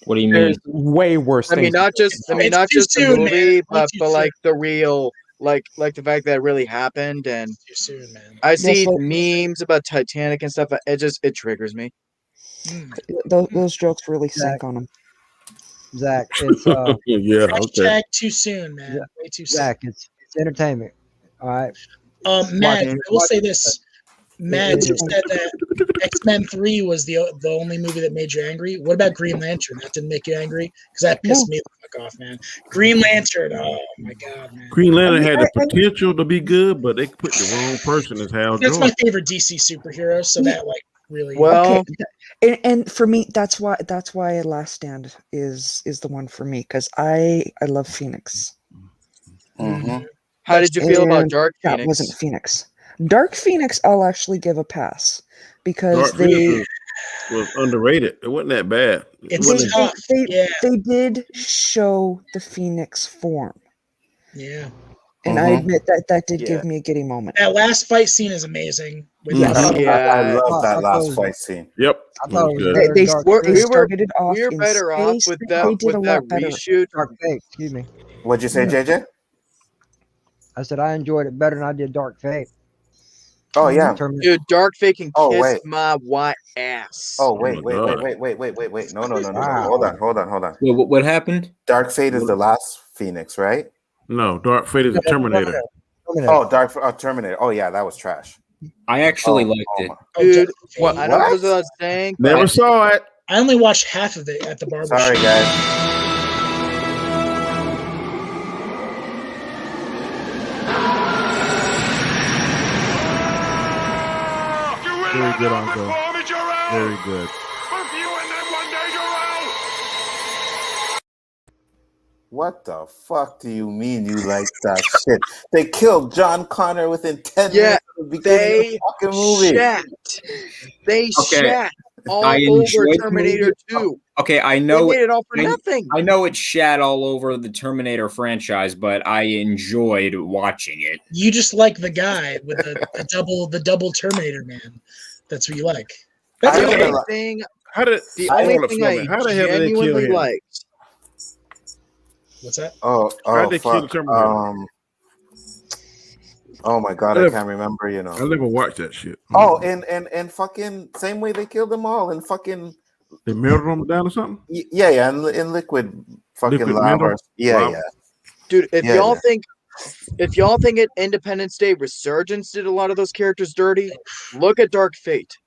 What do you mean? There's way worse I mean, things. not just the movie, but like the real, like the fact that it really happened, and Too soon, man. I see Yes, memes about Titanic and stuff. It triggers me. Those jokes really sink on him. Zach, it's Yeah, okay. Hashtag too soon, man. Way too soon. Zach, it's entertainment. All right. Matt, I will say this. It- Matt, you it- said that X-Men 3 was the only movie that made you angry. What about Green Lantern? That didn't make you angry? Because that pissed me the fuck off, man. Green Lantern, oh my god, man. Green Lantern had the potential to be good, but they put the wrong person as Hal That's Jordan. my favorite DC superhero, so that like really And for me, that's why Last Stand is the one for me, because I love Phoenix. How did you feel about And Dark that Phoenix? wasn't Phoenix. Dark Phoenix, I'll actually give a pass because Dark Phoenix was underrated. It wasn't that bad. They did show the Phoenix form, Yeah. and I admit that did give me a giddy moment. That last fight scene is amazing. With Yes. I love that last fight scene. Yep. I thought it was They, they, they we started it off we were in better off space. with They that did a lot better. reshoot. Dark Fate, excuse me. What'd you say, JJ? I said I enjoyed it better than I did Dark Fate. Oh yeah, Dude, Dark Fate can Oh, kiss wait. my white ass. Oh wait. my God. No. Wow. Hold on. What happened? Dark Fate is the last Phoenix, right? No, Dark Fate is the Terminator. Oh, Terminator. Oh yeah, that was trash. I actually liked it. Dude, What? I know what I was saying. but Never saw it. I only watched half of it at the barber Sorry, shop. guys. Very good, Uncle. Very good. What the fuck do you mean you like that shit? They killed John Connor within 10 Yeah, minutes of the beginning of the fucking movie. They Okay. shat all I over enjoyed the Terminator movie. 2. Okay, I They know made it all for nothing. I know it shat all over the Terminator franchise, but I enjoyed watching it. You just like the guy with the double Terminator man. That's what you like. That's The okay. only thing, How did the I only wanna thing film I it. How the hell did they kill genuinely him? liked. What's that? How'd they kill the Fuck. Terminator? Oh my god, I I never- can't remember. I never watched that shit. Oh, and fucking same way they killed them all, and fucking They melted them down or something? yeah, in liquid fucking Liquid lava. metal? Yeah, Lava. yeah. Dude, if Yeah, y'all yeah. think at Independence Day Resurgence did a lot of those characters dirty, look at Dark Fate.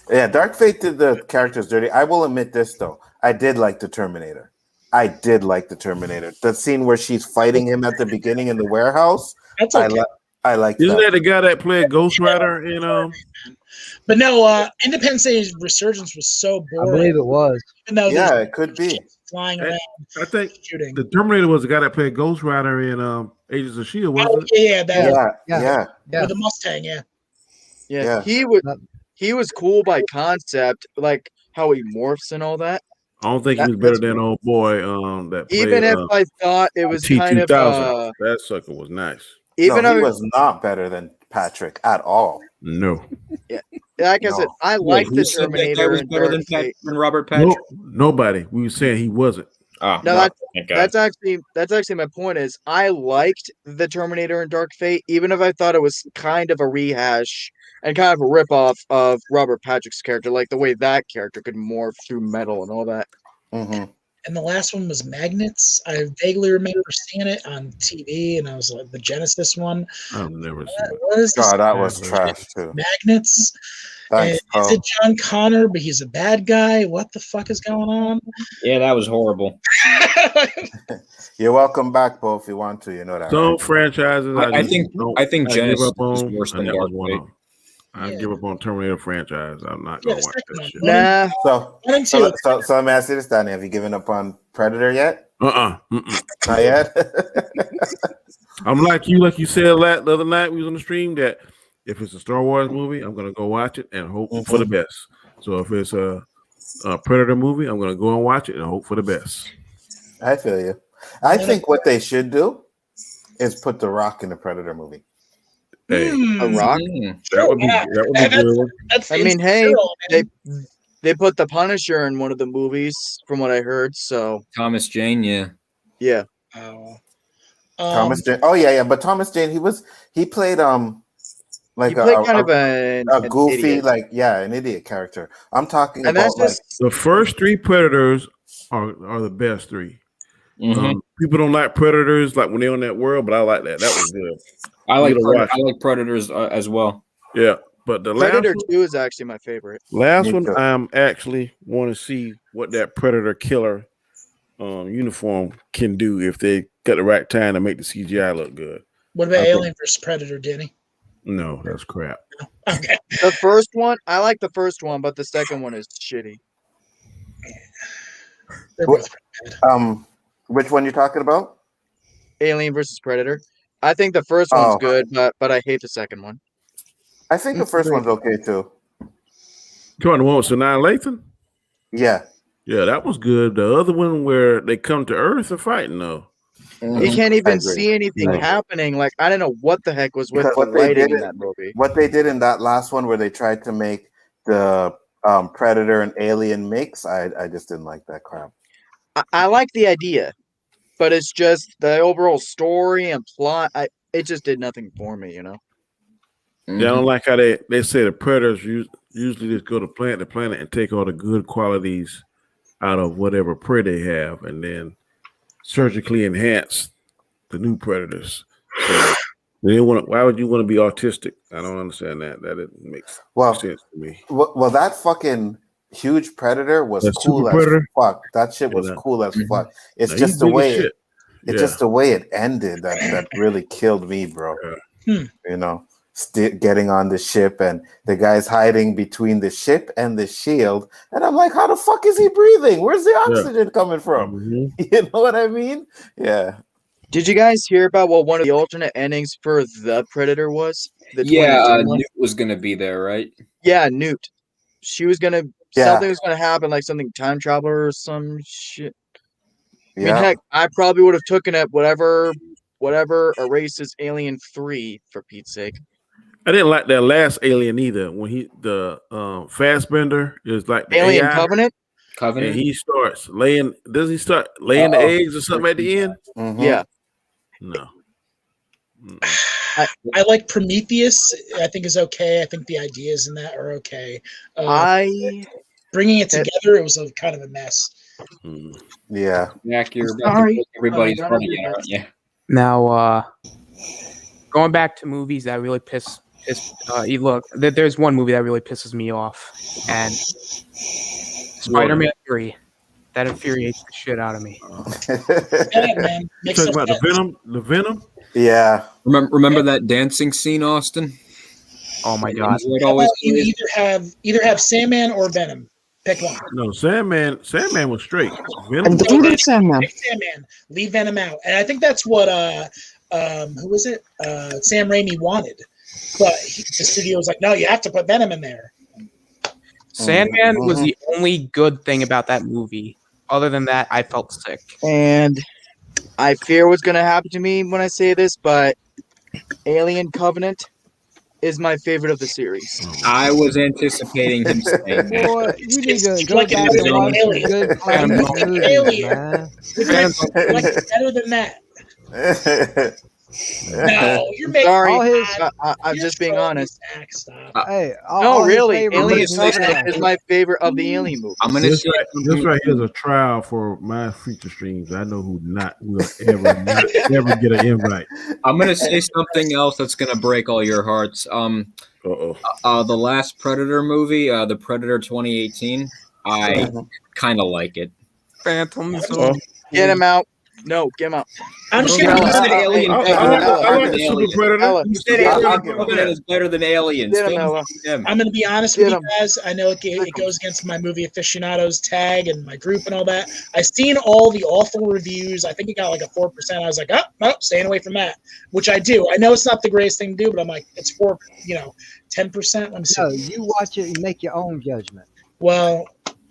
Yeah, Dark Fate did the characters dirty. I will admit this though. I did like the Terminator. The scene where she's fighting him at the beginning in the warehouse. That's okay. I like Isn't that. that the guy that played Ghost Rider in But no, Independence Day Resurgence was so I boring. believe it was. Even though Yeah, there's it could be. flying around I think shooting. the Terminator was the guy that played Ghost Rider in Agents of Shield, Oh, wasn't it? yeah, that Yeah. with the Mustang, yeah. Yeah, Yeah. he was cool by concept, like how he morphs and all that. I don't think he was better than old boy that played Even if I thought it was kind of T2000. That sucker was nice. even No, he though was not better than Patrick at all. No. like I said, I like Who the said that guy Terminator was and better Dark than Fate. Robert Patrick? Nobody. We were saying he wasn't. Oh, No, no, thank God. that's actually my point. Is I liked the Terminator and Dark Fate, even if I thought it was kind of a rehash and kind of a ripoff of Robert Patrick's character, like the way that character could morph through metal and all that. Mm-hmm. and the last one was Magnets. I vaguely remember seeing it on TV, and I was like the Genesis one. I've never seen it. What is this? God, that was trash too. Magnets. Thanks, And is it John Connor, but he's a bad guy? What the fuck is going on? Yeah, that was horrible. You're welcome back, Bo, if you want to. You know that. Some right? franchises, I think give Genesis up on. is worse than and that was Dark one Fate. of them. I give up on Terminator franchise. I'm not gonna watch that shit. Nah. So let me ask you this, Danny. Have you given up on Predator yet? Not yet. I'm like you said the other night we was on the stream that if it's a Star Wars movie, I'm gonna go watch it and hope for the best. So if it's a Predator movie, I'm gonna go and watch it and hope for the best. I feel you. I think what they should do is put The Rock in the Predator movie. Hey, A Rock? That would be good. That's I mean, hey, they put the Punisher in one of the movies, from what I heard. So Thomas Jane, yeah. yeah. Thomas Jane. Oh yeah, but Thomas Jane, he played like He played kind of a an goofy, idiot. like an idiot character. I'm talking And about that's just The first three Predators are the best three. People don't like Predators like when they're on that world, but I like that. That was good. I like You gotta watch it. Predators as well. Yeah, but the last Predator one, 2 is actually my favorite. last one, I'm actually want to see what that Predator killer uniform can do if they got the right time to make the CGI look good. What about Alien versus Predator, Denny? No, that's crap. Okay. The first one, I like the first one, but the second one is shitty. Which one you talking about? Alien versus Predator. I think the first one's good, but I hate the second one. I think the first one's okay too. Come on, the one with Sanaa Lathan? Yeah. Yeah, that was good. The other one where they come to Earth are fighting though. You can't even see anything happening. Like, I don't know what the heck was with Because the lighting in that movie. What they did in that last one where they tried to make the Predator and Alien mix, I just didn't like that crap. I like the idea, but it's just the overall story and plot. It just did nothing for me, you know. Yeah, I don't like how they say the Predators usually just go to planet and take all the good qualities out of whatever prey they have, and then surgically enhance the new Predators. So why would you want to be autistic? I don't understand that. That it makes sense to me. Well, that fucking huge Predator was That cool super as Predator? fuck. That shit was cool as fuck. It's just the way just the way it ended that really killed me, bro. You know, getting on the ship and the guy's hiding between the ship and the shield, and I'm like, how the fuck is he breathing? Where's the oxygen coming from? You know what I mean? Yeah. Did you guys hear about what one of the alternate endings for the Predator was? The 2010 one? Newt was gonna be there, right? Yeah, Newt. She was gonna something was gonna happen, like something time traveler or some shit. I mean, heck, I probably would have taken it whatever erases Alien 3 for Pete's sake. I didn't like that last Alien either. When Fassbender is like the Alien AI, Covenant? and he starts laying. Does he start laying the eggs or something at the end? Yeah. No. I like Prometheus. I think is okay. I think the ideas in that are okay. Bringing it together, it was a kind of a mess. Yeah. Jack, you're about to break everybody's heart again, aren't you? Now, going back to movies that really look, there's one movie that really pisses me off, and Spider-Man 3. That infuriates the shit out of me. You talking about the Venom? Yeah. Remember that dancing scene, Austin? Oh my god! How about you either have Sandman or Venom. Pick one. No, Sandman was straight. I'm done with Sandman. Pick Sandman. Leave Venom out, and I think that's what who was it? Sam Raimi wanted, but the studio was like, no, you have to put Venom in there. Sandman was the only good thing about that movie. Other than that, I felt sick. And I fear what's going to happen to me when I say this, but Alien Covenant is my favorite of the series. I was anticipating him saying that. Boy, you need to go back and watch some good classic movies, man. Like better than that. No, you're making. Sorry, All his- I'm just being honest. Hey, No, really, favorite Alien movies Covenant are- is my favorite of the Alien movies. I'm gonna This say right, this right here is a trial for my future streams. I know who will ever never get an invite. I'm gonna say something else that's gonna break all your hearts. The last Predator movie, the Predator 2018. I kind of like it. Phantom Get him out. No, get him out. I'm just Ella, gonna. you said Alien. I like the Super Predator. Ella, You said Ella, Alien get him. Covenant is better than Aliens. Get him, Ella. I'm going to be honest with you guys. I know it goes against my movie aficionados tag and my group and all that. I've seen all the awful reviews. I think it got like a 4%. I was like, oh, staying away from that, which I do. I know it's not the greatest thing to do, but I'm like, it's 10%. Let me see. No, you watch it and make your own judgment. Well,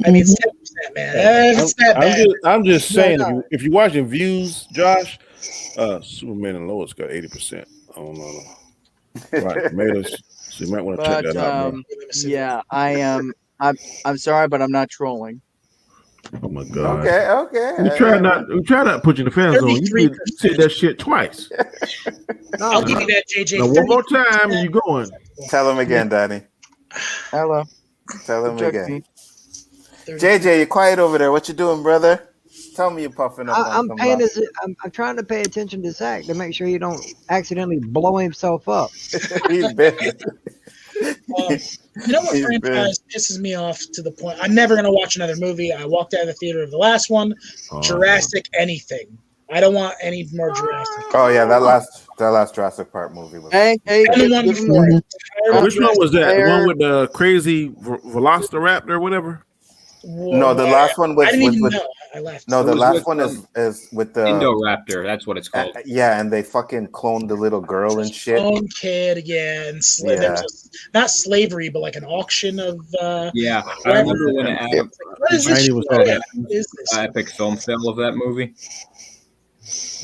I mean, it's 10%, man. It's that bad. I'm just saying, if you're watching views, Josh, Superman and Lois got 80%. Oh no. Right, tomatoes. So you might want to check that out. Bro. Yeah, I am. I'm sorry, but I'm not trolling. Oh my god. Okay. We try not to put you in the fan zone. You said that shit twice. I'll give you that, JJ. Now, one more time, and you going. Tell him again, Danny. Hello. Tell him again. JJ, you're quiet over there. What you doing, brother? Tell me you're puffing up. I'm trying to pay attention to Zach to make sure he don't accidentally blow himself up. He's been. You know what franchise pisses me off to the point I'm never gonna watch another movie. I walked out of the theater of the last one, Jurassic anything. I don't want any more Jurassic. Oh yeah, that last Jurassic Park movie was. Hey, And the one before it. Which one was that? The one with the crazy Velociraptor or whatever? No, the last one was. I didn't even know. I left. No, the last one is with the Indoraptor. That's what it's called. Yeah, and they fucking cloned the little girl and shit. Own kid, yeah, and there was not slavery, but like an auction of. Yeah, I remember when Adam. What is this? What is this? Epic film fail of that movie.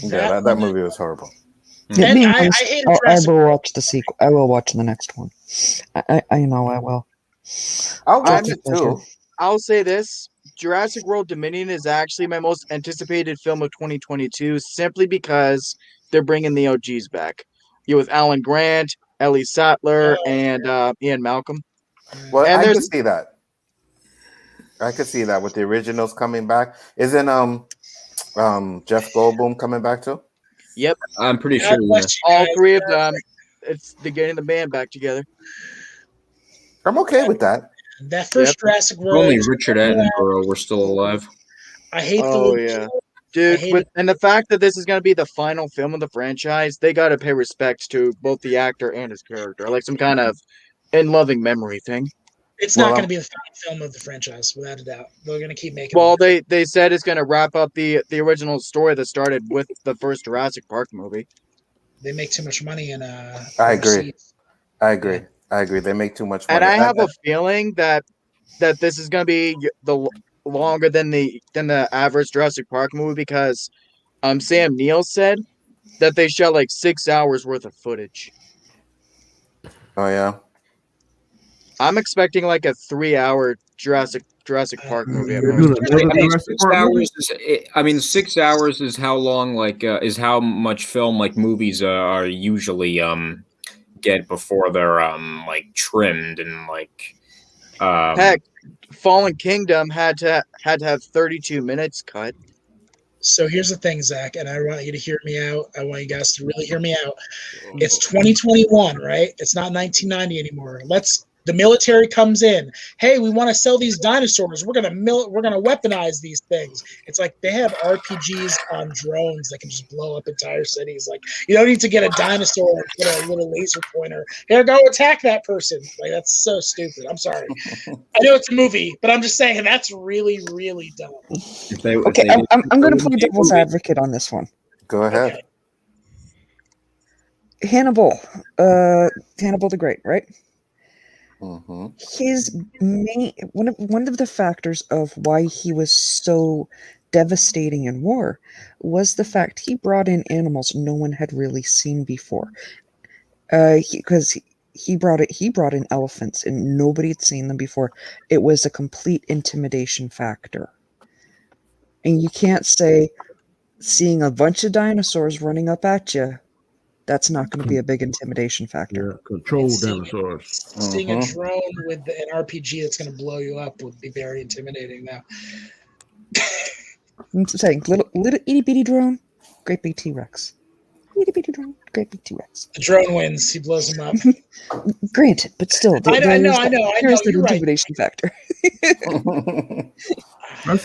Yeah, that movie was horrible. Yeah, And being I honest, hated I Jurassic will watch the sequel. I will watch the next one. I know I will. I'll watch it too. I'll say this: Jurassic World Dominion is actually my most anticipated film of 2022, simply because they're bringing the OGs back. You with Alan Grant, Ellie Sattler, and Ian Malcolm. Well, and I could see that. I could see that with the originals coming back. Isn't Jeff Goldblum coming back too? Yep, I'm pretty sure. All three of them. They're getting the band back together. I'm okay with that. That first Jurassic World. Only Richard Attenborough were still alive. I hate yeah. Dude, and the fact that this is going to be the final film of the franchise, they got to pay respect to both the actor and his character, like some kind of in loving memory thing. It's not going to be the final film of the franchise, without a doubt. They're going to keep making. Well, they said it's going to wrap up the original story that started with the first Jurassic Park movie. They make too much money in. I agree. They make too much money. And I have a feeling that this is going to be the longer than the average Jurassic Park movie, because Sam Neill said that they shot like 6 hours worth of footage. Oh yeah. I'm expecting like a 3-hour Jurassic Park movie. 6 hours is how long, like, is how much film like movies are usually get before they're like trimmed and like. Heck, Fallen Kingdom had to have 32 minutes cut. So here's the thing, Zach, and I want you to hear me out. I want you guys to really hear me out. It's 2021, right? It's not 1990 anymore. The military comes in. Hey, we want to sell these dinosaurs. We're gonna weaponize these things. It's like they have RPGs on drones that can just blow up entire cities. Like, you don't need to get a dinosaur and put a little laser pointer. Here, go attack that person. Like, that's so stupid. I'm sorry. I know it's a movie, but I'm just saying that's really, really dumb. Okay, I'm going to play devil's advocate on this one. Go ahead. Okay. Hannibal the Great, right? Mm-hmm. His main one of the factors of why he was so devastating in war was the fact he brought in animals no one had really seen before. Because he brought in elephants and nobody had seen them before. It was a complete intimidation factor. And you can't say seeing a bunch of dinosaurs running up at you That's not going to be a big intimidation factor. Yeah, control dinosaurs. Seeing a drone with an RPG that's going to blow you up would be very intimidating. Now, I'm saying little itty bitty drone, great big T-Rex. Itty bitty drone, great big T-Rex. the drone wins. He blows him up. Granted, but still, I know. There's the You're right. intimidation factor. I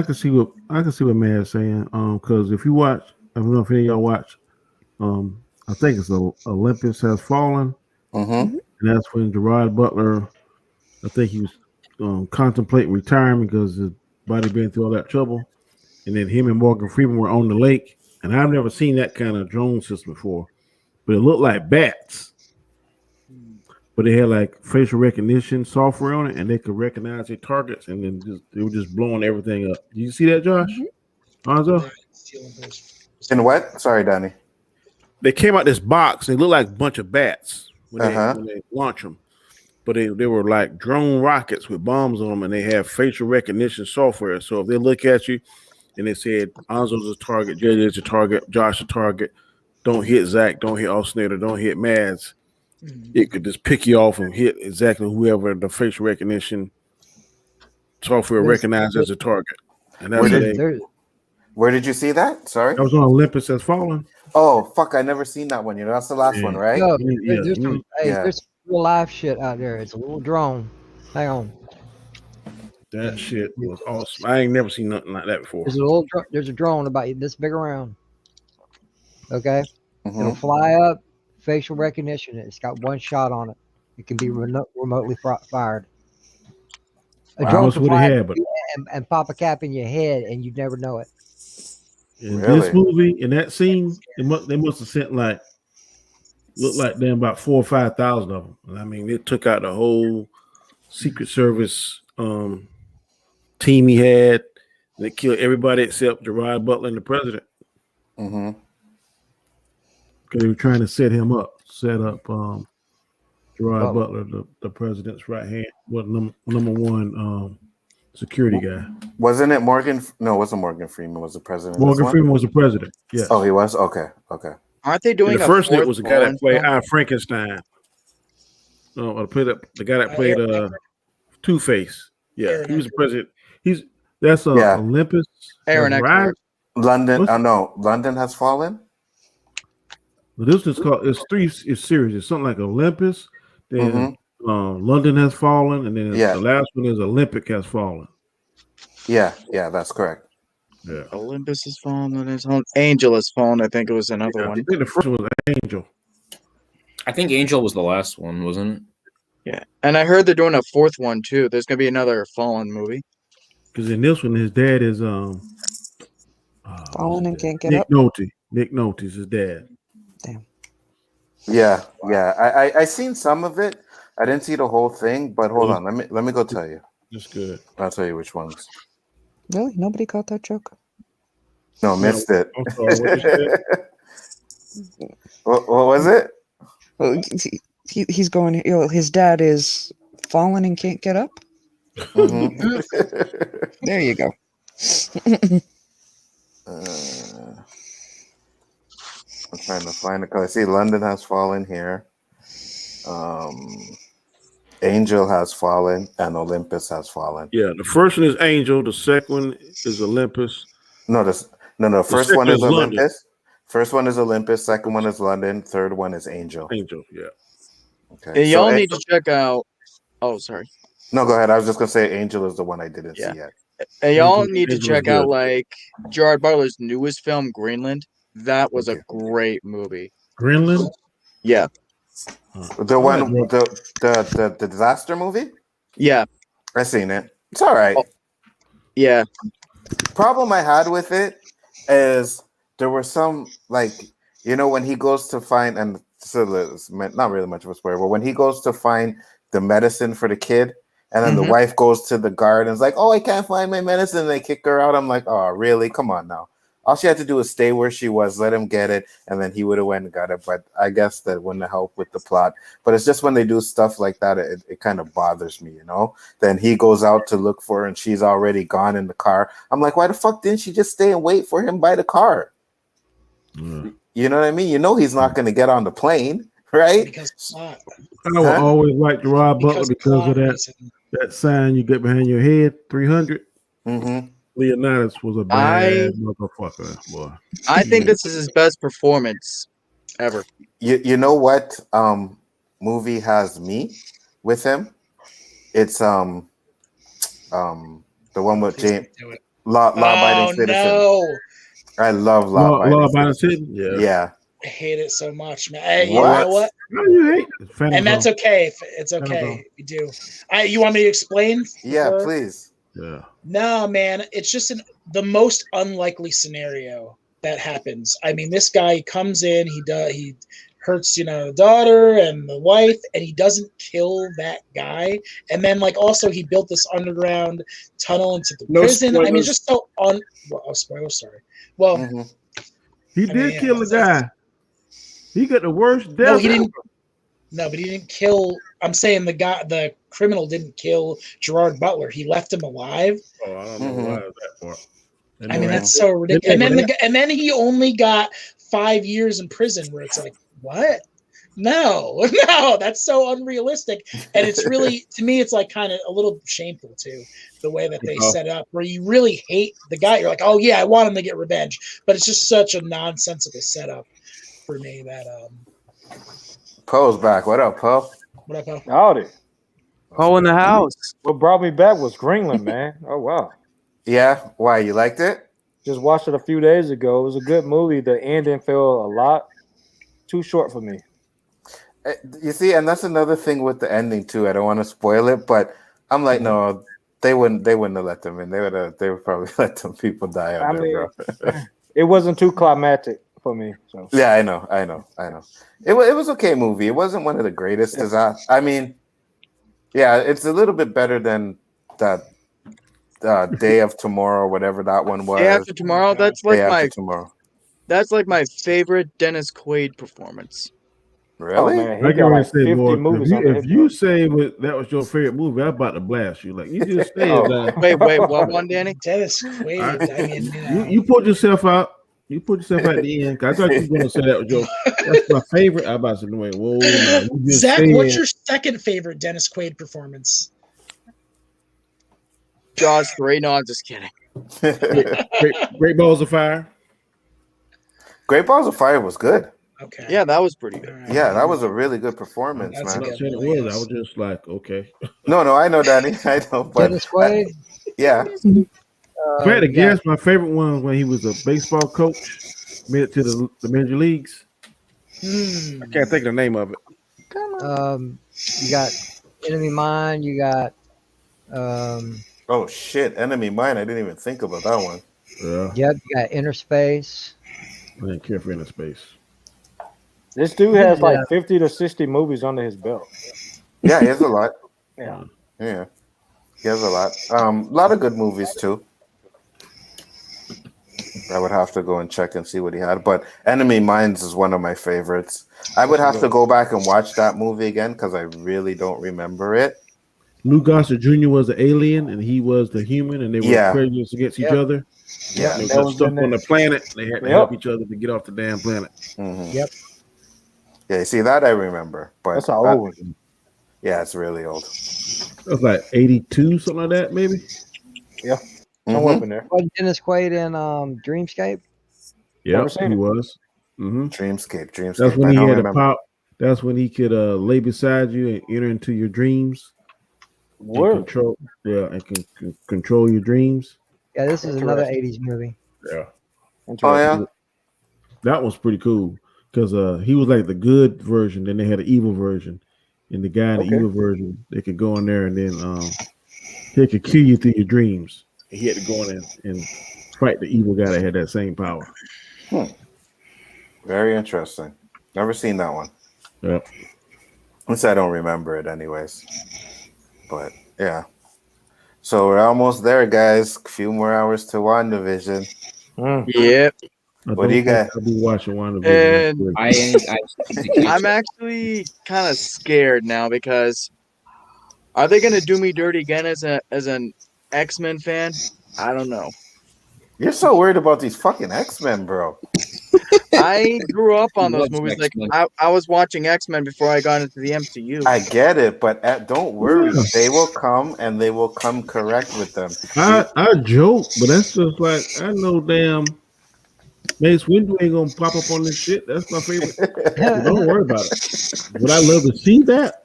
can see what Matt's saying. Because if you watch, I don't know if any of y'all watch. I think it's Olympus Has Fallen, and that's when Gerard Butler. I think he was contemplating retirement because his body been through all that trouble, and then him and Morgan Freeman were on the lake. And I've never seen that kind of drone system before, but it looked like bats. But they had like facial recognition software on it, and they could recognize their targets, and then they were just blowing everything up. Did you see that, Josh? Hanzo? In what? Sorry, Donnie. They came out this box. They looked like a bunch of bats when they launch them, but they were like drone rockets with bombs on them, and they have facial recognition software. So if they look at you, and they said Anzo's a target, JJ's a target, Josh a target, don't hit Zach, don't hit Alternator, don't hit Mads. It could just pick you off and hit exactly whoever the facial recognition software recognized as a target. And that's where did you see that? Sorry, that was on Olympus Has Fallen. Oh fuck! I never seen that one. You know, that's the last one, right? Yo, there's some real live shit out there. It's a little drone. Hang on. That shit was awesome. I ain't never seen nothing like that before. There's a drone about this big around. Okay, it'll fly up. Facial recognition. It's got one shot on it. It can be remotely fired. A drone can fly and pop a cap in your head, and you'd never know it. In this movie, in that scene, they must have sent looked like them about 4,000 or 5,000 of them. And I mean, it took out the whole Secret Service team he had. They killed everybody except Gerard Butler and the president. Because they were trying to set up Gerard Butler, the president's right hand, number one security guy. Wasn't it Morgan? No, it wasn't Morgan Freeman. Was the president? Morgan Freeman was the president. Yes. Oh, he was. Okay. Aren't they doing the first one? Was the guy that played Frankenstein. No, the guy that played Two-Face. Yeah, he was the president. That's Olympus. Aaron Eckhart. London. No, London Has Fallen. This is called. It's series. It's something like Olympus. Then London Has Fallen, and then the last one is Olympic Has Fallen. Yeah, that's correct. Yeah. Olympus Has Fallen. Angel Has Fallen. I think it was another one. I think the first one was Angel. I think Angel was the last one, wasn't it? Yeah, and I heard they're doing a fourth one too. There's gonna be another Fallen movie. Because in this one, his dad is Fallen and can't get Nick up. Nolte. Nick Nolte's his dad. Damn. Yeah. I seen some of it. I didn't see the whole thing, but hold on. Let me go tell you. Just good. I'll tell you which ones. Really? Nobody caught that joke? No, missed it. I'm sorry, what was it? Well, he's going. His dad is fallen and can't get up. There you go. I'm trying to find it because I see London Has Fallen here. Angel Has Fallen and Olympus Has Fallen. Yeah, the first one is Angel. The second one is Olympus. No. First one is Olympus. London. First one is Olympus. Second one is London. Third one is Angel. Angel, yeah. Okay. And y'all need to check out. Oh, sorry. No, go ahead. I was just gonna say Angel is the one I didn't see yet. And y'all need to check out Gerard Butler's newest film, Greenland. That was a great movie. Greenland? Yeah. The one, the disaster movie? Yeah. I seen it. It's all right. Yeah. Problem I had with it is there were some, when he goes to find, and so it's not really much of a spoiler, but when he goes to find the medicine for the kid, and then the wife goes to the guard and is like, "Oh, I can't find my medicine." And they kick her out. I'm like, "Oh, really? Come on now." All she had to do was stay where she was, let him get it, and then he would have went and got it. But I guess that wouldn't help with the plot. But it's just when they do stuff like that, it kind of bothers me, Then he goes out to look for her, and she's already gone in the car. I'm like, why the fuck didn't she just stay and wait for him by the car? You know what I mean? You know he's not going to get on the plane, right? Because I will always like Gerard Butler because of that sign you get behind your head, 300. Mm-hmm. Leonidas was a bad motherfucker, boy. I think this is his best performance ever. You know what movie has me with him? It's the one with James Law-Abiding Citizen. No. I love Law-Abiding Citizen. Yeah. I hate it so much, man. Hey, you What? know what? How you hate it? And that's okay. It's okay. If you do. You want me to explain? Yeah, before? please. Yeah. No, man. It's just the most unlikely scenario that happens. I mean, this guy comes in. He hurts, the daughter and the wife, and he doesn't kill that guy. And then, also, he built this underground tunnel into the prison. Spoilers. I mean, just so spoilers. Sorry. Well, he did kill the guy. He got the worst death. No, he didn't. No, but he didn't kill. I'm saying the criminal didn't kill Gerard Butler. He left him alive. Oh, I don't know why is that part. I mean, that's so ridiculous. And then he only got 5 years in prison, where it's like, what? No, that's so unrealistic. And it's really, to me, it's like kind of a little shameful too, the way that they set it up, where you really hate the guy. You're like, oh yeah, I want him to get revenge, but it's just such a nonsensical setup for me that Poe's back. What up, Poe? What up, Poe? Howdy. Poe in the house. What brought me back was Greenland, man. Oh wow. Yeah. Why, you liked it? Just watched it a few days ago. It was a good movie. The ending felt a lot too short for me. You see, and that's another thing with the ending too. I don't want to spoil it, but I'm like, no, they wouldn't have let them in. They would probably let some people die out there, bro. It wasn't too climactic for me. So yeah, I know. It was okay movie. It wasn't one of the greatest. I mean, yeah, it's a little bit better than that Day of Tomorrow, whatever that one was. Day After Tomorrow. That's like Tomorrow. That's like my favorite Dennis Quaid performance. Really? Oh, man, I he got like 50 boy, movies on if you say that was your favorite movie, I'm about to blast you. Like you just said that. Wait, what one, Danny? Dennis Quaid. I mean, you put yourself out. You put yourself at the end. I thought you were going to say that was that's my favorite. I'm about to say, wait, whoa, man, Zach, what's your second favorite Dennis Quaid performance? Jaws 3. No, I'm just kidding. Great Balls of Fire. Great Balls of Fire was good. Okay. Yeah, that was pretty good. Yeah, that was a really good performance, man. I was just like, okay. No, I know, Danny. I know. But Dennis Quaid. Yeah. If I had to guess, my favorite one was when he was a baseball coach, made it to the major leagues. I can't think of the name of it. You got Enemy Mine. You got. Oh shit, Enemy Mine. I didn't even think about that one. Yeah. Yep. You got Inner Space. I didn't care for Inner Space. This dude has like 50 to 60 movies under his belt. Yeah, he has a lot. Yeah. Yeah. He has a lot. A lot of good movies too. I would have to go and check and see what he had. But Enemy Mines is one of my favorites. I would have to go back and watch that movie again because I really don't remember it. Lou Gossett Jr. was the alien and he was the human, and they were prejudice against each other. Yeah, they got stuck on the planet. They had to help each other to get off the damn planet. Mm-hmm. Yep. Yeah, see that I remember, but that's how old. Yeah, it's really old. It was like 82, something like that, maybe. Yeah, somewhere up in there. Was Dennis Quaid in Dreamscape? Yeah, he was. Dreamscape. That's when he had a pop. That's when he could lay beside you and enter into your dreams. Word. Control, and can control your dreams. Yeah, this is another 80s movie. Yeah. Oh yeah. That was pretty cool because he was like the good version. Then they had an evil version, and the guy in the evil version, they could go in there and then he could kill you through your dreams. He had to go in and fight the evil guy that had that same power. Very interesting. Never seen that one. Yeah. At least I don't remember it anyways. But yeah. So we're almost there, guys. A few more hours to WandaVision. Yep. What do you got? I'll be watching WandaVision. And I'm actually kind of scared now because are they going to do me dirty again as an X-Men fan? I don't know. You're so worried about these fucking X-Men, bro. I grew up on He those loves movies. Like X-Men. I was watching X-Men before I got into the MCU. I get it, but don't worry. They will come and they will come correct with them. I joke, but that's just like I know damn Mace Windu ain't gonna pop up on this shit. That's my favorite. So don't worry about it. Would I love to see that?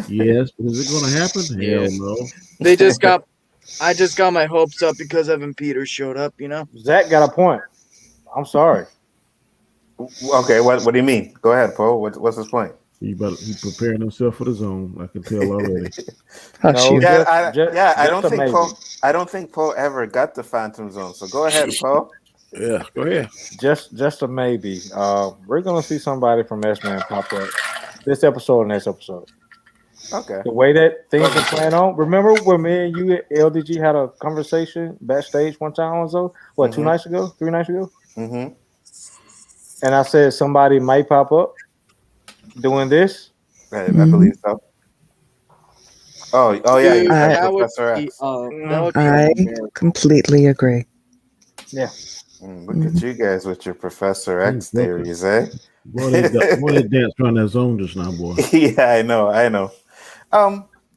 Yes, but is it gonna happen? Hell no. They just got. I just got my hopes up because Evan Peters showed up. You know. Zach got a point. I'm sorry. Okay, what do you mean? Go ahead, Poe. What's his point? He preparing himself for the zone. I can tell already. I don't think Poe ever got the Phantom Zone. So go ahead, Poe. Yeah, go ahead. Just a maybe. We're gonna see somebody from X-Men pop up this episode and next episode. Okay. The way that things are playing on. Remember when me and you at LDG had a conversation backstage one time or so? What, 2 nights ago? 3 nights ago? Mm-hmm. And I said somebody might pop up doing this. I believe so. Oh yeah. You said Professor X. I completely agree. Yeah. Look at you guys with your Professor X theories, eh? Boy, they danced around that zone just now, boy. Yeah, I know.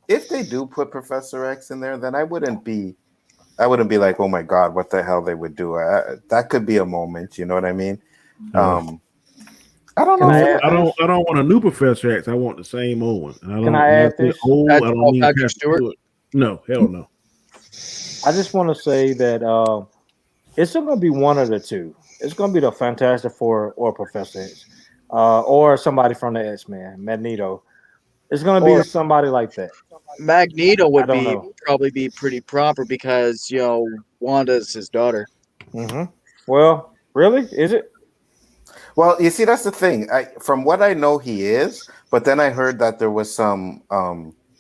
If they do put Professor X in there, then I wouldn't be like, oh my God, what the hell they would do. That could be a moment, you know what I mean? I don't know. I don't want a new Professor X. I want the same old one. Can I add this? Old, I don't mean Patrick Stewart. No, hell no. I just want to say that it's going to be one of the two. It's going to be the Fantastic Four or Professor X, or somebody from the X-Men, Magneto. It's going to be somebody like that. Magneto would probably be pretty proper because Wanda's his daughter. Mm-hmm. Well, really, is it? Well, you see, that's the thing. From what I know, he is. But then I heard that there was some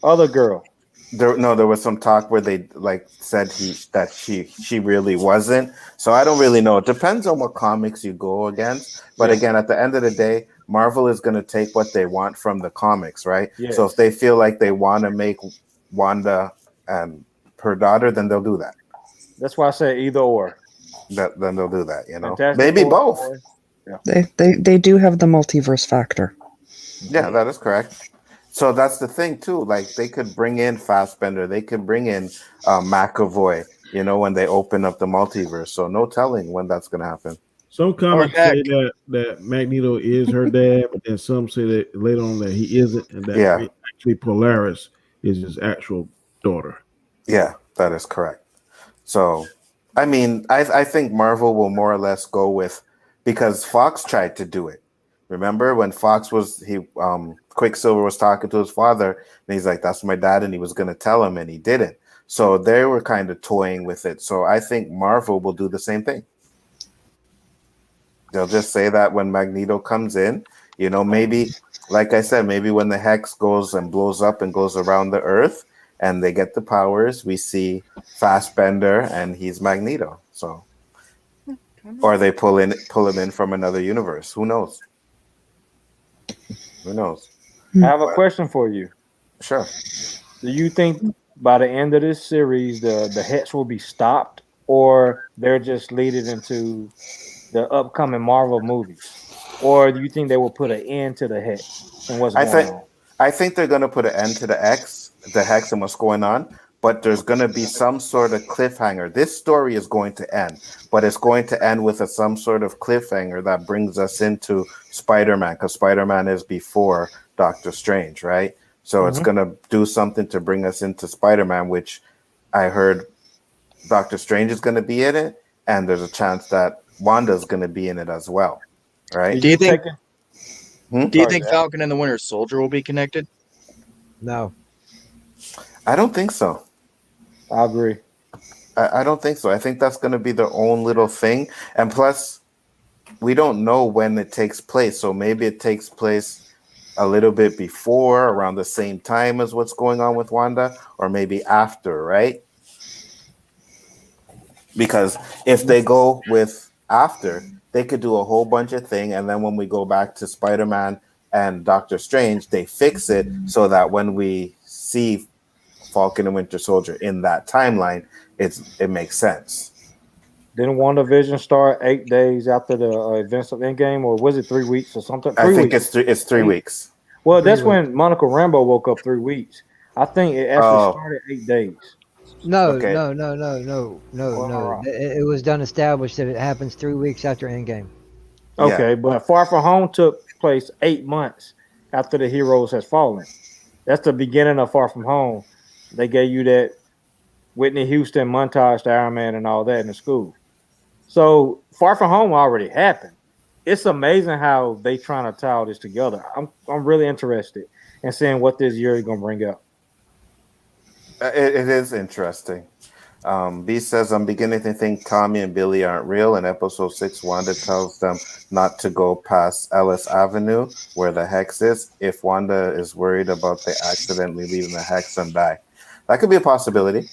other girl. There was some talk where they said that she really wasn't. So I don't really know. It depends on what comics you go against. But again, at the end of the day, Marvel is going to take what they want from the comics, right? Yes. So if they feel like they want to make Wanda and her daughter, then they'll do that. That's why I say either or. Then they'll do that. Fantastic maybe Four, both. Yeah. They do have the multiverse factor. Yeah, that is correct. So that's the thing too. Like they could bring in Fassbender, they could bring in McAvoy. When they open up the multiverse. So no telling when that's going to happen. Some comics say that Magneto is her dad, but then some say that later on that he isn't, and that actually Polaris is his actual daughter. Yeah, that is correct. So, I mean, I think Marvel will more or less go with, because Fox tried to do it. Remember when Quicksilver was talking to his father, and he's like, "That's my dad," and he was going to tell him, and he didn't. So they were kind of toying with it. So I think Marvel will do the same thing. They'll just say that when Magneto comes in, maybe, like I said, maybe when the Hex goes and blows up and goes around the Earth and they get the powers, we see Fassbender and he's Magneto. So, or they pull him in from another universe. Who knows? Who knows? I have a question for you. Sure. Do you think by the end of this series, the Hex will be stopped, or they're just leading into the upcoming Marvel movies, or do you think they will put an end to the Hex and what's going on? I think they're going to put an end to the Hex and what's going on, but there's going to be some sort of cliffhanger. This story is going to end, but it's going to end with some sort of cliffhanger that brings us into Spider-Man, because Spider-Man is before Doctor Strange, right? So it's going to do something to bring us into Spider-Man, which I heard Doctor Strange is going to be in it, and there's a chance that Wanda's going to be in it as well, right? Do you think Falcon and the Winter Soldier will be connected? No. I don't think so. I agree. I don't think so. I think that's going to be their own little thing. And plus, we don't know when it takes place. So maybe it takes place a little bit before, around the same time as what's going on with Wanda, or maybe after, right? Because if they go with after, they could do a whole bunch of things, and then when we go back to Spider-Man and Doctor Strange, they fix it so that when we see Falcon and Winter Soldier in that timeline, it makes sense. Didn't WandaVision start 8 days after the events of Endgame, or was it 3 weeks or something? I think weeks. it's 3 weeks. Well, that's when Monica Rambeau woke up 3 weeks. I think it actually Oh. started 8 days. No, Okay. no. It was done established that it happens 3 weeks after Endgame. Okay, but Far From Home took place 8 months after the heroes has fallen. That's the beginning of Far From Home. They gave you that Whitney Houston montage to Iron Man and all that in the school. So Far From Home already happened. It's amazing how they trying to tie all this together. I'm really interested in seeing what this year is gonna bring up. It is interesting. B says, I'm beginning to think Tommy and Billy aren't real. In episode 6, Wanda tells them not to go past Ellis Avenue, where the hex is, if Wanda is worried about they accidentally leaving the hex and die. That could be a possibility.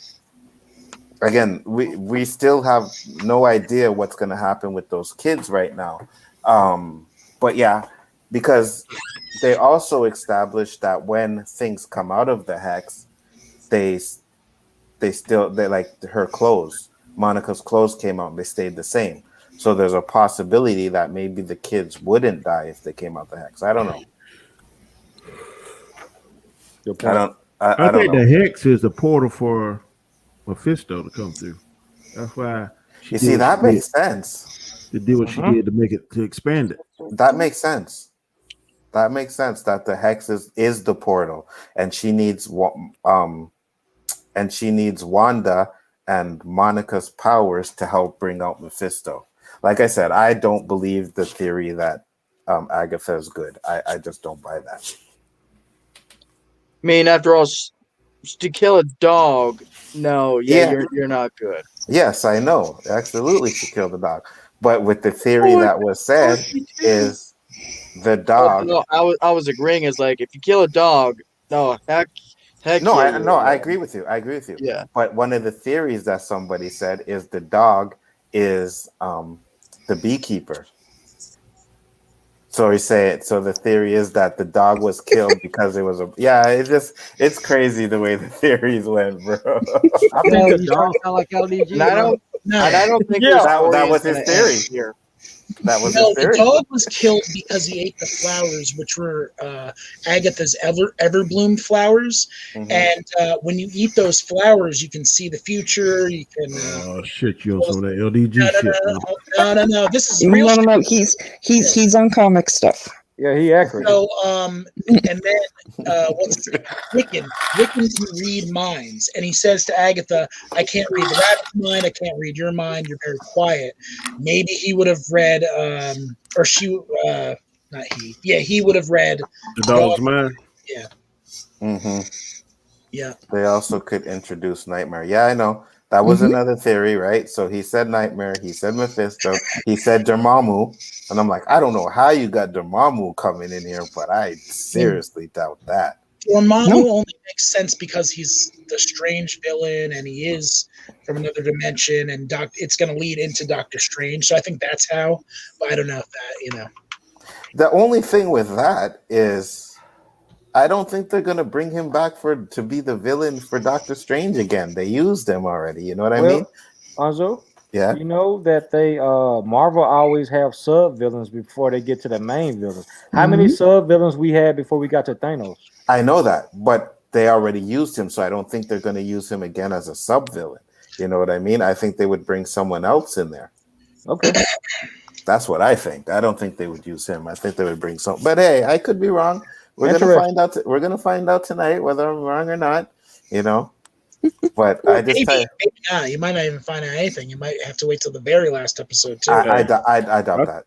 Again, we still have no idea what's going to happen with those kids right now. But yeah, because they also established that when things come out of the hex, they like her clothes, Monica's clothes came out and they stayed the same. So there's a possibility that maybe the kids wouldn't die if they came out the hex. I don't know. I think the hex is the portal for Mephisto to come through. That's why. You see, that makes sense. To do what she did to make it, to expand it. That makes sense. That makes sense. That the hex is the portal, and she needs Wanda and Monica's powers to help bring out Mephisto. Like I said, I don't believe the theory that Agatha is good. I just don't buy that. I mean, after all, to kill a dog, you're not good. Yes, I know. Absolutely, she killed the dog. But with the theory that was said is the dog. No, I was agreeing. Is like if you kill a dog, heck. I agree with you. Yeah. But one of the theories that somebody said is the dog is the beekeeper. So the theory is that the dog was killed because it was it's crazy the way the theories went, bro. I think the dog sound like LDG. I don't think that was his theory. That was his theory. The dog was killed because he ate the flowers, which were Agatha's Everbloom flowers. Mm-hmm. And when you eat those flowers, you can see the future. You can. Oh shit! You on some of that LDG shit? No. This is real. No. He's on comic stuff. Yeah, he accurate. So, and then Wiccan can read minds, and he says to Agatha, "I can't read the rabbit's mind. I can't read your mind. You're very quiet." Maybe he would have read, or she, not he. Yeah, he would have read the dog's mind. Yeah. Mm-hmm. Yeah. They also could introduce Nightmare. Yeah, I know. That was another theory, right? So he said Nightmare, he said Mephisto, he said Dormammu, and I'm like, I don't know how you got Dormammu coming in here, but I seriously doubt that. Dormammu only makes sense because he's the strange villain, and he is from another dimension, and it's going to lead into Doctor Strange. So I think that's how, but I don't know if that, The only thing with that is, I don't think they're gonna bring him back to be the villain for Doctor Strange again. They used him already. You know what I mean? Anzo, yeah. You know that they Marvel always have sub villains before they get to the main villains. How many sub villains we had before we got to Thanos? I know that, but they already used him, so I don't think they're gonna use him again as a sub villain. You know what I mean? I think they would bring someone else in there. Okay. That's what I think. I don't think they would use him. I think they would bring some. But hey, I could be wrong. We're gonna find out. We're gonna find out tonight whether I'm wrong or not. But well, I just maybe not. You might not even find out anything. You might have to wait till the very last episode too. I doubt that.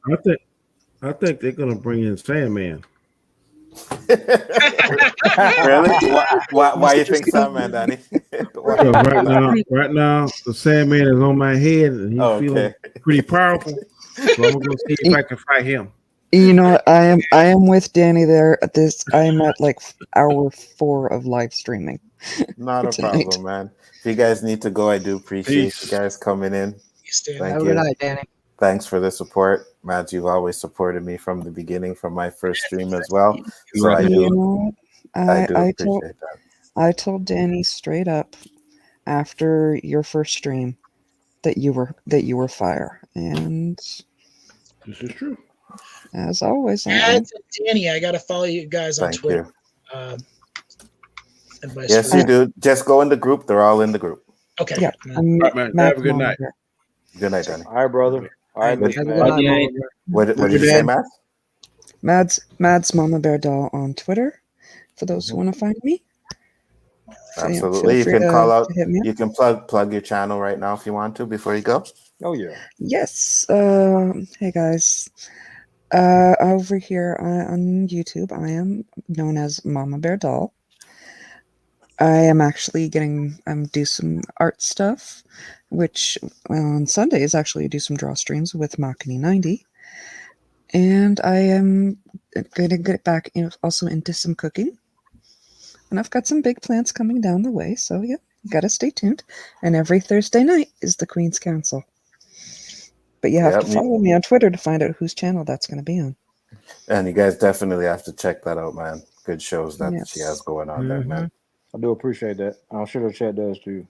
I think they're gonna bring in Sandman. Really? Why you think Sandman, Danny? right now, the Sandman is on my head and he's feeling pretty powerful. So I'm gonna see if I can fight him. You know what? I am with Danny there. I am at like hour 4 of live streaming. Not a problem, man. If you guys need to go, I do appreciate you guys coming in. Thank you. Good night, Danny. Thanks for the support, Matt. You've always supported me from the beginning, from my first stream as well. So I do appreciate that. I told Danny straight up after your first stream, that you were fire, and this is true. As always, Ads and Danny, I gotta follow you guys on Thank Twitter. you. And vice Yes, versa. you do. Just go in the group. They're all in the group. Okay. Yeah. All right, man. Have a good night. Good night, Danny. All right, brother. All right, What, Mr. Have a Matt. good night, Mama Bear. what did you say, Matt? Mads Mama Bear Doll on Twitter. For those who want to find me. So, yeah, Absolutely. You feel free can call out. to hit me up. You can plug your channel right now if you want to before you go. Oh yeah. Yes. Hey guys. Over here on YouTube, I am known as Mama Bear Doll. I am actually do some art stuff, which on Sundays actually do some draw streams with Machini 90. And I am going to get back also into some cooking. And I've got some big plans coming down the way, so yeah, you gotta stay tuned. And every Thursday night is the Queen's Council. But you have to follow me on Twitter to find out whose channel that's going to be on. And you guys definitely have to check that out, man. Good shows that she has going on there, man. I do appreciate that. I'm sure the chat does too.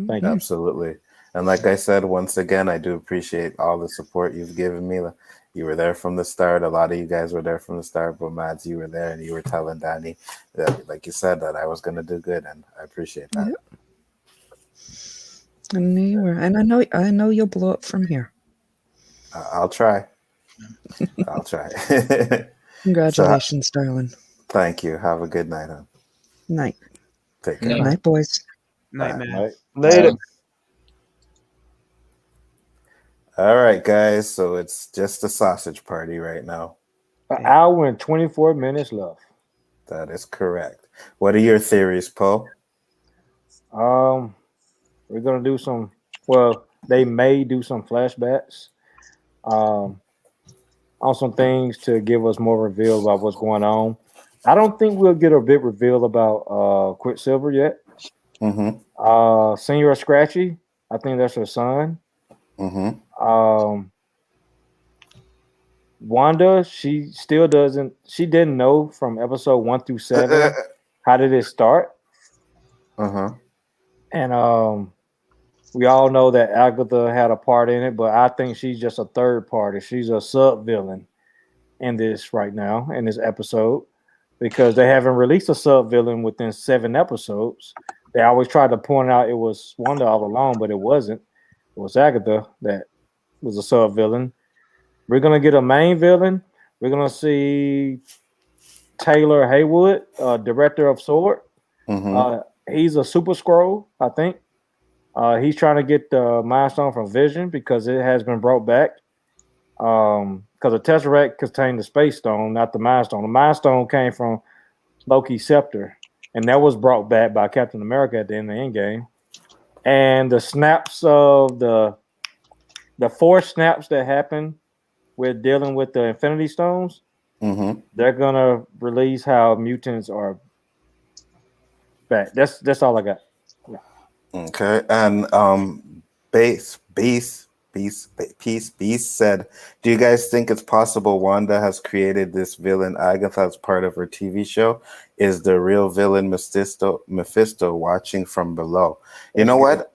Thank you. Absolutely. And like I said, once again, I do appreciate all the support you've given me. You were there from the start. A lot of you guys were there from the start, but Mads, you were there and you were telling Danny that, like you said, that I was going to do good, and I appreciate that. Yep. I knew you were, and I know you'll blow up from here. I'll try. I'll try. Congratulations, darling. Thank you. Have a good night, huh? Night. Take care. Night, boys. Night, man. Right. Later. All right, guys. So it's just a sausage party right now. An hour and 24 minutes left. That is correct. What are your theories, Poe? We're gonna do some. Well, they may do some flashbacks on some things to give us more reveal about what's going on. I don't think we'll get a big reveal about Quicksilver yet. Mm-hmm. Senior Scratchy, I think that's her son. Mm-hmm. Wanda, she still doesn't. She didn't know from episode 1 through 7 how did it start. And we all know that Agatha had a part in it, but I think she's just a third party. She's a sub villain in this right now in this episode because they haven't released a sub villain within 7 episodes. They always tried to point out it was Wanda all along, but it wasn't. It was Agatha that was a sub villain. We're gonna get a main villain. We're gonna see Taylor Haywood, director of S.W.O.R.D. He's a Super Skrull, I think. He's trying to get the Mind Stone from Vision because it has been brought back. Because the Tesseract contained the Space Stone, not the Mind Stone. The Mind Stone came from Loki's scepter, and that was brought back by Captain America at the end of the Endgame. And the snaps of the 4 snaps that happen with dealing with the Infinity Stones, they're gonna release how mutants are back. That's all I got. Yeah. Okay, and Beast said, do you guys think it's possible Wanda has created this villain Agatha as part of her TV show? Is the real villain Mephisto watching from below? You know what?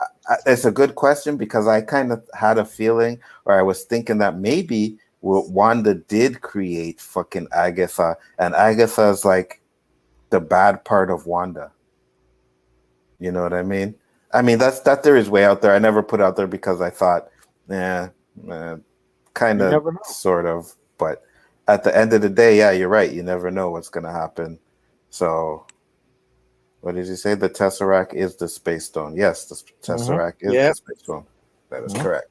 It's a good question because I kind of had a feeling, or I was thinking that maybe Wanda did create fucking Agatha, and Agatha is like the bad part of Wanda. You know what I mean? I mean, that theory is way out there. I never put it out there because I thought, kind of, sort of. But at the end of the day, yeah, you're right. You never know what's going to happen. So, what did you say? The Tesseract is the Space Stone. Yes, the Tesseract is the Space Stone. That is correct.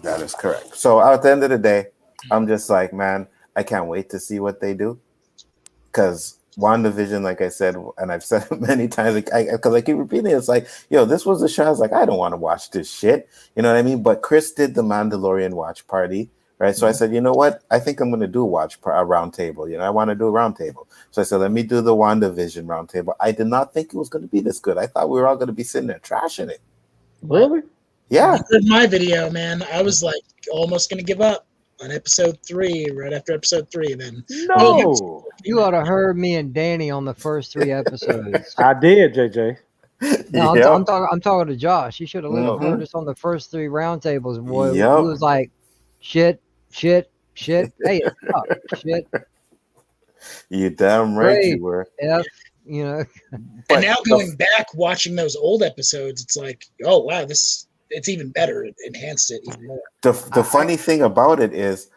That is correct. So, at the end of the day, I'm just like, man, I can't wait to see what they do. Because WandaVision, like I said, and I've said it many times, because I keep repeating it, it's like, yo, this was a show. I was like, I don't want to watch this shit. You know what I mean? But Chris did the Mandalorian watch party, right? So I said, you know what? I think I'm going to do a round table. You know, I want to do a round table. So I said, let me do the WandaVision round table. I did not think it was going to be this good. I thought we were all going to be sitting there trashing it. Really? Yeah. You heard my video, man. I was like almost going to give up on episode 3, right after episode 3. Then you ought to heard me and Danny on the first 3 episodes. I did, JJ. No, Yep. I'm talking to Josh. He should have heard us on the first 3 roundtables. Boy, he Yep. was like, shit. Hey, stop, shit. You damn right Great. you were. F, you know. And now going back, watching those old episodes, it's like, oh wow, it's even better. It enhanced it even more. The funny thing about it is,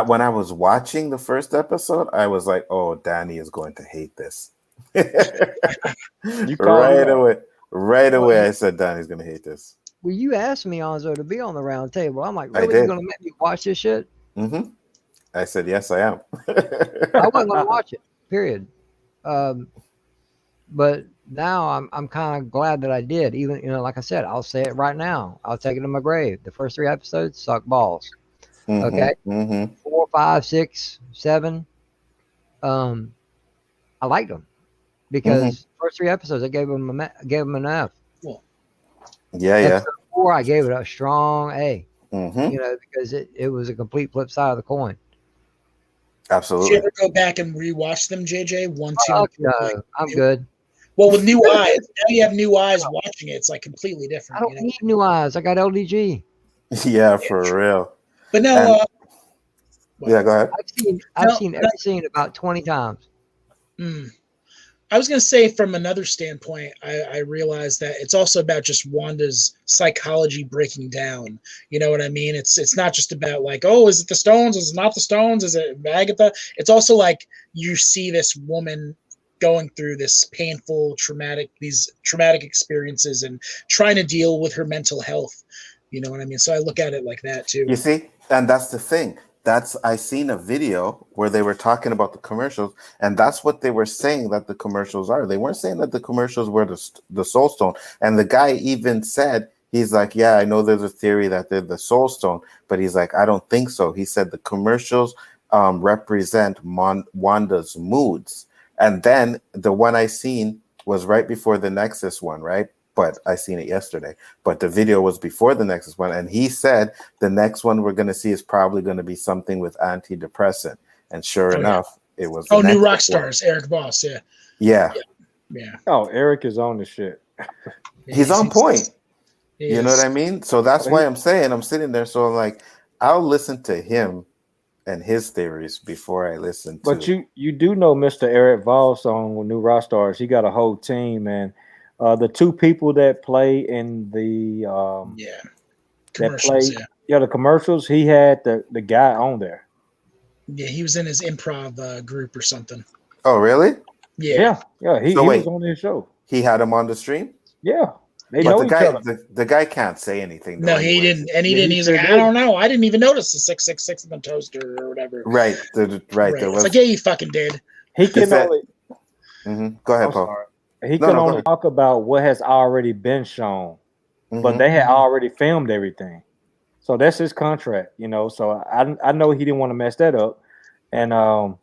when I was watching the first episode, I was like, "Oh, Danny is going to hate this." Right away, I said Danny's going to hate this. Well, you asked me, Anzo, to be on the round table. I'm like, I really? did. You going to make me watch this shit? Mm-hmm. I said, yes, I am. I wasn't going to watch it, period. But now I'm kind of glad that I did. Even, like I said, I'll say it right now. I'll take it in my grave. The first 3 episodes suck balls. Mm-hmm. Okay? Mm-hmm. 4, 5, 6, 7. I liked them because first 3 episodes I gave them an F. Cool. Yeah. Episode 4, I gave it a strong A. Mm-hmm. Because it was a complete flip side of the coin. Absolutely. Did you ever go back and rewatch them, JJ? 1, 2, and 3? No, I'm good. Well, with new eyes, now you have new eyes watching it. It's like completely different. I don't need new eyes. I got LDG. Yeah, for real. But no, yeah, go ahead. I've seen every scene about 20 times. I was going to say, from another standpoint, I realized that it's also about just Wanda's psychology breaking down. You know what I mean? It's not just about like, oh, is it the stones? Is it not the stones? Is it Agatha? It's also like you see this woman going through this painful, traumatic experiences and trying to deal with her mental health. You know what I mean? So I look at it like that too. You see, and that's the thing. I seen a video where they were talking about the commercials, and that's what they were saying that the commercials are. They weren't saying that the commercials were the Soul Stone. And the guy even said, he's like, yeah, I know there's a theory that they're the Soul Stone, but he's like, I don't think so. He said the commercials represent Wanda's moods. And then the one I seen was right before the Nexus one, right? But I seen it yesterday. But the video was before the Nexus one, and he said the next one we're going to see is probably going to be something with antidepressant. And sure enough, it was. Oh, New Rock Stars, Eric Voss, yeah. Oh, Eric is on the shit. He's on point. You know what I mean? So that's why I'm saying I'm sitting there. So I'm like, I'll listen to him and his theories before I listen to. But you do know Mr. Eric Voss on New Rock Stars. He got a whole team, man. The 2 people that play in the commercials, the commercials, he had the guy on there. Yeah, he was in his improv group or something. Oh, really? Yeah. He was on his show. He had him on the stream? Yeah. They but know each other. The guy can't say anything. No, he didn't. And he didn't. He's like, I don't know. I didn't even notice the 666 in the toaster or whatever. Right. Right. It's like, yeah, you fucking did. He can only. Go ahead, Paul. He can only talk about what has already been shown, but they had already filmed everything. So that's his contract, So I know he didn't want to mess that up, and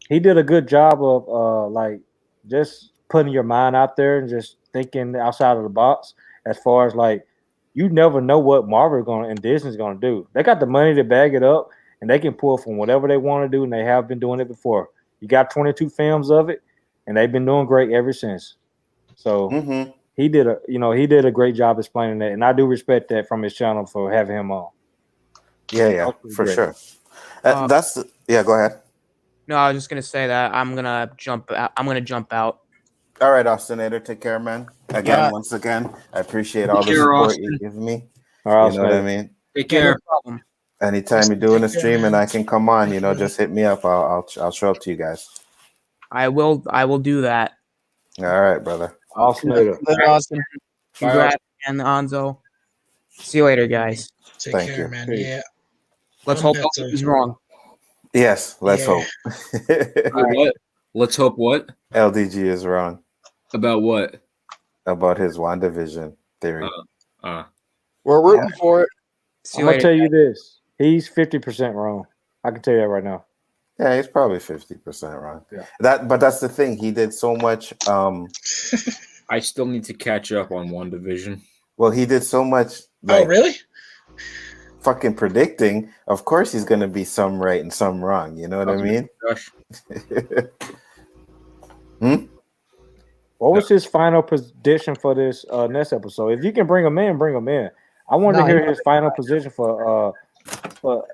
he did a good job of like just putting your mind out there and just thinking outside of the box. As far as like, you never know what Marvel and Disney's gonna do. They got the money to bag it up, and they can pull from whatever they want to do, and they have been doing it before. You got 22 films of it. And they've been doing great ever since. So he did a great job explaining that, and I do respect that from his channel for having him on. Yeah, for sure. Go ahead. No, I was just gonna say that I'm gonna jump out. All right, Austinator, take care, man. Again, once again, I appreciate all the support you give me. All right, you know what I mean? Take care. Anytime you're doing a stream and I can come on, just hit me up. I'll show up to you guys. I will do that. All right, brother. Awesome. Congrats, and Anzo. See you later, guys. Take care, man. Yeah. Let's hope he's wrong. Yes, let's hope. What? Let's hope what? LDG is wrong. About what? About his WandaVision theory. We're rooting for it. I'm going to tell you this. He's 50% wrong. I can tell you that right now. Yeah, he's probably 50% wrong. Yeah. But that's the thing. He did so much. I still need to catch up on WandaVision. Well, he did so much. Oh, really? Fucking predicting. Of course, he's going to be some right and some wrong. You know what I mean? What was his final position for this next episode? If you can bring him in, bring him in. I want to hear his final position for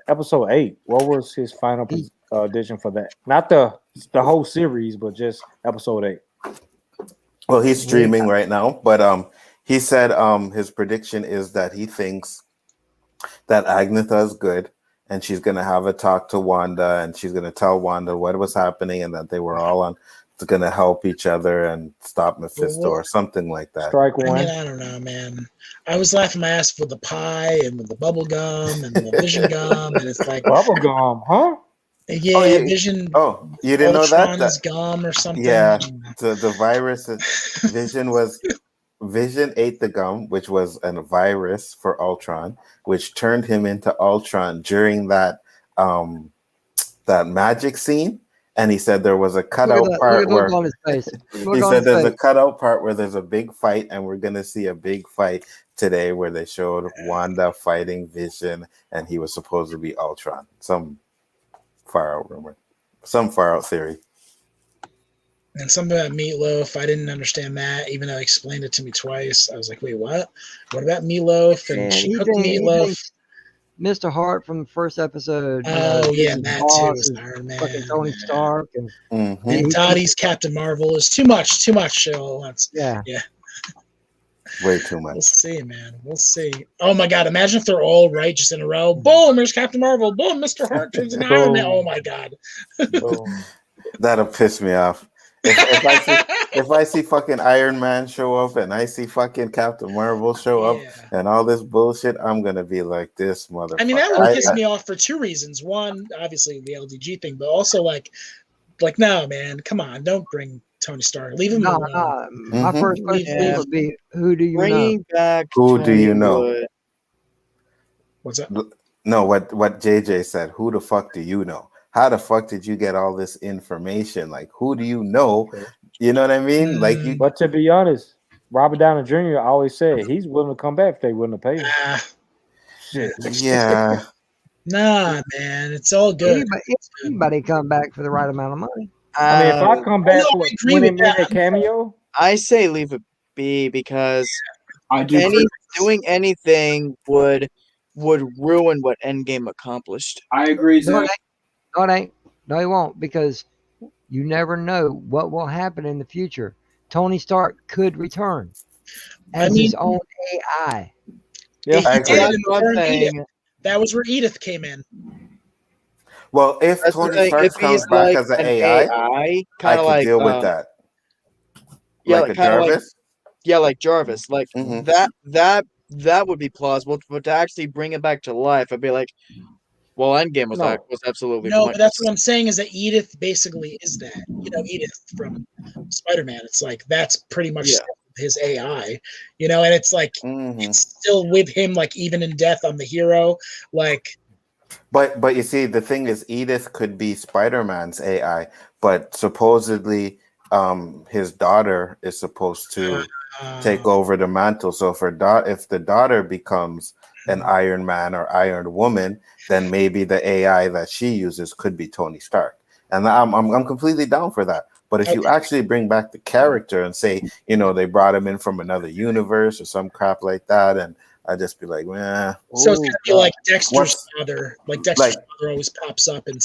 episode 8. What was his final position for that? Not the whole series, but just episode 8. Well, he's streaming right now, but he said his prediction is that he thinks that Agnetha is good, and she's gonna have a talk to Wanda, and she's gonna tell Wanda what was happening, and that they were all gonna help each other and stop Mephisto or something like that. Strike one. I mean, I don't know, man. I was laughing my ass with the pie and with the bubble gum and the Vision gum, and it's like bubble gum, huh? Yeah, Vision. Oh, you didn't know that? Ultron's gum or something. Yeah, the virus. Vision ate the gum, which was a virus for Ultron, which turned him into Ultron during that magic scene. And he said there was a cutout part where he said there's a cutout part where there's a big fight, and we're gonna see a big fight today where they showed Wanda fighting Vision, and he was supposed to be Ultron. Some far out rumor, some far out theory. And something about meatloaf, I didn't understand that, even though he explained it to me twice. I was like, wait, what? What about meatloaf? And she cooked meatloaf. Mr. Hart from the first episode. Oh, yeah, that too is Iron Man. Fucking Tony Stark. And Dottie's Captain Marvel is too much all at once. Yeah. Way too much. We'll see, man. We'll see. Oh, my God. Imagine if they're all right just in a row. Boom, there's Captain Marvel. Boom, Mr. Hart turns into Iron Man. Oh, my God. That'll piss me off. If I see fucking Iron Man show up and I see fucking Captain Marvel show up and all this bullshit, I'm gonna be like, this motherfucker. I mean, that would piss me off for two reasons. One, obviously the LDG thing, but also like no, man, come on, don't bring Tony Stark. Leave him alone. My first question would be, who do you know? Back who do you know? What's that? No, what JJ said. Who the fuck do you know? How the fuck did you get all this information? Like, who do you know? You know what I mean? Like, But to be honest, Robert Downey Jr. always said he's willing to come back if they wouldn't have paid him. Shit. Yeah. Nah, man, it's all good. Anybody come back for the right amount of money? I mean, if I come back with 20-minute cameo, I say leave it be because I do doing anything would ruin what Endgame accomplished. I agree, Zach. No, it ain't. No, he won't, because you never know what will happen in the future. Tony Stark could return as his own AI. Yeah, I agree. That was where Edith came in. Well, if Tony Stark comes back as an AI, I can deal with that. Yeah, like a Jarvis? Like Jarvis. Like that would be plausible. But to actually bring it back to life, I'd be like, well, Endgame was absolutely no, but that's what I'm saying is that Edith basically is that. You know, Edith from Spider-Man. It's like that's pretty much his AI. You know, and it's like it's still with him, like even in death, I'm the hero. Like, but you see, the thing is, Edith could be Spider-Man's AI, but supposedly, his daughter is supposed to take over the mantle. So if the daughter becomes an Iron Man or Iron Woman, then maybe the AI that she uses could be Tony Stark. And I'm completely down for that. But if you actually bring back the character and say, you know, they brought him in from another universe or some crap like that, and I'd just be like, man. So it's gonna be like Dexter's father. Like Dexter's father always pops up and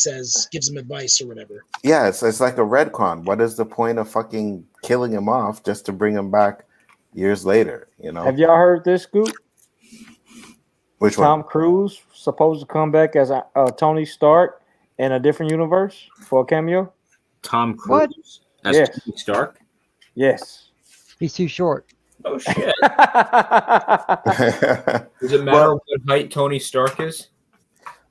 gives him advice or whatever. Yeah, it's like a retcon. What is the point of fucking killing him off just to bring him back years later? You know? Have y'all heard this scoop? Which Tom one? Cruise supposed to come back as Tony Stark in a different universe for a cameo. Tom Cruise as Tony Stark? Yes. He's too short. Oh shit! Does it matter what height Tony Stark is?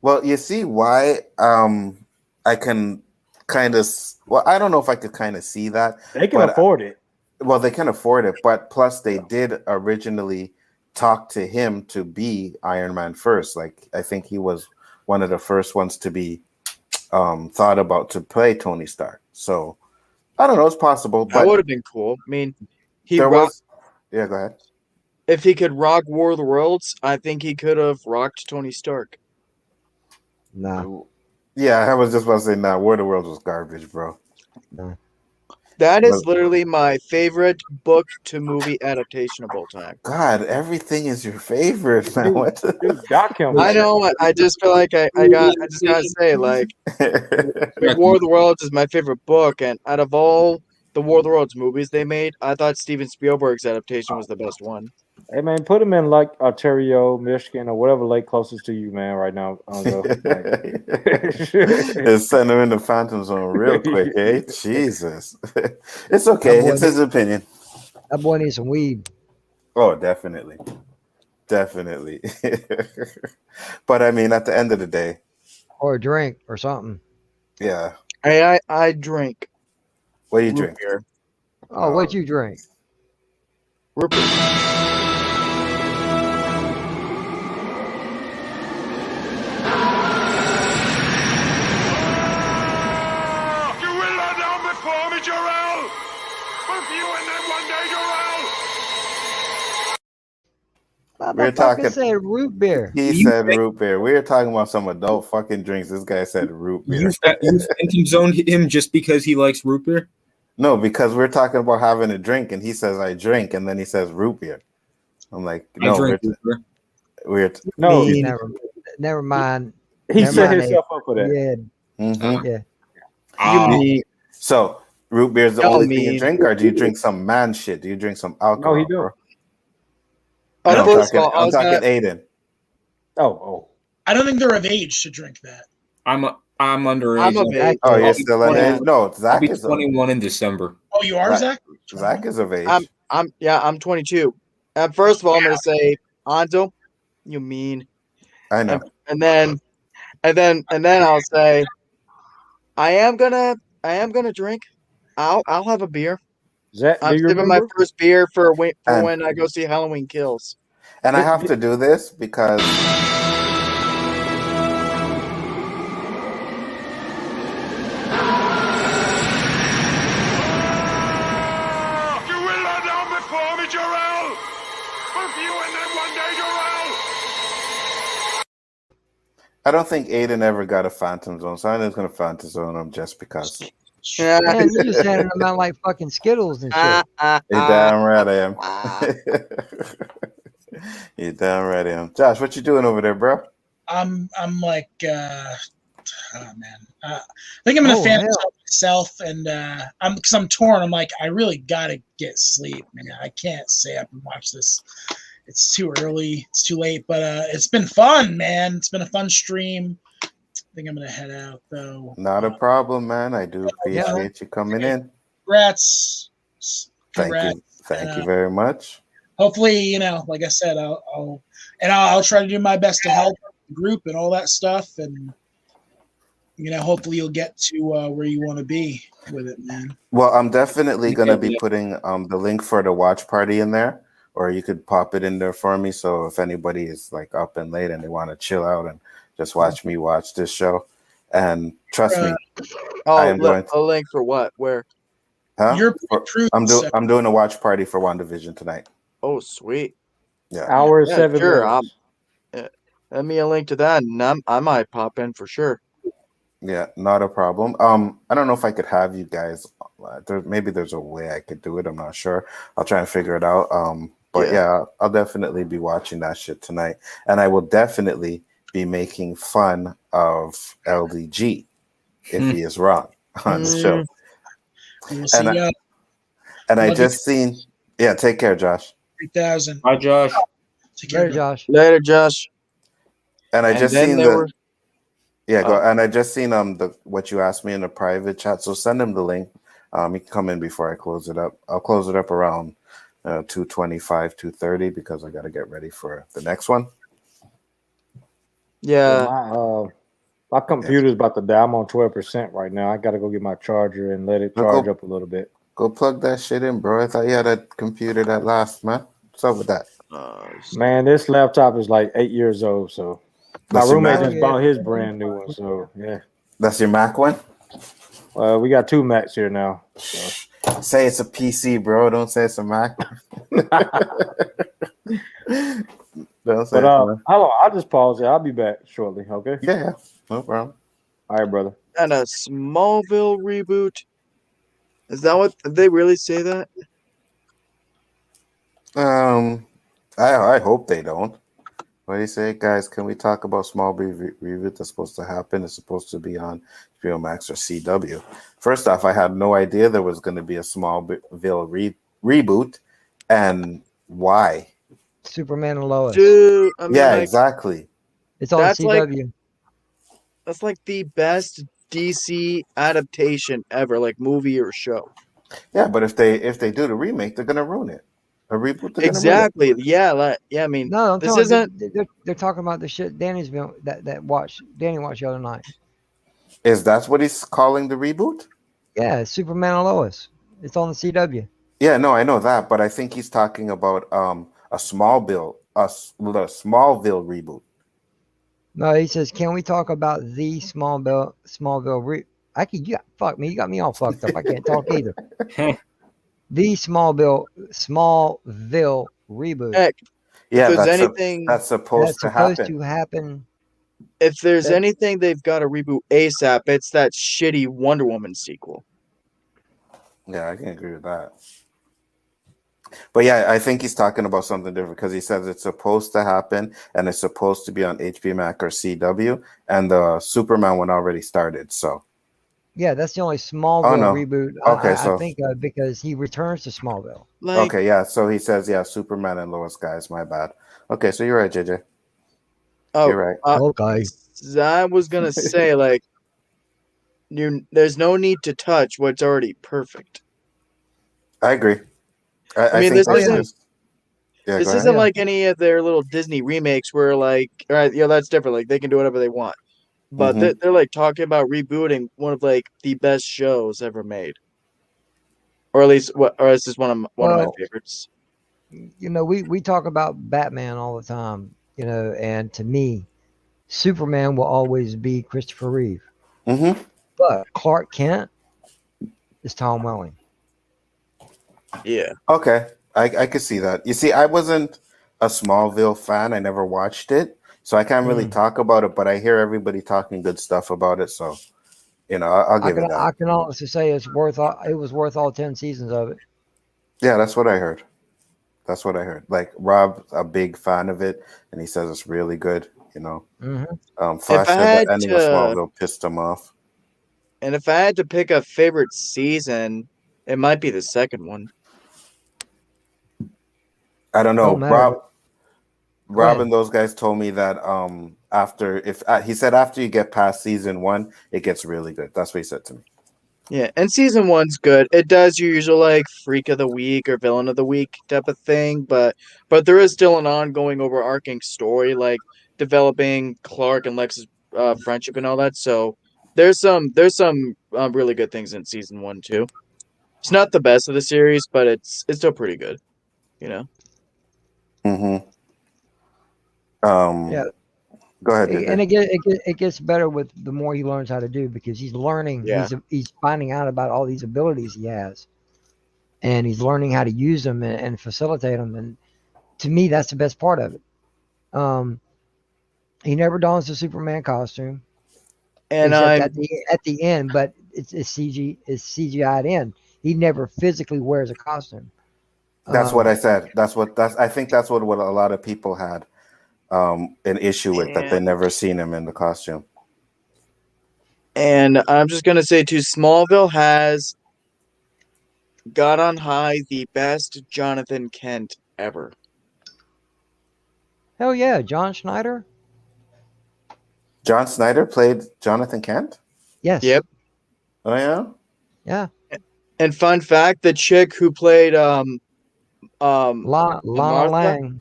Well, you see why I can kind of. Well, I don't know if I could kind of see that. They can afford it. Well, they can afford it, but plus they did originally talk to him to be Iron Man first. Like I think he was one of the first ones to be thought about to play Tony Stark. So I don't know, it's possible. But that would have been cool. I mean, yeah, go ahead. If he could rock War of the Worlds, I think he could have rocked Tony Stark. No. Yeah, I was just about to say, War of the Worlds was garbage, bro. No. That is literally my favorite book to movie adaptation of all time. God, everything is your favorite, man. What? Dude, Doc him. I know. I just feel like I just gotta say, like, War of the Worlds is my favorite book, and out of all the War of the Worlds movies they made, I thought Steven Spielberg's adaptation was the best one. Hey man, put him in like Ontario, Michigan, or whatever lake closest to you, man. Right now, Just send him in the Phantom Zone real quick, eh? Jesus, it's okay. It's his opinion. That boy needs some weed. Oh, definitely. But I mean, at the end of the day, or a drink or something. Yeah. Hey, I drink. What do you drink? Beer. Oh, what you drink? Root beer. You will lie down before me, Jarrell! Both you and them one day, Jarrell! We're talking. Said root beer. He said root beer. We were talking about some adult fucking drinks. This guy said root beer. You Phantom zoned him just because he likes root beer? No, because we're talking about having a drink, and he says I drink, and then he says root beer. I'm like, no, No, never mind. He Never set mind, himself up for that. Yeah. Mhm. Yeah. So root beer is the only thing you drink, or do you drink some man shit? Do you drink some alcohol? No, he don't. Bro? No, I'm talking Aiden. Oh. I don't think they're of age to drink that. I'm underage. I'm of age. Oh, you're still of age? No, Zach I'll be is 21 in December. Oh, you are, Zach? Zach is of age. I'm 22. First of all, I'm gonna say, Anto, you mean. I know. And then I'll say, I am gonna drink. I'll have a beer. Zach, I'm do you saving my remember? first beer for when I go see Halloween Kills. And I have to do this because You will lie down before me, Jarrell! Both you and them one day, Jarrell! I don't think Aiden ever got a Phantom Zone, so I'm just gonna Phantom Zone him just because. Man, you just handing them out like fucking Skittles and shit. You damn right I am. You damn right I am. Josh, what you doing over there, bro? I'm like, oh man, I think I'm gonna fan myself, and I'm torn. I'm like, I really gotta get sleep, man. I can't stay up and watch this. It's too early. It's too late. But it's been fun, man. It's been a fun stream. I think I'm gonna head out though. Not a problem, man. I do appreciate you coming in. Congrats. Thank you. Thank you very much. Hopefully, like I said, I'll try to do my best to help the group and all that stuff, and hopefully you'll get to where you want to be with it, man. Well, I'm definitely gonna be putting the link for the watch party in there, or you could pop it in there for me. So if anybody is like up and late and they want to chill out and just watch me watch this show, and trust me, I am going to. A link for what? Where? Huh? I'm doing a watch party for WandaVision tonight. Oh, sweet. Yeah. Hour 7 Sure. minutes. Send me a link to that, and I might pop in for sure. Yeah, not a problem. I don't know if I could have you guys. Maybe there's a way I could do it. I'm not sure. I'll try and figure it out. But yeah, I'll definitely be watching that shit tonight, and I will definitely be making fun of LDG if he is wrong on the show. And I just seen. Yeah, take care, Josh. 3,000. Hi, Josh. Take care, Josh. Later, Josh. And I just seen go. And I just seen what you asked me in the private chat. So send him the link. You can come in before I close it up. I'll close it up around 2:25, 2:30 because I got to get ready for the next one. Yeah. My computer's about to die. I'm on 12% right now. I got to go get my charger and let it charge up a little bit. Go plug that shit in, bro. I thought you had a computer that lasts, man. What's up with that? Man, this laptop is like 8 years old, so my roommate just bought his brand new one. So yeah, that's your Mac one. We got 2 Macs here now. So. Say it's a PC, bro. Don't say it's a Mac. Don't say. Hold on. I'll just pause it. I'll be back shortly. Okay. Yeah, no problem. All right, brother. And a Smallville reboot. Is that what did they really say that? I hope they don't. What do you say, guys? Can we talk about Smallville reboot that's supposed to happen? It's supposed to be on HBO Max or CW. First off, I had no idea there was going to be a Smallville reboot, and why? Superman and Lois. Dude, I mean, Yeah, like, exactly. It's on CW. That's like the best DC adaptation ever, like movie or show. Yeah, but if they do the remake, they're gonna ruin it. A reboot, they're Exactly. Yeah. I mean, No, I'm this talking. isn't. They're talking about the shit Danny watched the other night. Is that what he's calling the reboot? Yeah, Superman and Lois. It's on the CW. Yeah, no, I know that, but I think he's talking about a Smallville reboot. No, he says, "Can we talk about the Smallville fuck me, you got me all fucked up. I can't talk either. The Smallville reboot. Heck, Yeah, if there's that's anything that's supposed to happen. If there's That's- anything they've got to reboot ASAP, it's that shitty Wonder Woman sequel. Yeah, I can agree with that. But yeah, I think he's talking about something different because he says it's supposed to happen and it's supposed to be on HBO Max or CW, and the Superman one already started. So Yeah, that's the only Smallville no. reboot Okay, I think of because he returns to Smallville. okay, yeah. So he says, yeah, Superman and Lois, guys. My bad. Okay, so you're right, JJ. Oh, You're right. Okay. I was gonna say like, there's no need to touch what's already perfect. I agree. I mean, think this isn't. Yeah, This go ahead. isn't like any of their little Disney remakes where like, all right, yeah, that's different. Like they can do whatever they want, but Mhm. they're like talking about rebooting one of like the best shows ever made, or at least this is one of my favorites. You know, we talk about Batman all the time, you know, and to me, Superman will always be Christopher Reeve. Mm-hmm. But Clark Kent is Tom Welling. Yeah. Okay, I could see that. You see, I wasn't a Smallville fan. I never watched it, so I can't really talk about it. But I hear everybody talking good stuff about it, so you know, I'll give it that. I can honestly say it was worth all 10 seasons of it. Yeah, that's what I heard. That's what I heard. Like Rob's a big fan of it, and he says it's really good. You know, Flash If I said had the ending of to- Smallville pissed him off. And if I had to pick a favorite season, it might be the second one. I don't know. Don't matter. Rob and those guys told me that after he said after you get past season 1, it gets really good. That's what he said to me. Yeah, and season 1's good. It does your usual like freak of the week or villain of the week type of thing, but there is still an ongoing overarching story, like developing Clark and Lex's friendship and all that. So there's some really good things in season 1 too. It's not the best of the series, but it's still pretty good. You know. Mm-hmm. Yeah. Go ahead. And it gets better with the more he learns how to do because he's learning. Yeah. He's finding out about all these abilities he has, and he's learning how to use them and facilitate them. And to me, that's the best part of it. He never dons the Superman costume, and except at the end, but it's CGI'd in. He never physically wears a costume. That's what I said. I think that's what a lot of people had an issue with, that they never seen him in the costume. And I'm just gonna say too, Smallville has got on high the best Jonathan Kent ever. Hell yeah, John Schneider. John Snyder played Jonathan Kent? Yes. Yep. Oh yeah? Yeah. And fun fact, the chick who played Lana Martha? Lang.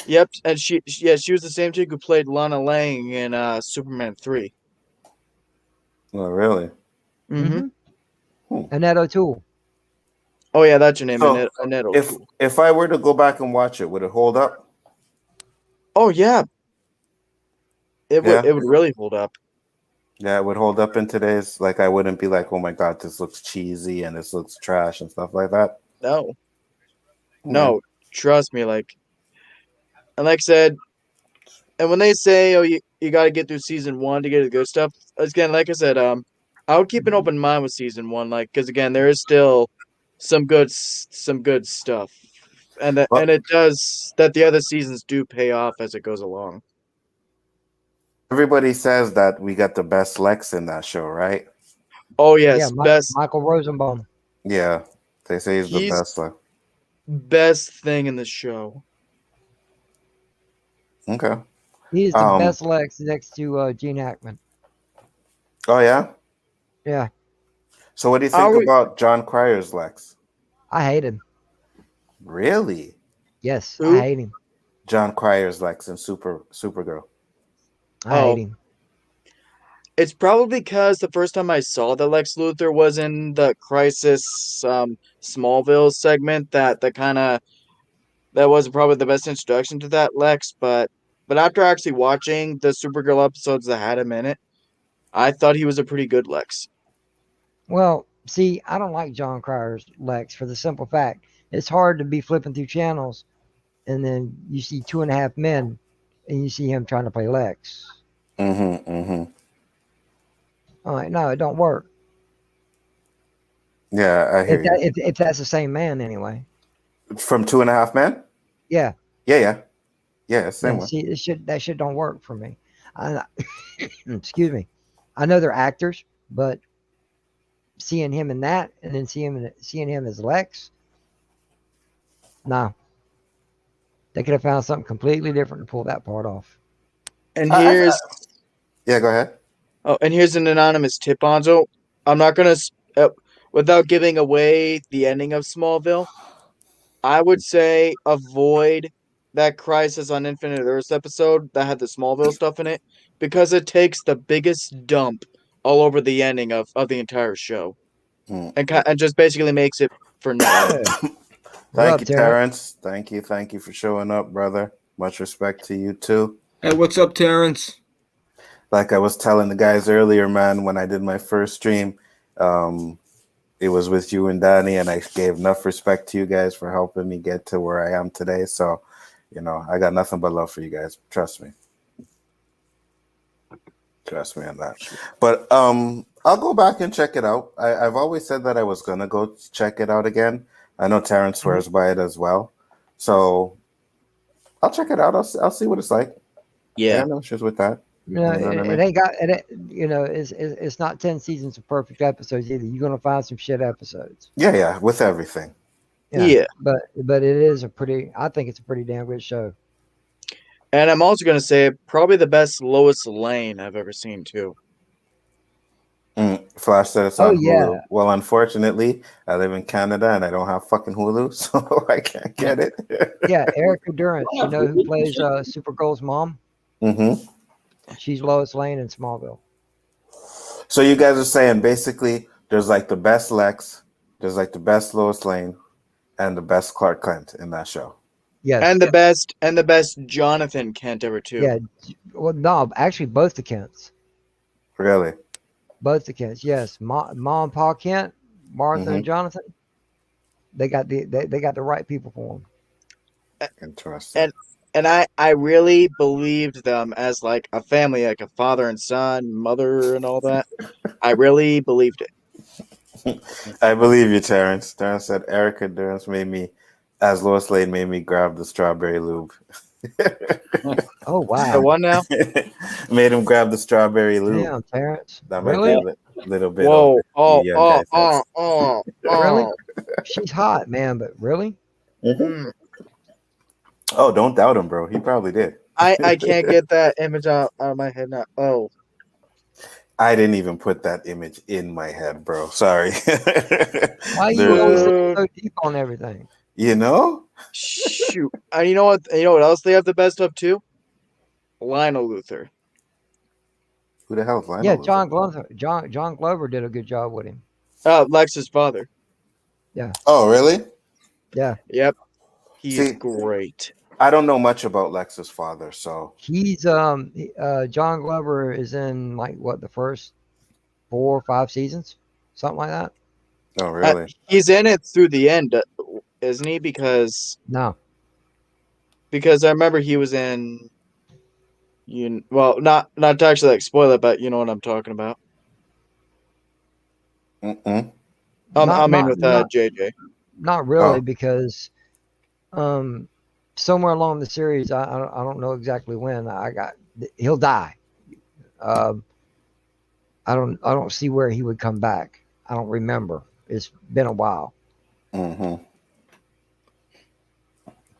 Yep, and she was the same chick who played Lana Lang in Superman 3. Oh really? Mm-hmm. Annette O'Toole. Oh yeah, that's your name, So, Annette O'Toole. if I were to go back and watch it, would it hold up? Oh yeah. It would really hold up. Yeah, it would hold up in today's, like I wouldn't be like, oh my god, this looks cheesy and this looks trash and stuff like that. No, trust me, like, and like I said, and when they say, oh, you got to get through season 1 to get to the good stuff, again, like I said, I would keep an open mind with season 1, like because again, there is still some good stuff, and it does that. The other seasons do pay off as it goes along. Everybody says that we got the best Lex in that show, right? Oh yes, Yeah, best Michael Rosenbaum. Yeah, they say he's the best Lex. Best thing in the show. Okay. He's the best Lex next to Gene Hackman. Oh yeah. Yeah. So what do you think about John Cryer's Lex? I hate him. Really? Yes, I hate him. John Cryer's Lex in Supergirl. I hate him. It's probably because the first time I saw that Lex Luthor was in the Crisis Smallville segment that was probably the best introduction to that Lex, but after actually watching the Supergirl episodes that had him in it, I thought he was a pretty good Lex. Well, see, I don't like John Cryer's Lex for the simple fact it's hard to be flipping through channels and then you see 2.5 Men and you see him trying to play Lex. All right, no, it don't work. Yeah, I hear you. If that's the same man anyway. From 2.5 Men? Yeah. Yeah, same one. See, that shit don't work for me. Excuse me. I know they're actors, but seeing him in that and then seeing him as Lex, no. They could have found something completely different to pull that part off. And here's yeah, go ahead. Oh, and here's an anonymous tip, Anzo. I'm not gonna without giving away the ending of Smallville. I would say avoid that Crisis on Infinite Earths episode that had the Smallville stuff in it because it takes the biggest dump all over the ending of the entire show, and just basically makes it for nothing. Thank you, Terrence. Thank you for showing up, brother. Much respect to you too. Hey, what's up, Terrence? Like I was telling the guys earlier, man, when I did my first stream, it was with you and Danny, and I gave enough respect to you guys for helping me get to where I am today. So, I got nothing but love for you guys. Trust me. Trust me on that. But I'll go back and check it out. I've always said that I was gonna go check it out again. I know Terrence swears by it as well. So I'll check it out. I'll see what it's like. Yeah, no issues with that. It ain't got it. It's not 10 seasons of perfect episodes either. You're gonna find some shit episodes. Yeah, with everything. Yeah. But it is I think it's a pretty damn good show. And I'm also gonna say probably the best Lois Lane I've ever seen too. Flash said it's on Hulu. Well, unfortunately, I live in Canada and I don't have fucking Hulu, so I can't get it. Yeah, Erica Durance, who plays Supergirl's mom? Mm-hmm. She's Lois Lane in Smallville. So you guys are saying basically there's like the best Lex, there's like the best Lois Lane, and the best Clark Kent in that show. Yes. And the best Jonathan Kent ever too. Yeah. Well, no, actually both the Kents. Really? Both the Kents, yes. Mom and Pa Kent, Martha and Jonathan. They got the right people for them. Interesting. And I really believed them as like a family, like a father and son, mother, and all that. I really believed it. I believe you, Terrence. Terrence said Erica Durance as Lois Lane made me grab the strawberry lube. Oh wow! The one now made him grab the strawberry lube. Damn, Terrence. That might Really? be a little bit. Whoa! Really? She's hot, man. But really? Mm-hmm. Oh, don't doubt him, bro. He probably did. I can't get that image out of my head now. Oh. I didn't even put that image in my head, bro. Sorry. Why you always so deep on everything? Shoot. And you know what? You know what else they have the best of too? Lionel Luthor. Who the hell is Lionel? Yeah, Luthor? John Glover did a good job with him. Lex's father. Yeah. Oh, really? Yeah. Yep. He's great. I don't know much about Lex's father, so he's John Glover is in the first 4 or 5 seasons, something like that. Oh, really? He's in it through the end, isn't he? Because I remember he was in. Not to actually spoil it, but you know what I'm talking about. Mm-mm. I'm in with JJ. Not really, because somewhere along the series, I don't know exactly when, he'll die. I don't see where he would come back. I don't remember. It's been a while. Mm-hmm.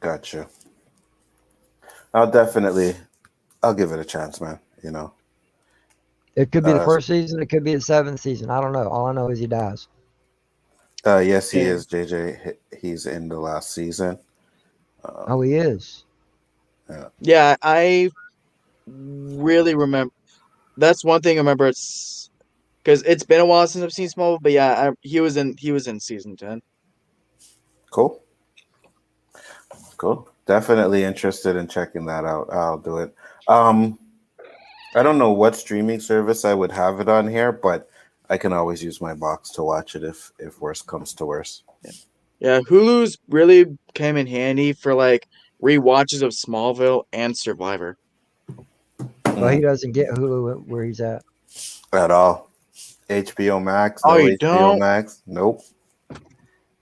Gotcha. I'll give it a chance, man. It could be the first season. It could be the 7th season. I don't know. All I know is he dies. Yes, he is, JJ. He's in the last season. He is. Yeah, I really remember. That's one thing I remember. It's because it's been a while since I've seen Smallville, but yeah, he was in season 10. Cool. Definitely interested in checking that out. I'll do it. I don't know what streaming service I would have it on here, but I can always use my box to watch it if worse comes to worse. Yeah, Hulu's really came in handy for like rewatches of Smallville and Survivor. Well, he doesn't get Hulu where he's at. At all. HBO Max. Oh, No you HBO don't? Max. Nope.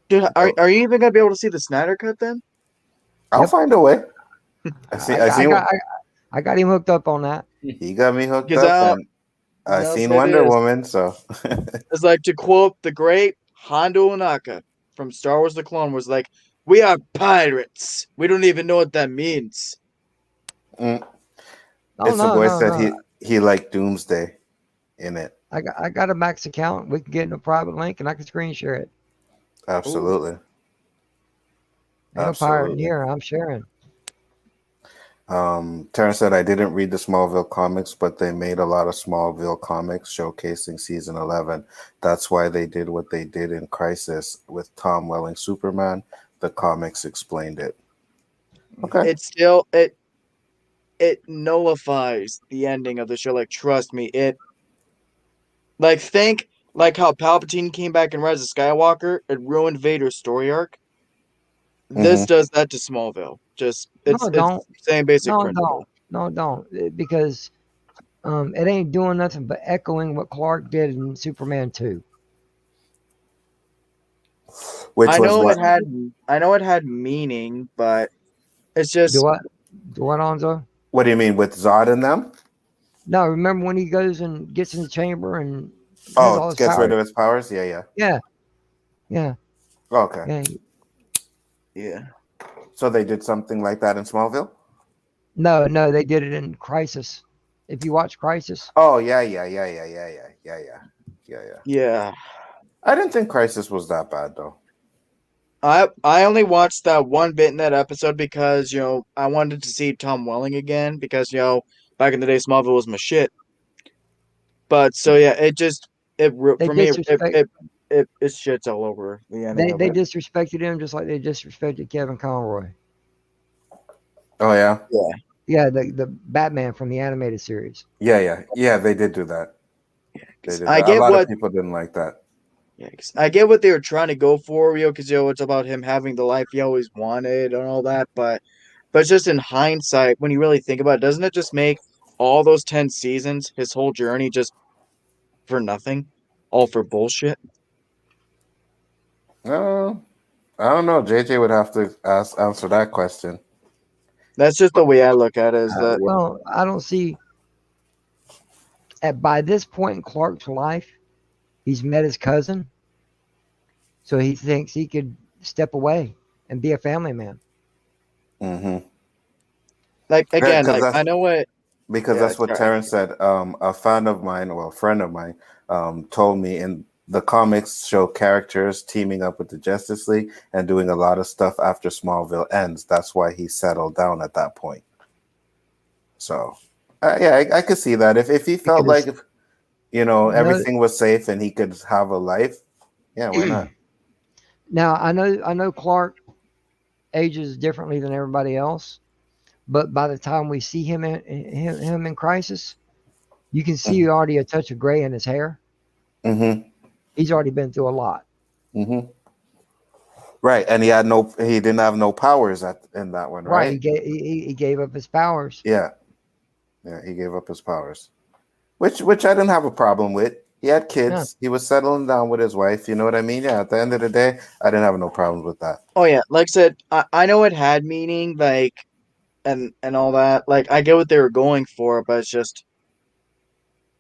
Dude, are you even gonna be able to see the Snyder Cut then? I'll find a way. I got him hooked up on that. He got me hooked up, and I seen Wonder Woman, so it's like, to quote the great Hondo Onaka from Star Wars: The Clone Wars, like, "We are pirates. We don't even know what that means." It's the boy said he liked Doomsday in it. I got a Max account. We can get in a private link, and I can screen share it. Absolutely. Ain't no pirate in here. I'm sharing. Terrence said, I didn't read the Smallville comics, but they made a lot of Smallville comics showcasing season 11. That's why they did what they did in Crisis with Tom Welling Superman. The comics explained it. Okay. It still it nullifies the ending of the show. Like, trust me, think like how Palpatine came back in Rise of Skywalker. It ruined Vader's story arc. This does that to Smallville. It's the same basic principle. No, don't. Because it ain't doing nothing but echoing what Clark did in Superman 2. I know it had meaning, but it's just Do what, Alonzo? What do you mean, with Zod and them? No, remember when he goes and gets in the chamber and gets rid of his powers? Yeah. Yeah. Okay. Yeah. So they did something like that in Smallville? No, they did it in Crisis. If you watch Crisis. Oh, yeah. Yeah. I didn't think Crisis was that bad, though. I only watched that one bit in that episode because, I wanted to see Tom Welling again because, back in the day, Smallville was my shit. But, so yeah, it shits all over the ending. They disrespected him just like they disrespected Kevin Conroy. Oh, yeah? Yeah, the Batman from the animated series. Yeah, they did do that. I get a lot what of people didn't like that. Yeah, I get what they were trying to go for, because it's about him having the life he always wanted and all that, but just in hindsight, when you really think about it, doesn't it just make all those 10 seasons, his whole journey, just for nothing, all for bullshit? No, I don't know. JJ would have to answer that question. That's just the way I look at it. Well, I don't see. By this point in Clark's life, he's met his cousin, so he thinks he could step away and be a family man. Mm-hmm. I know what. Because that's what Terrence said. A friend of mine told me in the comics show characters teaming up with the Justice League and doing a lot of stuff after Smallville ends. That's why he settled down at that point. So, I could see that. If he felt like, everything was safe and he could have a life, yeah, why not? Now, I know Clark ages differently than everybody else, but by the time we see him in Crisis, you can see already a touch of gray in his hair. Mm-hmm. He's already been through a lot. Mm-hmm. Right, and he didn't have no powers in that one, right? Right, he gave up his powers. Yeah, he gave up his powers, which I didn't have a problem with. He had kids. He was settling down with his wife. You know what I mean? Yeah. At the end of the day, I didn't have no problems with that. Oh yeah, like I said, I know it had meaning, like, and all that. Like, I get what they were going for, but it's just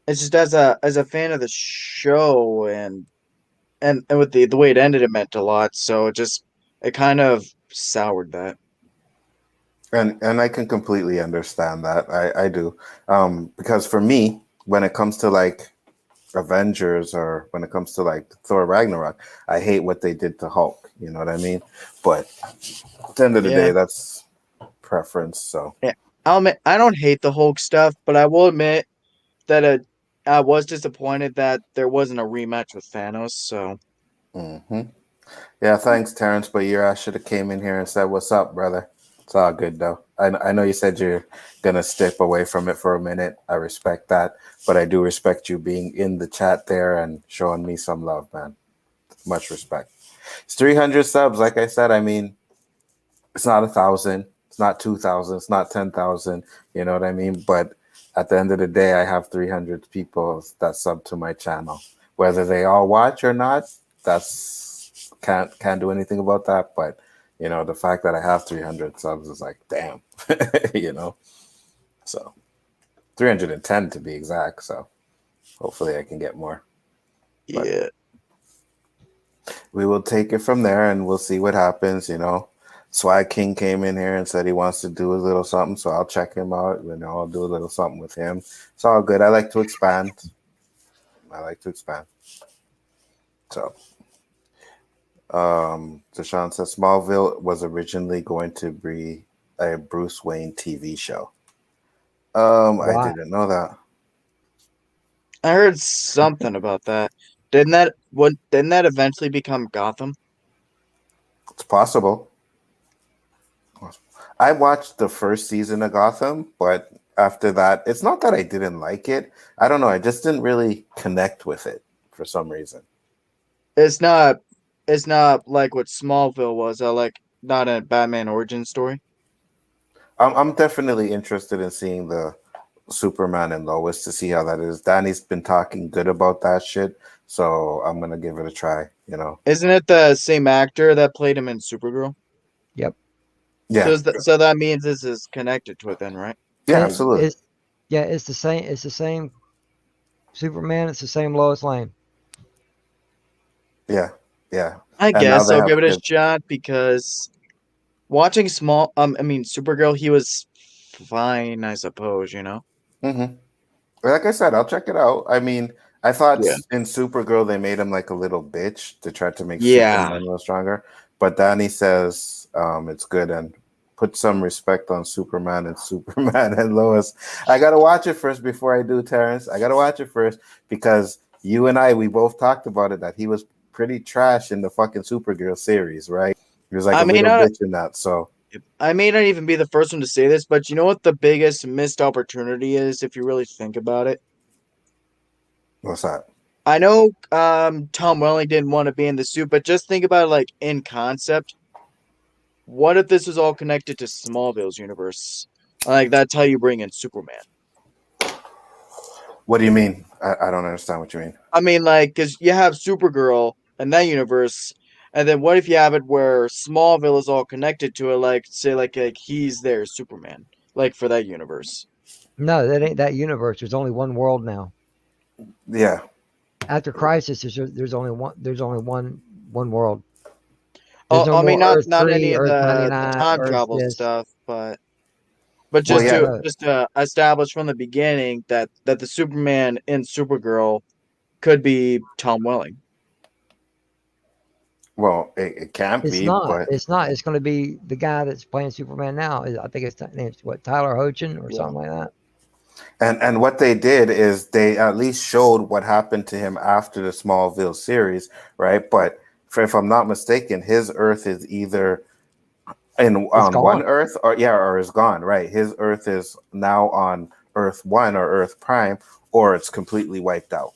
as a fan of the show and with the way it ended, it meant a lot. So it kind of soured that. And I can completely understand that. I do. Because for me, when it comes to like Avengers or when it comes to like Thor Ragnarok, I hate what they did to Hulk. You know what I mean? But at the end of the day, that's preference. So yeah, I'll admit, I don't hate the Hulk stuff, but I will admit that I was disappointed that there wasn't a rematch with Thanos. So. Yeah, thanks, Terrence. But your ass should have came in here and said, "What's up, brother?" It's all good though. I know you said you're gonna step away from it for a minute. I respect that, but I do respect you being in the chat there and showing me some love, man. Much respect. It's 300 subs. Like I said, I mean, it's not 1,000, it's not 2,000, it's not 10,000. You know what I mean? But at the end of the day, I have 300 people that sub to my channel. Whether they all watch or not, that's can't do anything about that. But you know, the fact that I have 300 subs is like, damn, you know. So 310 to be exact. So hopefully I can get more. But yeah. We will take it from there and we'll see what happens, you know. Swag King came in here and said he wants to do a little something, so I'll check him out. You know, I'll do a little something with him. It's all good. I like to expand. So Deshaun says Smallville was originally going to be a Bruce Wayne TV show. I didn't know that. I heard something about that. Didn't that eventually become Gotham? It's possible. I watched the first season of Gotham, but after that, it's not that I didn't like it. I don't know. I just didn't really connect with it for some reason. It's not like what Smallville was. Not a Batman origin story. I'm definitely interested in seeing the Superman and Lois to see how that is. Danny's been talking good about that shit, so I'm gonna give it a try. You know, isn't it the same actor that played him in Supergirl? Yep. Yeah. So that means this is connected to it then, right? Yeah, absolutely. It's the same. It's the same Superman. It's the same Lois Lane. Yeah. I guess I'll give it a shot because watching Supergirl, he was fine, I suppose. You know. Mm-hmm. Like I said, I'll check it out. I mean, I thought in Supergirl they made him like a little bitch to try to make Superman a little stronger. But Danny says it's good and put some respect on Superman and Lois. I gotta watch it first before I do, Terrence. I gotta watch it first because you and we both talked about it that he was pretty trash in the fucking Supergirl series, right? He was like a little bitch in that. So I may not even be the first one to say this, but you know what the biggest missed opportunity is if you really think about it? What's that? I know Tom Welling didn't want to be in the suit, but just think about it like in concept. What if this was all connected to Smallville's universe? Like, that's how you bring in Superman. What do you mean? I don't understand what you mean. I mean, like, because you have Supergirl in that universe, and then what if you have it where Smallville is all connected to it, like, say, like he's their Superman, like, for that universe? No, that ain't that universe. There's only one world now. Yeah. After Crisis, there's only one. There's only one world. I mean, not any of the time travel stuff, but just to establish from the beginning that the Superman in Supergirl could be Tom Welling. Well, it can't be. But It's not. It's going to be the guy that's playing Superman now. I think it's Tyler Hoechlin or something like that. And what they did is they at least showed what happened to him after the Smallville series, right? But if I'm not mistaken, his Earth is either on one Earth or is gone, right? His Earth is now on Earth 1 or Earth Prime, or it's completely wiped out.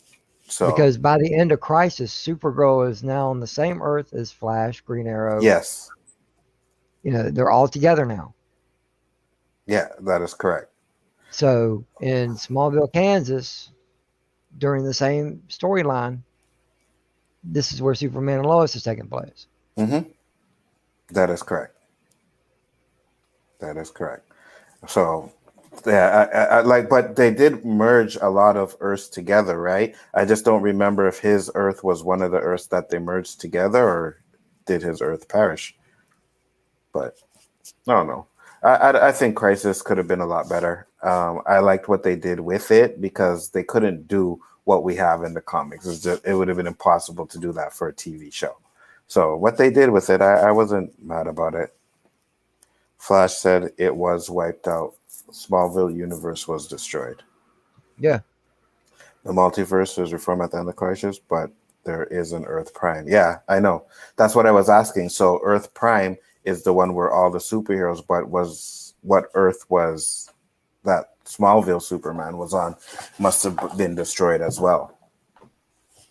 So because by the end of Crisis, Supergirl is now on the same Earth as Flash, Green Arrow. Yes. You know, they're all together now. Yeah, that is correct. So in Smallville, Kansas, during the same storyline, this is where Superman and Lois is taking place. Mm-hmm. That is correct. That is correct. So, yeah, I like, but they did merge a lot of Earths together, right? I just don't remember if his Earth was one of the Earths that they merged together, or did his Earth perish? But I don't know. I think Crisis could have been a lot better. I liked what they did with it because they couldn't do what we have in the comics. It would have been impossible to do that for a TV show. So what they did with it, I wasn't mad about it. Flash said it was wiped out. Smallville universe was destroyed. Yeah. The multiverse was reformed at the end of Crisis, but there is an Earth Prime. Yeah, I know. That's what I was asking. So Earth Prime is the one where all the superheroes, but was what Earth was that Smallville Superman was on must have been destroyed as well.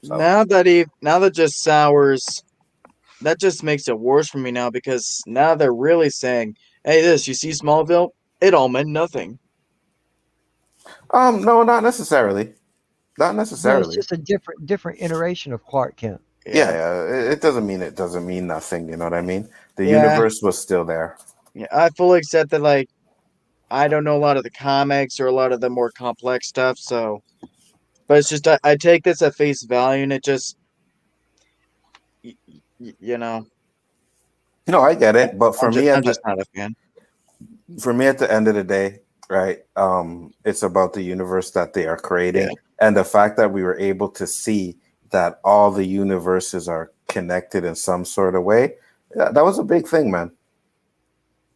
So. Now that just sours, that just makes it worse for me now because now they're really saying, "Hey, you see Smallville? It all meant nothing." No, not necessarily. Not necessarily. No, it's just a different iteration of Clark Kent. Yeah. It doesn't mean nothing. You know what I mean? The universe was still there. Yeah, I fully accept that. Like, I don't know a lot of the comics or a lot of the more complex stuff, so. But it's just I take this at face value, and it just, you know. No, I get it, but for me, I'm just not a fan. For me, at the end of the day, right? It's about the universe that they are creating, and the fact that we were able to see that all the universes are connected in some sort of way. Yeah, that was a big thing, man.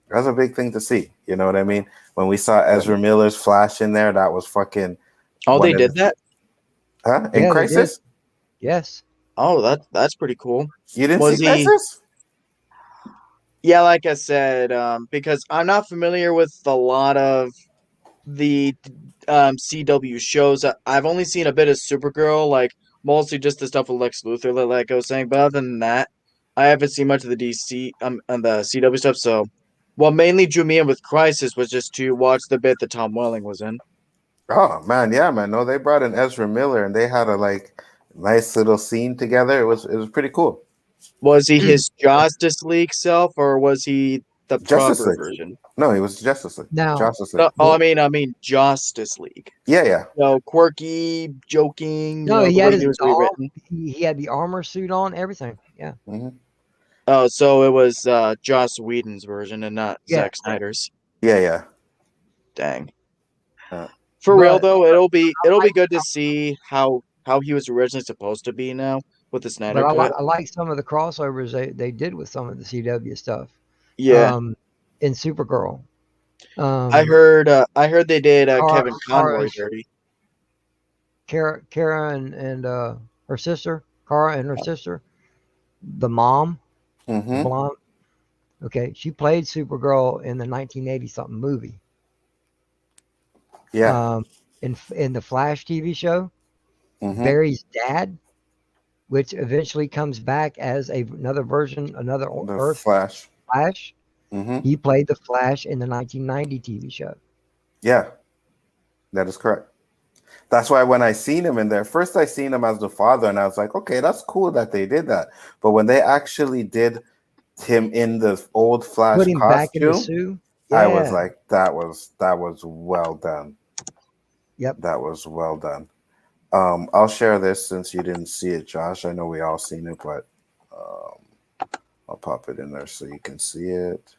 That was a big thing to see. You know what I mean? When we saw Ezra Miller's Flash in there, that was fucking. Oh, they did that? Huh? In Crisis? Yes. Oh, that's pretty cool. You didn't see Crisis? Yeah, like I said, because I'm not familiar with a lot of the CW shows. I've only seen a bit of Supergirl, like mostly just the stuff with Lex Luthor, like I was saying. But other than that, I haven't seen much of the DC and the CW stuff. So, what mainly drew me in with Crisis was just to watch the bit that Tom Welling was in. Oh man, yeah, man. No, they brought in Ezra Miller and they had a nice little scene together. It was pretty cool. Was he his Justice League self, or was he the Justice proper League version? No, he was Justice League. Now, Justice League. No, I mean Justice League. Yeah. So quirky, joking. No, you know, he the had way he was rewritten. he had the armor suit on, everything. Yeah. Mm-hmm. Oh, so it was Joss Whedon's version and not Zack Snyder's. Yeah. Dang. For real though, it'll be good to see how he was originally supposed to be now with the Snyder cut. I like some of the crossovers they did with some of the CW stuff. Yeah. In Supergirl. I heard they did Kevin Conroy dirty. Kara and her sister, Kara and her sister, the mom, mm-hmm. blonde. Okay, she played Supergirl in the 1980 something movie. Yeah. In the Flash TV show, mm-hmm. Barry's dad, which eventually comes back as another version, another Earth Flash. Mm-hmm. He played the Flash in the 1990 TV show. Yeah, that is correct. That's why when I seen him in there, first I seen him as the father, and I was like, okay, that's cool that they did that. But when they actually did him in the old Flash put him costume, back in the suit, I was like, that was well done. Yep, that was well done. I'll share this since you didn't see it, Josh. I know we all seen it, but I'll pop it in there so you can see it.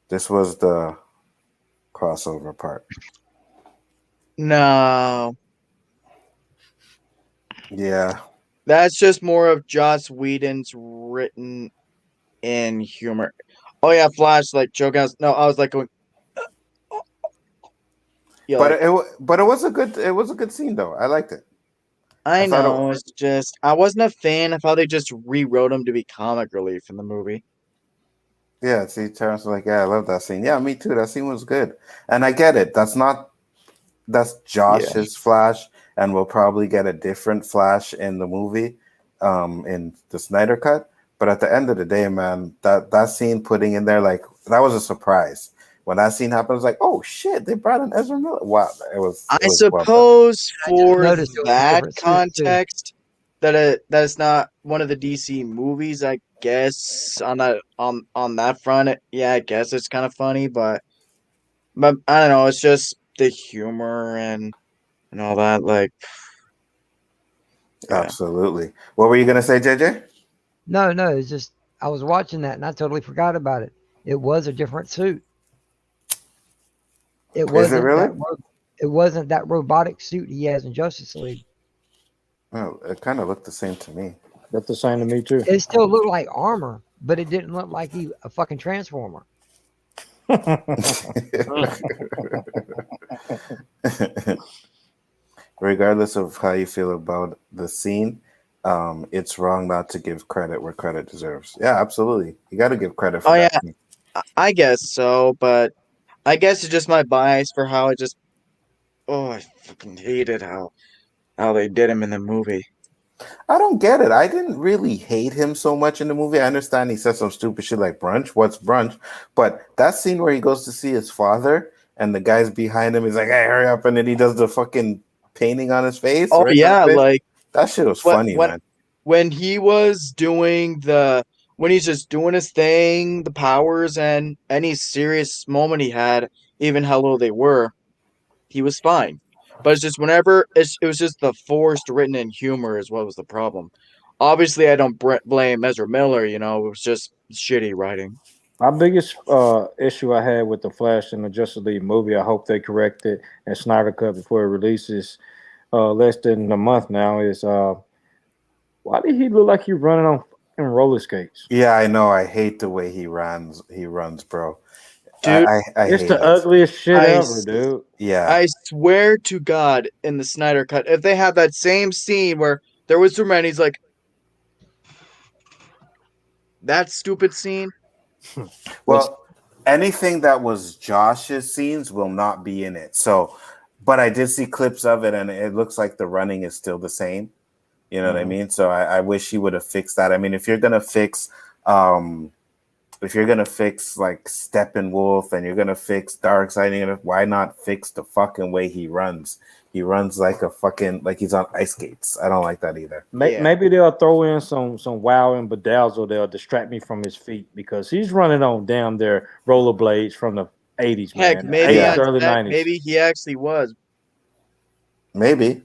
This was the crossover part. No. Yeah. That's just more of Joss Whedon's written in humor. Oh yeah, Flash like joke out. No, I was like going. Yeah, but it was a good scene though. I liked it. I know. It's just I wasn't a fan of how they just rewrote him to be comic relief in the movie. Yeah, see, Terrence was like, yeah, I love that scene. Yeah, me too. That scene was good. And I get it. That's Josh's Flash, and we'll probably get a different Flash in the movie, in the Snyder cut. But at the end of the day, man, that scene putting in there, like, that was a surprise. when that scene happened, I was like, oh shit, they brought in Ezra Miller. Wow, it was. I Well done. suppose for noticed it was a that different suit, too. context, that's not one of the DC movies. I guess on that front, yeah, I guess it's kind of funny, but I don't know. It's just the humor and all that. Like, yeah. Absolutely. What were you gonna say, JJ? No, it's just I was watching that and I totally forgot about it. It was a different suit. It Is it wasn't really? it wasn't that robotic suit he has in Justice League. Oh, it kind of looked the same to me. That's the same to me too. It still looked like armor, but it didn't look like a fucking transformer. Regardless of how you feel about the scene, it's wrong not to give credit where credit deserves. Yeah, absolutely. You got to give credit for Oh that yeah, scene. I guess so, but I guess it's just my bias for how I fucking hated how they did him in the movie. I don't get it. I didn't really hate him so much in the movie. I understand he said some stupid shit like brunch. What's brunch? But that scene where he goes to see his father and the guy's behind him is like, hey, hurry up. And then he does the fucking painting on his face. Oh right yeah, on his face. like That shit was funny, man. When he was when he's just doing his thing, the powers and any serious moment he had, even how low they were, he was fine. But it's just whenever it was just the forced written in humor is what was the problem. Obviously, I don't blame Ezra Miller. It was just shitty writing. My biggest issue I had with the Flash and the Justice League movie, I hope they correct it and Snyder Cut before it releases less than a month now, is why did he look like he running on roller skates? Yeah, I know. I hate the way he runs, bro. Dude, I it's hate the it. ugliest shit ever, dude. Yeah. I swear to God, in the Snyder Cut, if they have that same scene where there was Superman, he's like, that stupid scene. Well, anything that was Josh's scenes will not be in it. So, but I did see clips of it, and it looks like the running is still the same. You know what I mean? So I wish he would have fixed that. I mean, if you're gonna fix like Steppenwolf and you're gonna fix Darkseid, why not fix the fucking way he runs? He runs like he's on ice skates. I don't like that either. Maybe they'll throw in some wow and bedazzle. They'll distract me from his feet because he's running on damn their rollerblades from the 80s, man. Heck, maybe early 90s. maybe he actually was. Maybe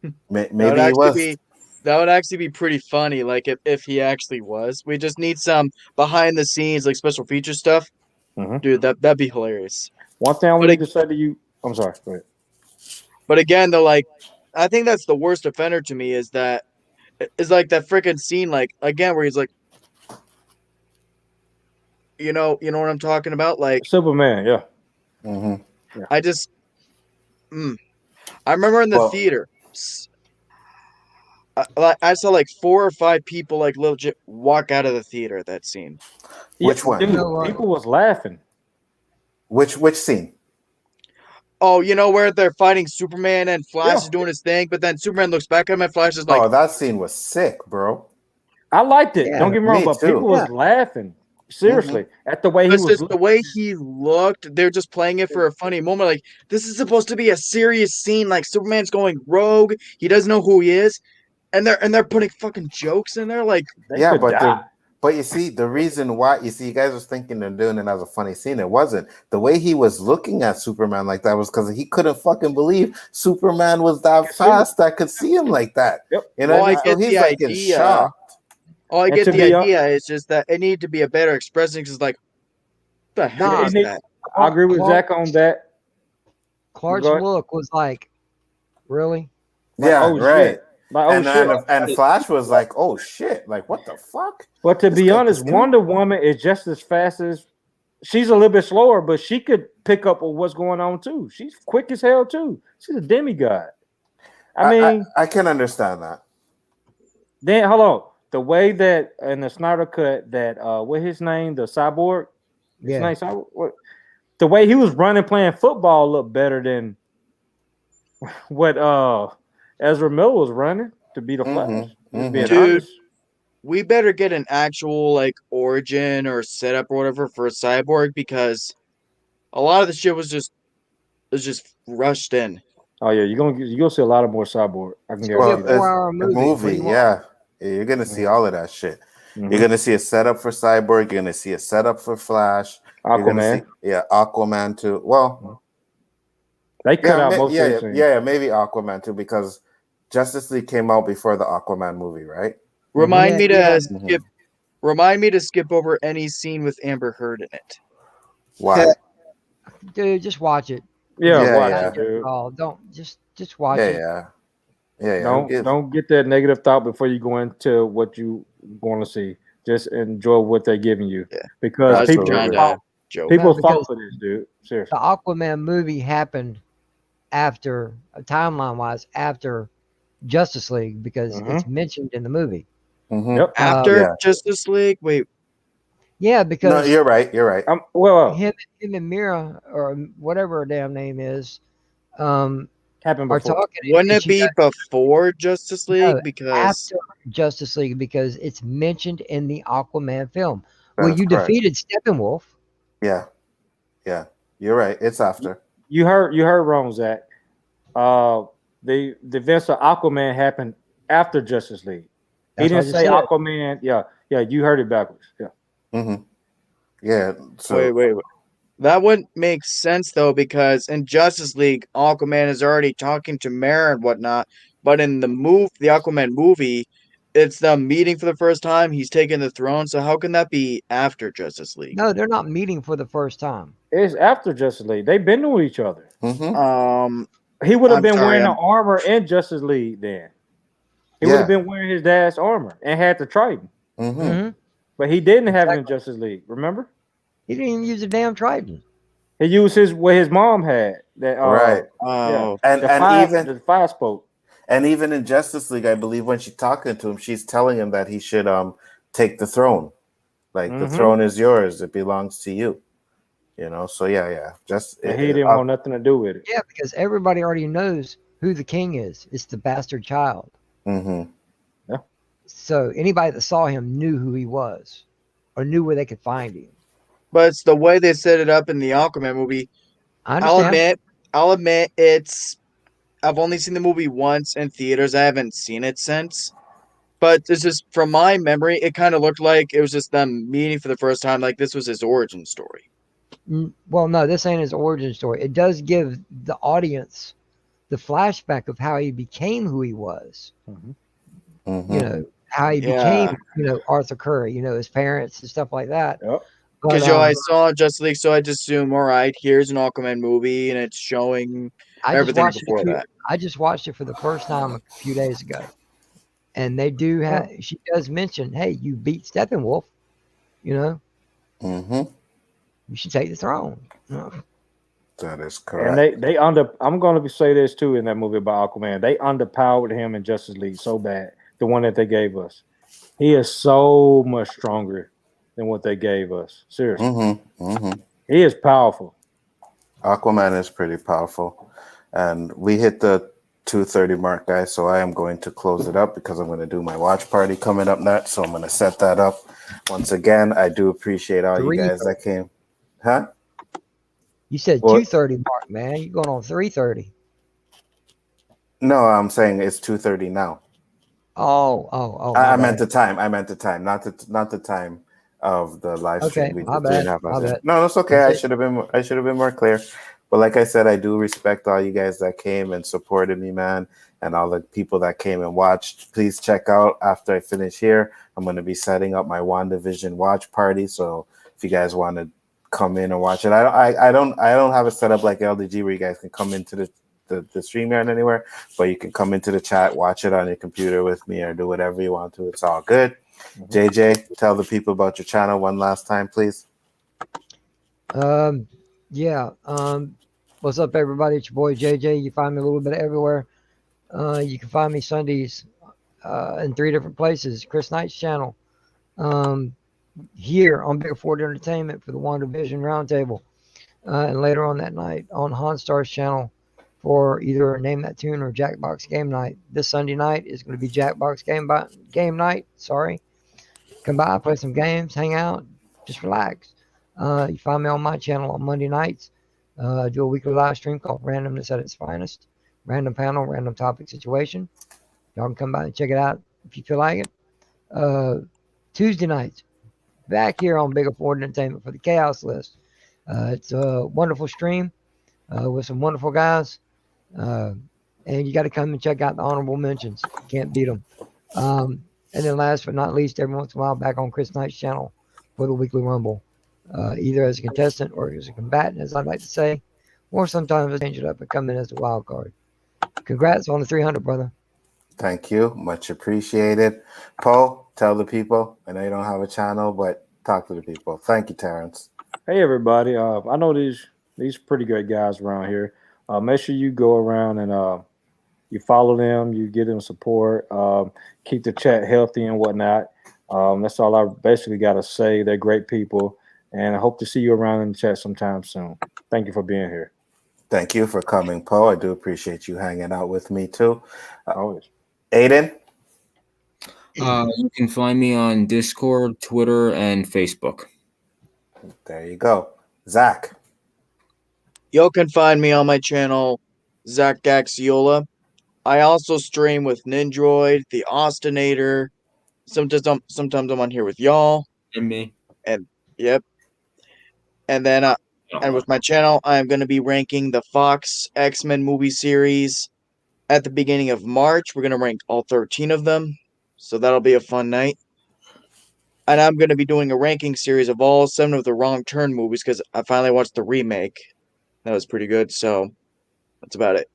he was. That would actually be pretty funny, like if he actually was. We just need some behind the scenes, like special feature stuff. Dude, that'd be hilarious. One thing I wanted to say to you, I'm sorry, go ahead. But again, though, like I think that's the worst offender to me is like that freaking scene, like again where he's like, you know what I'm talking about, like Superman, yeah. Mm-hmm. I just, I remember in the theater. I saw like 4 or 5 people like legit walk out of the theater at that scene. Which one? Dude, people was laughing. Which scene? Oh, where they're fighting Superman and Flash is doing his thing, but then Superman looks back at him and Flash is like, "Oh, that scene was sick, bro." I liked it. Yeah, don't get me wrong, me but too. people was laughing. Seriously, at the way he it's was. just the way he looked. They're just playing it for a funny moment. Like this is supposed to be a serious scene. Like Superman's going rogue. He doesn't know who he is. And they're putting fucking jokes in there, like yeah, but you see the reason why you guys was thinking they're doing it as a funny scene. It wasn't the way he was looking at Superman like that was because he couldn't fucking believe Superman was that fast that could see him like that. Yep. You know, I so get he's the like in idea. shock. Oh, I get the idea. It's just that it needed to be a better expression. Because like, what the hell is that? I agree with Zach on that. Clark's look was like, really? Yeah, oh, right. Shit. Like, and Flash was like, "Oh shit! Like what the fuck?" But to be honest, Wonder Woman is just as fast as she's a little bit slower, but she could pick up on what's going on too. She's quick as hell too. She's a demigod. I mean, I can understand that. Then hold on, the way that in the Snyder Cut that what his name, the Cyborg, his name Cyborg, the way he was running playing football looked better than what Ezra Miller was running to be the Flash. Dude, we better get an actual like origin or setup or whatever for a Cyborg because a lot of the shit was just rushed in. Oh yeah, you're gonna see a lot of more Cyborg. I can Well, guarantee it's hour a movie. What do movie, you want? yeah. You're gonna see all of that shit. Mhm. You're gonna see a setup for Cyborg. You're gonna see a setup for Flash. You're gonna see, Aquaman. Aquaman too. Well, They cut yeah, out most of the scenes. maybe Aquaman too, because Justice League came out before the Aquaman movie, right? Remind me to Mhm. skip. Remind me to skip over any scene with Amber Heard in it. Why? Dude, just watch it. Yeah, watch yeah. it, dude. Oh, don't just watch it. Yeah. Don't get that negative thought before you go into what you want to see. Just enjoy what they're giving you, because people fought for this, dude. Seriously. The Aquaman movie happened after, timeline wise, after Justice League, because it's mentioned in the movie. Yep. After Justice League, wait. Yeah, because no, you're right. You're right. Him and Mira, or whatever her damn name is, happened are before. talking. Wouldn't and it she be got- before Justice League? No, Because after Justice League, because it's mentioned in the Aquaman film. That Well, is you correct. defeated Steppenwolf. Yeah. You're right. It's after. You heard wrong, Zach. The events of Aquaman happened after Justice League. He That's what I didn't just say said. Aquaman. Yeah, you heard it backwards. Yeah. Mm-hmm. Yeah. So wait. That wouldn't make sense though, because in Justice League, Aquaman is already talking to Mara and whatnot. But in the Aquaman movie, it's them meeting for the first time. He's taking the throne. So how can that be after Justice League? No, they're not meeting for the first time. It's after Justice League. They've been with each other. Mm-hmm. He would have I'm been sorry, wearing the I'm- armor in Justice League then. He would have been wearing his dad's armor and had the Triton. Mm-hmm. But he didn't have it in Justice League. Remember? He didn't even use a damn Triton. He used what his mom had. That Right. Yeah. And even the fire spoke. And even in Justice League, I believe when she's talking to him, she's telling him that he should take the throne. Like the throne is yours; it belongs to you. So yeah. And he didn't want nothing to do with it. Yeah, because everybody already knows who the king is. It's the bastard child. Mm-hmm. Yeah. So anybody that saw him knew who he was, or knew where they could find him. But it's the way they set it up in the Aquaman movie. I understand. I'll admit I've only seen the movie once in theaters. I haven't seen it since. But it's just from my memory, it kind of looked like it was just them meeting for the first time, like this was his origin story. Well, no, this ain't his origin story. It does give the audience the flashback of how he became who he was. Mm-hmm. How he became, Arthur Curry, his parents and stuff like that. Yep. Because I saw Justice League, so I just assume, all right, here's an Aquaman movie, and it's showing everything before that. I just watched it for the first time a few days ago, and they do have. She does mention, "Hey, you beat Steppenwolf, Mm-hmm. you should take the throne." That is correct. And I'm going to say this too in that movie about Aquaman. They underpowered him in Justice League so bad. The one that they gave us, he is so much stronger than what they gave us. Seriously, he is powerful. Aquaman is pretty powerful, and we hit the 2:30 mark, guys. So I am going to close it up because I'm going to do my watch party coming up next. So I'm going to set that up. Once again, I do appreciate all you guys that came. Huh? You said 2:30 mark, man. You're going on 3:30. No, I'm saying it's 2:30 now. Oh. I meant the time. Not the time of the live stream. Okay, We my did 3.5 bad. hours. No, that's okay. I should have been more clear. But like I said, I do respect all you guys that came and supported me, man, and all the people that came and watched. Please check out after I finish here. I'm going to be setting up my WandaVision watch party. So if you guys want to come in and watch it, I don't have it set up like LDG where you guys can come into the stream yard anywhere, but you can come into the chat, watch it on your computer with me, or do whatever you want to. It's all good. JJ, tell the people about your channel one last time, please. What's up, everybody? It's your boy JJ. You find me a little bit everywhere. You can find me Sundays in 3 different places. Chris Knight's channel, here on Big Ford Entertainment for the WandaVision Roundtable, and later on that night on Honstar's channel for either Name That Tune or Jackbox Game Night. This Sunday night is going to be Jackbox Game Night. Sorry. Come by, play some games, hang out, just relax. You find me on my channel on Monday nights. do a weekly live stream called Randomness at its Finest. Random panel, random topic situation. Y'all can come by and check it out if you feel like it. Tuesday nights, back here on Bigger Ford Entertainment for the Chaos List. It's a wonderful stream with some wonderful guys. And you got to come and check out the honorable mentions. Can't beat them. And then last but not least, every once in a while, back on Chris Knight's channel for the Weekly Rumble. Either as a contestant or as a combatant, as I'd like to say. Or sometimes I change it up and come in as the wild card. Congrats on the 300, brother. Thank you. Much appreciated. Paul, tell the people. I know you don't have a channel, but talk to the people. Thank you, Terrence. Hey, everybody. I know these pretty great guys around here. Make sure you go around and you follow them. You give them support. Keep the chat healthy and whatnot. That's all I basically got to say. They're great people. And I hope to see you around in the chat sometime soon. Thank you for being here. Thank you for coming, Poe. I do appreciate you hanging out with me, too. Always. Aiden? You can find me on Discord, Twitter, and Facebook. There you go. Zach? Y'all can find me on my channel, Zach Gaxiola. I also stream with Nindroid, the Austinator. Sometimes I'm on here with y'all. And me. And yep. And then and with my channel, I'm going to be ranking the Fox X-Men movie series at the beginning of March. We're going to rank all 13 of them. So that'll be a fun night. And I'm going to be doing a ranking series of all 7 of the Wrong Turn movies because I finally watched the remake. That was pretty good. So that's about it.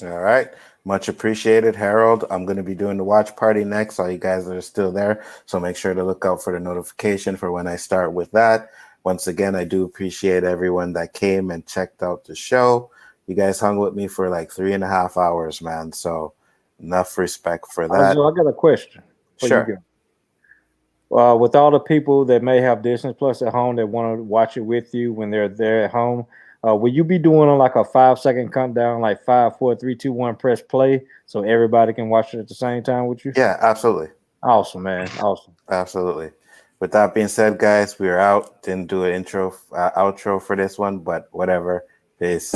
All right. Much appreciated, Harold. I'm going to be doing the watch party next. All you guys that are still there. So make sure to look out for the notification for when I start with that. Once again, I do appreciate everyone that came and checked out the show. You guys hung with me for like 3.5 hours, man. So enough respect for that. I got a question. Sure. With all the people that may have Disney Plus at home that want to watch it with you when they're there at home, will you be doing like a 5-second countdown, like 5, 4, 3, 2, 1, press play, so everybody can watch it at the same time with you? Yeah, absolutely. Awesome, man. Awesome. Absolutely. With that being said, guys, we are out. Didn't do an outro for this one, but whatever. Peace.